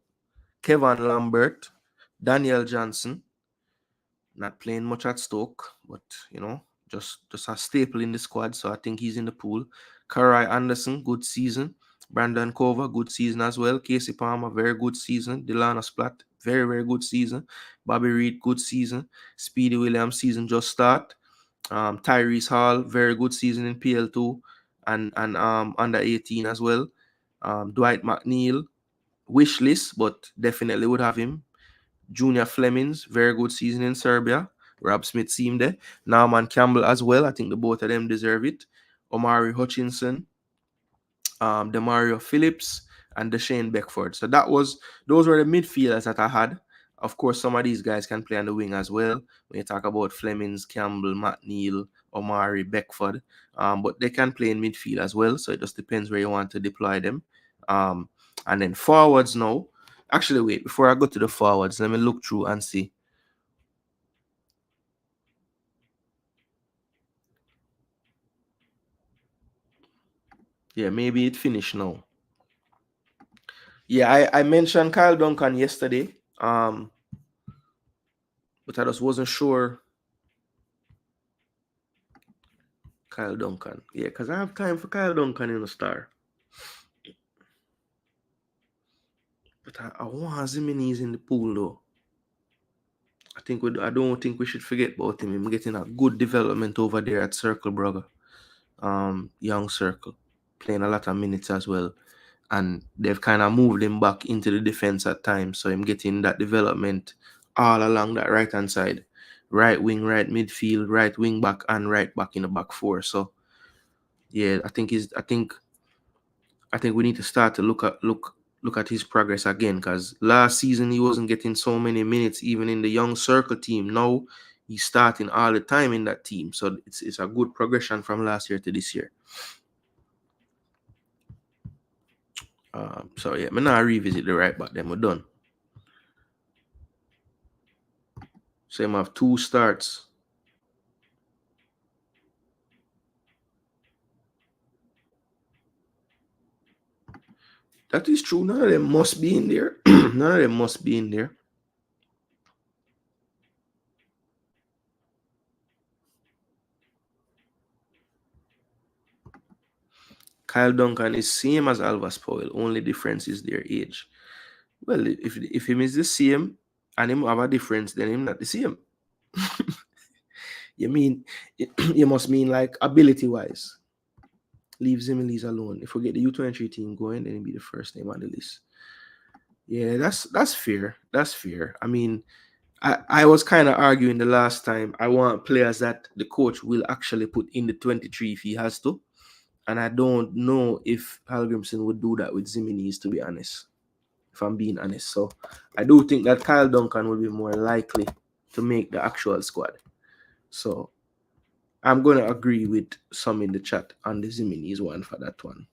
Kevin Lambert, Daniel Johnson. Not playing much at Stoke, but just a staple in the squad, so I think he's in the pool. Karai Anderson, good season. Brandon Cover, good season as well. Casey Palmer, very good season. Delano Splat, very, very good season. Bobby Reed, good season. Speedy Williams, season just start. Tyrese Hall, very good season in PL2 and under 18 as well. Dwight McNeil, wish list, but definitely would have him. Junior Flemings, very good season in Serbia. Rob Smith seemed there. Norman Campbell as well. I think the both of them deserve it. Omari Hutchinson, Demario Phillips, and Deshane Beckford. So those were the midfielders that I had. Of course, some of these guys can play on the wing as well. When you talk about Flemings, Campbell, McNeil, Omari, Beckford, but they can play in midfield as well. So it just depends where you want to deploy them. And then forwards now. Actually, wait, before I go to the forwards, let me look through and see. Yeah, maybe it finished now. Yeah, I mentioned Kyle Duncan yesterday, but I just wasn't sure. Kyle Duncan. Yeah, because I have time for Kyle Duncan in the star. But I want Zimini's in the pool, though. I don't think we should forget about him. I'm getting a good development over there at Circle, brother. Young Circle, playing a lot of minutes as well, and they've kind of moved him back into the defense at times. So I'm getting that development all along that right hand side, right wing, right midfield, right wing back, and right back in the back four. So yeah, I think we need to start to look at his progress again, because last season he wasn't getting so many minutes even in the young Circle team. Now he's starting all the time in that team, so it's a good progression from last year to this year. So yeah, I'm not revisit the right back, then we're done. So I have 2 starts. That is true. None of them must be in there. None of them must be in there. Kyle Duncan is same as Alvas Powell. Only difference is their age. Well, if him is the same and him have a difference, then him not the same. You must mean like ability wise. Leave Zimilis alone. If we get the U23 team going, then he'll be the first name on the list. Yeah, that's fair. That's fair. I mean, I was kind of arguing the last time. I want players that the coach will actually put in the 23 if he has to. And I don't know if Halgrimson would do that with Ziminis, to be honest, if I'm being honest. So I do think that Kyle Duncan will be more likely to make the actual squad. So I'm going to agree with some in the chat on the Ziminis one for that one.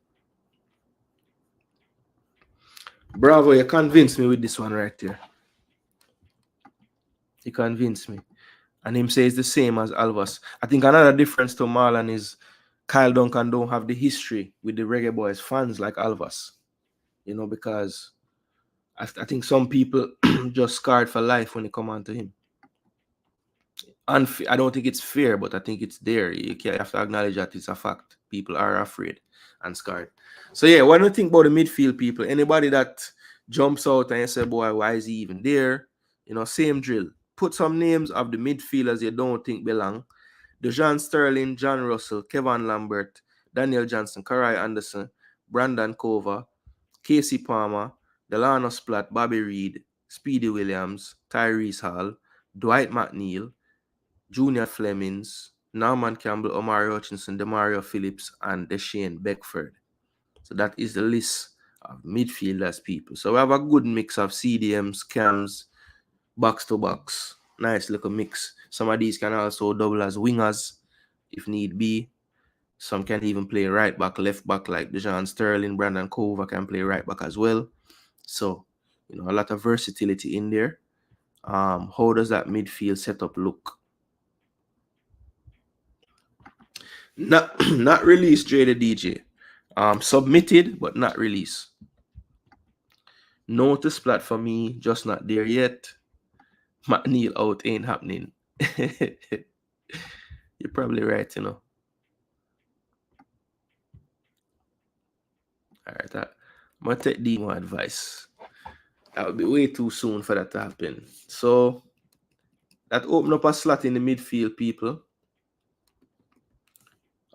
Bravo, you convinced me with this one right there. You convinced me. And him says the same as Alvas. I think another difference to Marlon is Kyle Duncan don't have the history with the Reggae Boyz fans like Alvas. You know, because I think some people just scarred for life when they come on to him. I don't think it's fair, but I think it's there. You have to acknowledge that it's a fact. People are afraid and scarred. So yeah, what do you think about the midfield people? Anybody that jumps out and you say, boy, why is he even there? You know, same drill. Put some names of the midfielders you don't think belong. Dejan Sterling, John Russell, Kevin Lambert, Daniel Johnson, Karai Anderson, Brandon Cover, Casey Palmer, Delano Splatt, Bobby Reed, Speedy Williams, Tyrese Hall, Dwight McNeil, Junior Flemings, Norman Campbell, Omari Hutchinson, Demario Phillips, and Deshane Beckford. So that is the list of midfielders, people. So we have a good mix of CDMs, cams, box to box. Nice little mix. Some of these can also double as wingers if need be. Some can even play right back, left back, like Dejan Sterling, Brandon Cover can play right back as well. So, you know, a lot of versatility in there. How does that midfield setup look? Not released, Dre the DJ. Submitted, but not released. No to Splat for me, just not there yet. McNeil out ain't happening. You're probably right, you know. All right, I'm going to take Demo advice. That would be way too soon for that to happen. So, that opened up a slot in the midfield, people.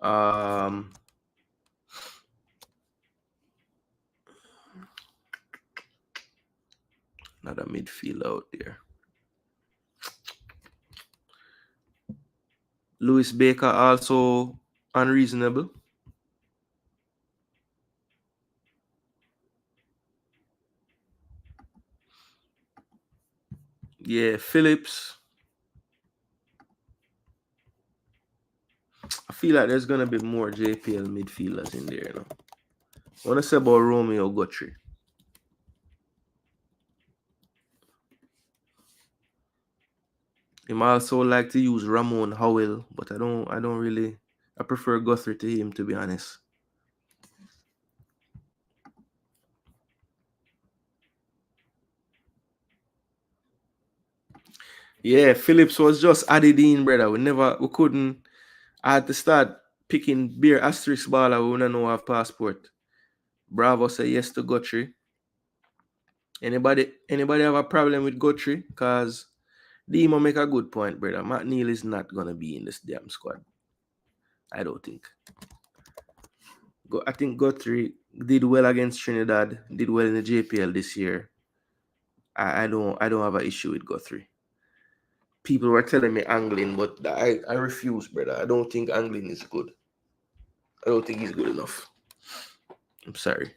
Another midfield out there. Lewis Baker also unreasonable. Yeah, Phillips. I feel like there's gonna be more JPL midfielders in there, you know. I want to say about Romeo Guthrie. Him also like to use Ramon Howell, but I don't really. I prefer Guthrie to him, to be honest. Yeah, Phillips was just added in, brother. We couldn't. I had to start picking beer asterisk baller. We don't know have passport. Bravo say yes to Guthrie. Anybody have a problem with Guthrie? Cause Demo make a good point, brother. McNeil is not gonna be in this damn squad. I don't think. I think Guthrie did well against Trinidad, did well in the JPL this year. I don't have an issue with Guthrie. People were telling me angling, but I refuse, brother. I don't think angling is good. I don't think he's good enough. I'm sorry.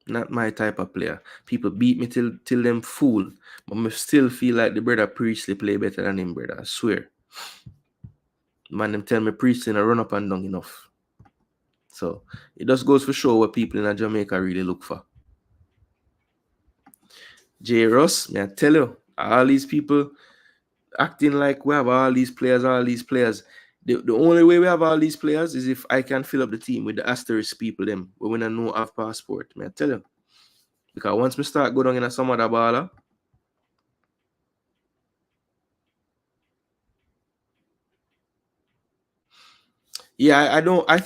Not my type of player. People beat me till them fool. But I still feel like the brother Priestley play better than him, brother. I swear. Man, them tell me Priestley a run up and down enough. So it just goes for show what people in Jamaica really look for. J. Ross, may I tell you, all these people acting like we have all these players. The only way we have all these players is if I can fill up the team with the asterisk people them when I know have passport. May I tell you? Because once we start going down in some other baller, yeah, I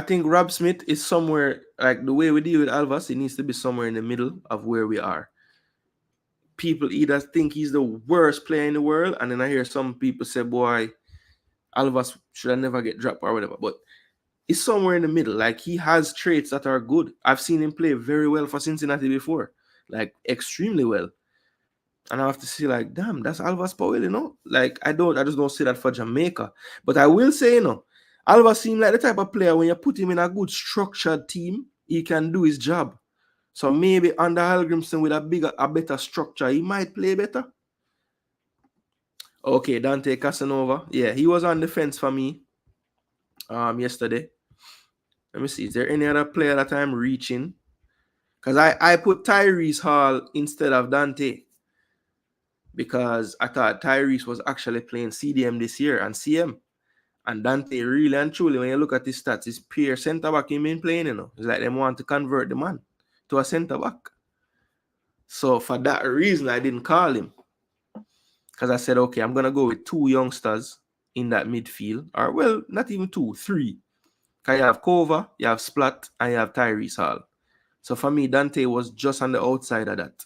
think Rob Smith is somewhere like the way we deal with Alvas, it needs to be somewhere in the middle of where we are. People either think he's the worst player in the world, and then I hear some people say, boy, Alvas should I never get dropped or whatever. But it's somewhere in the middle. Like he has traits that are good. I've seen him play very well for Cincinnati before, like extremely well. And I have to say, like, damn, that's Alvas Powell, you know. Like I just don't say that for Jamaica, but I will say, you know, Alvas seems like the type of player when you put him in a good structured team, he can do his job. So maybe under Hal Grimson with a better structure, he might play better. Okay, Dante Casanova. Yeah, he was on the fence for me yesterday. Let me see. Is there any other player that I'm reaching? Because I put Tyrese Hall instead of Dante. Because I thought Tyrese was actually playing CDM this year and CM. And Dante, really and truly, when you look at his stats, his pure centre back he been playing, It's like they want to convert the man to a centre back. So for that reason, I didn't call him. Because I said, okay, I'm going to go with two youngsters in that midfield. Or, well, not even two, three. Because you have Kova, you have Splat, and you have Tyrese Hall. So for me, Dante was just on the outside of that.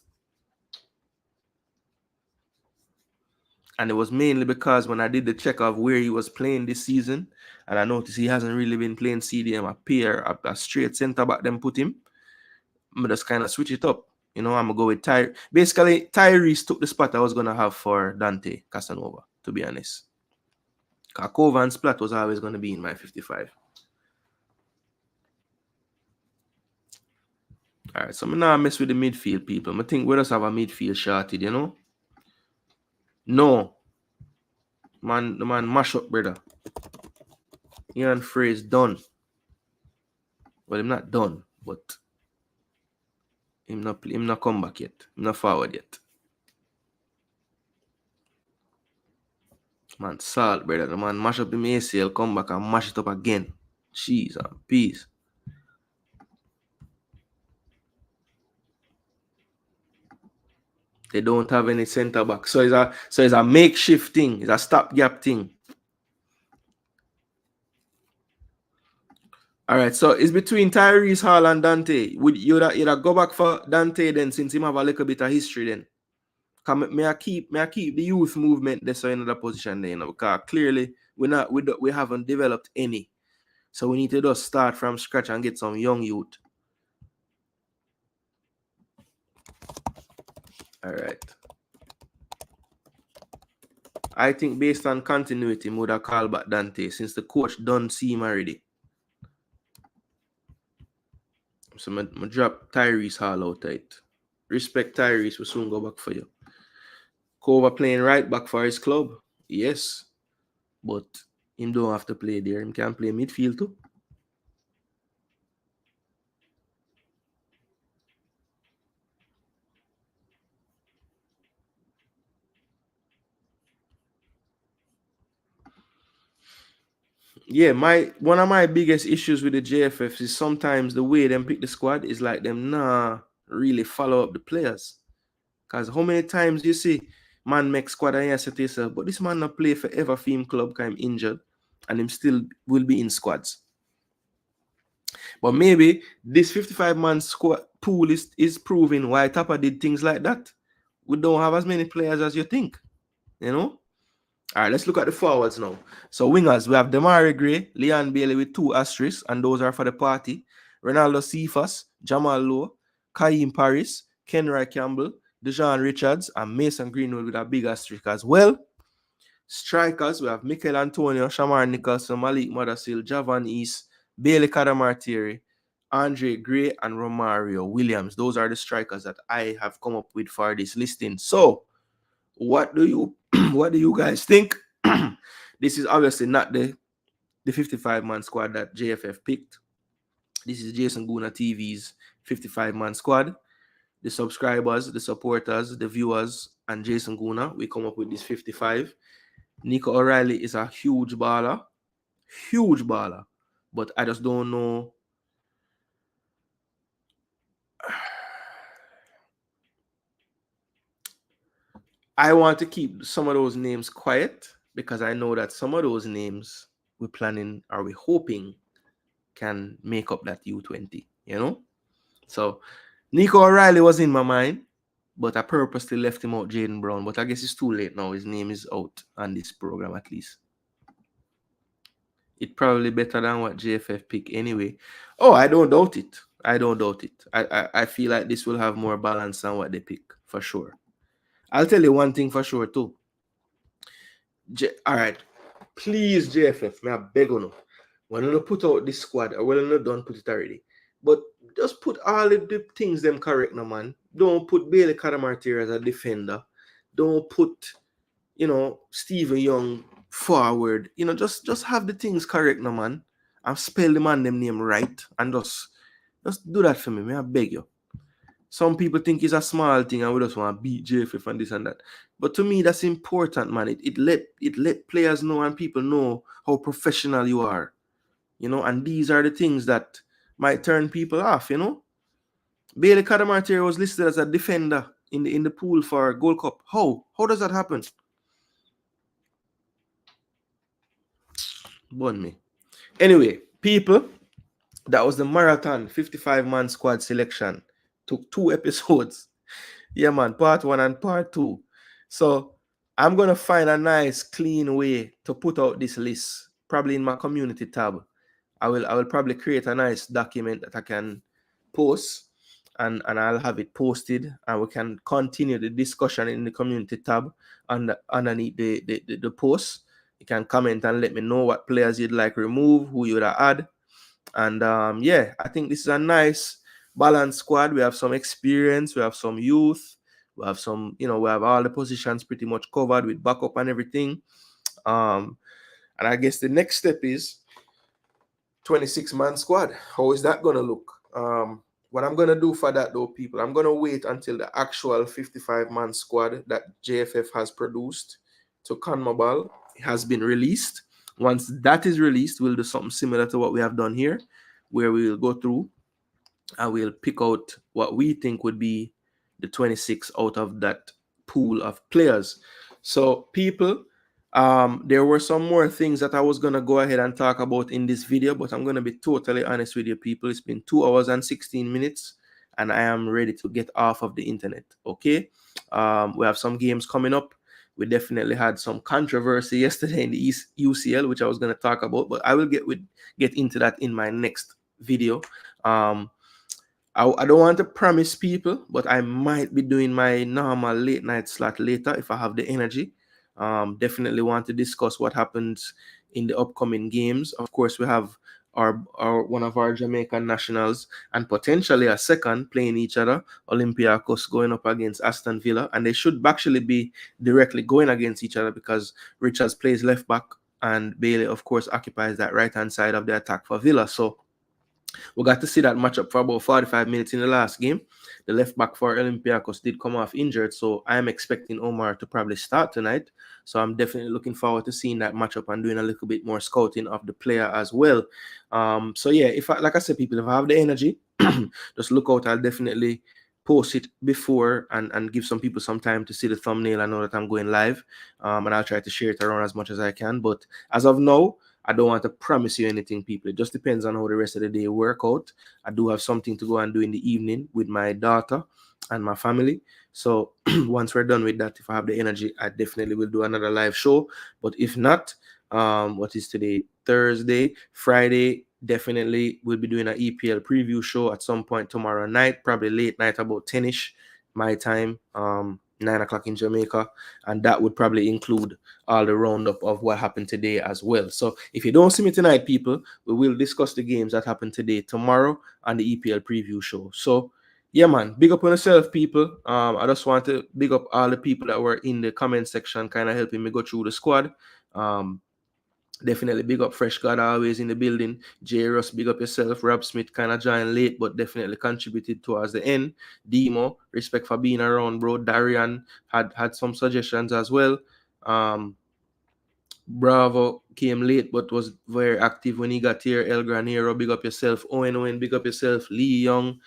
And it was mainly because when I did the check of where he was playing this season, and I noticed he hasn't really been playing CDM, a straight centre back, then put him. I'm just kind of switch it up. I'm going to go with Tyrese. Basically, Tyrese took the spot I was going to have for Dante Casanova, to be honest. Kova and Splat was always going to be in my 55. All right, so I'm not mess with the midfield people. I think we just have a midfield shorted, No. The man mash up, brother. Ian Frey's done. Well, I'm not done, but him not come back yet. Him not forward yet. Man, salt, brother. The man mash up the ACL, come back and mash it up again. Jeez and peace. They don't have any centre back. So it's a makeshift thing. It's a stopgap thing. All right, so it's between Tyrese Hall and Dante. Would you go back for Dante then, since him have a little bit of history then? May I keep the youth movement there so in another position there, because clearly we haven't developed any. So we need to just start from scratch and get some young youth. All right. I think based on continuity, I would have called back Dante since the coach done see him already. So I'm going to drop Tyrese Hall out of it. Respect Tyrese, we'll soon go back for you. Kova playing right back for his club. Yes. But him don't have to play there. Him can play midfield too. Yeah, one of my biggest issues with the JFF is sometimes the way them pick the squad is like them really follow up the players. Because how many times you see man make squad and you say to yourself, but this man not play forever for him club because I'm injured and him still will be in squads. But maybe this 55-man squad pool is proving why Tapa did things like that. We don't have as many players as you think, All right, let's look at the forwards now. So wingers, we have Demari Gray, Leon Bailey with 2 asterisks, and those are for the party. Ronaldo Cephas, Jamal Lowe, Kaim Paris, Kenry Campbell, Dejan Richards, and Mason Greenwood with a big asterisk as well. Strikers, we have Mikel Antonio, Shamar Nicholson, Malik Madasil, Javan East, Bailey Cadamartieri, Andre Gray, and Romario Williams. Those are the strikers that I have come up with for this listing. So, what do you guys think? This is obviously not the 55-man squad that JFF picked. This is Jason Gooner TV's 55-man squad. The subscribers, the supporters, the viewers, and Jason Gooner, we come up with this 55. Nico O'Reilly is a huge baller. But I just don't know. I want to keep some of those names quiet because I know that some of those names we're planning or we're hoping can make up that U20, So Nico O'Reilly was in my mind, but I purposely left him out, Jaden Brown. But I guess it's too late now. His name is out on this program at least. It's probably better than what JFF pick anyway. Oh, I don't doubt it. I feel like this will have more balance than what they pick, for sure. I'll tell you one thing for sure, too. All right. Please, JFF, may I beg you, when you put out this squad, or when you don't put it already, but just put all the things them correct now, man. Don't put Bailey Cadamartier as a defender. Don't put Stephen Young forward. Just have the things correct, no man. And spell the man them name right. And just do that for me. May I beg you. Some people think it's a small thing and we just want to beat JFF and this and that. But to me, that's important, man. It let players know and people know how professional you are. And these are the things that might turn people off. Bailey Cadamartier was listed as a defender in the pool for Gold Cup. How does that happen? Burn me. Anyway, people, that was the marathon 55-man squad selection. Took 2 episodes. Yeah, man, part 1 and part 2. So I'm gonna find a nice clean way to put out this list, probably in my community tab. I will probably create a nice document that I can post, and I'll have it posted, and we can continue the discussion in the community tab underneath the post. You can comment and let me know what players you'd like remove, who you'd add. And yeah, I think this is a nice balanced squad. We have some experience, we have some youth, we have some, we have all the positions pretty much covered with backup and everything. And I guess the next step is 26-man squad. How is that gonna look? What I'm gonna do for that though, people, I'm gonna wait until the actual 55-man squad that JFF has produced to CONMEBOL has been released. Once that is released, we'll do something similar to what we have done here, where we will go through and we'll pick out what we think would be the 26 out of that pool of players. So people, there were some more things that I was going to go ahead and talk about in this video, but I'm going to be totally honest with you, people. It's been 2 hours and 16 minutes and I am ready to get off of the internet. Okay. We have some games coming up. We definitely had some controversy yesterday in the UCL, which I was going to talk about, but I will get into that in my next video. I don't want to promise people, but I might be doing my normal late night slot later if I have the energy. Definitely want to discuss what happens in the upcoming games. Of course, we have our one of our Jamaican nationals and potentially a second playing each other. Olympiacos going up against Aston Villa, and they should actually be directly going against each other because Richards plays left back and Bailey, of course, occupies that right hand side of the attack for Villa. So we got to see that matchup for about 45 minutes in the last game. The left back for Olympiacos did come off injured, so I'm expecting Omar to probably start tonight. So I'm definitely looking forward to seeing that matchup and doing a little bit more scouting of the player as well. So yeah, like I said, people, if I have the energy, just look out. I'll definitely post it before and give some people some time to see the thumbnail. I know that I'm going live, and I'll try to share it around as much as I can. But as of now, I don't want to promise you anything, people. It just depends on how the rest of the day work out. I do have something to go and do in the evening with my daughter and my family. So once we're done with that, if I have the energy, I definitely will do another live show. But if not, what is today? Thursday, Friday, definitely we'll be doing an EPL preview show at some point tomorrow night, probably late night, about 10ish my time. 9 o'clock in Jamaica, and that would probably include all the roundup of what happened today as well. So if you don't see me tonight, people, we will discuss the games that happened today tomorrow on the EPL preview show. So yeah, man, big up on yourself, people. I just want to big up all the people that were in the comment section, kind of helping me go through the squad. Definitely big up Fresh God always in the building. J. Russ, big up yourself. Rob Smith kind of joined late, but definitely contributed towards the end. Demo, respect for being around, bro. Darian had some suggestions as well. Bravo came late, but was very active when he got here. El Granero, big up yourself. Owen, big up yourself. Lee Young.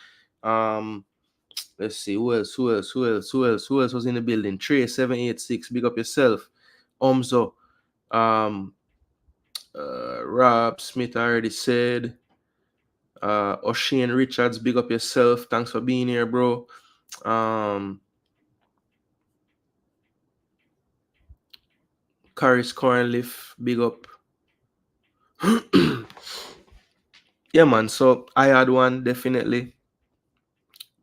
Let's see, who else was in the building? Trey 786, big up yourself. Omzo. Rob Smith, I already said. O'Shane Richards, big up yourself. Thanks for being here, bro. Caris Cornliff, big up. Yeah, man. So I had one definitely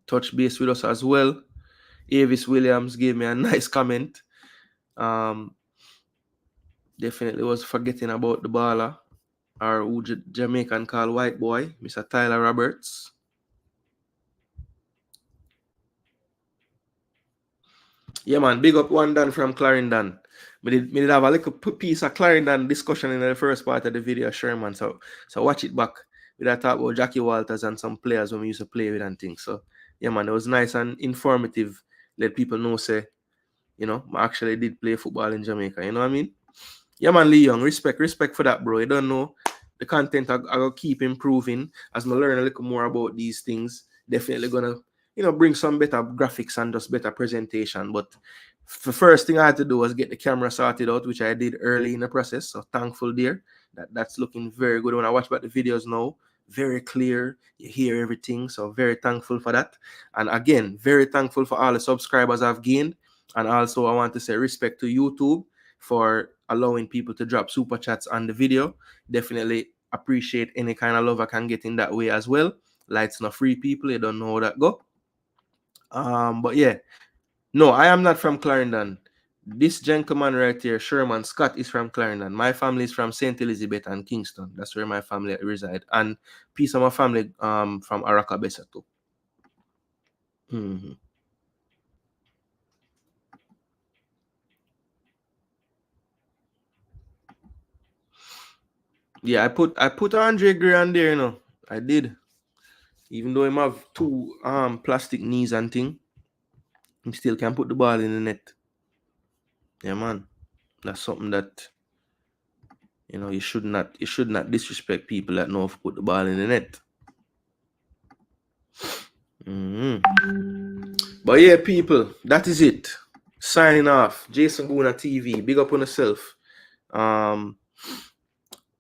touch base with us as well. Avis Williams gave me a nice comment. Definitely was forgetting about the baller, or who Jamaican call white boy, Mr. Tyler Roberts. Yeah, man. Big up one Dan from Clarendon. Me did have a little piece of Clarendon discussion in the first part of the video, sure, man. So watch it back. We did talk about Jackie Walters and some players when we used to play with and things. So yeah, man, it was nice and informative. Let people know, say, I actually did play football in Jamaica. You know what I mean? Yeah, man, Lee Young, respect for that, bro. You don't know the content I will keep improving as I learn a little more about these things. Definitely gonna, bring some better graphics and just better presentation. But the first thing I had to do was get the camera sorted out, which I did early in the process. So thankful there. That's looking very good. When I watch back the videos now, very clear. You hear everything. So very thankful for that. And again, very thankful for all the subscribers I've gained. And also I want to say respect to YouTube for allowing people to drop super chats on the video. Definitely appreciate any kind of love I can get in that way as well. Lights not free, people. You don't know how that go. But yeah, no, I am not from Clarendon. This gentleman right here, Sherman Scott, is from Clarendon. My family is from St. Elizabeth and Kingston. That's where my family reside. And piece of my family from Arakabesa too. Mm-hmm. Yeah, I put Andre Gray on there, I did. Even though him have two plastic knees and thing, he still can put the ball in the net. Yeah, man. That's something that you should not disrespect people that know how to put the ball in the net. But yeah, people, that is it. Signing off. Jason Gooner TV. Big up on yourself.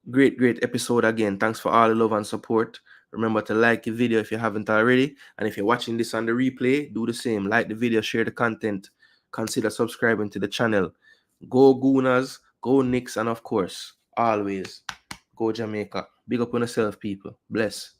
Great episode again. Thanks for all the love and support. Remember to like the video if you haven't already. And if you're watching this on the replay, do the same. Like the video, share the content. Consider subscribing to the channel. Go Gooners, go Knicks, and of course, always go Jamaica. Big up on yourself, people. Bless.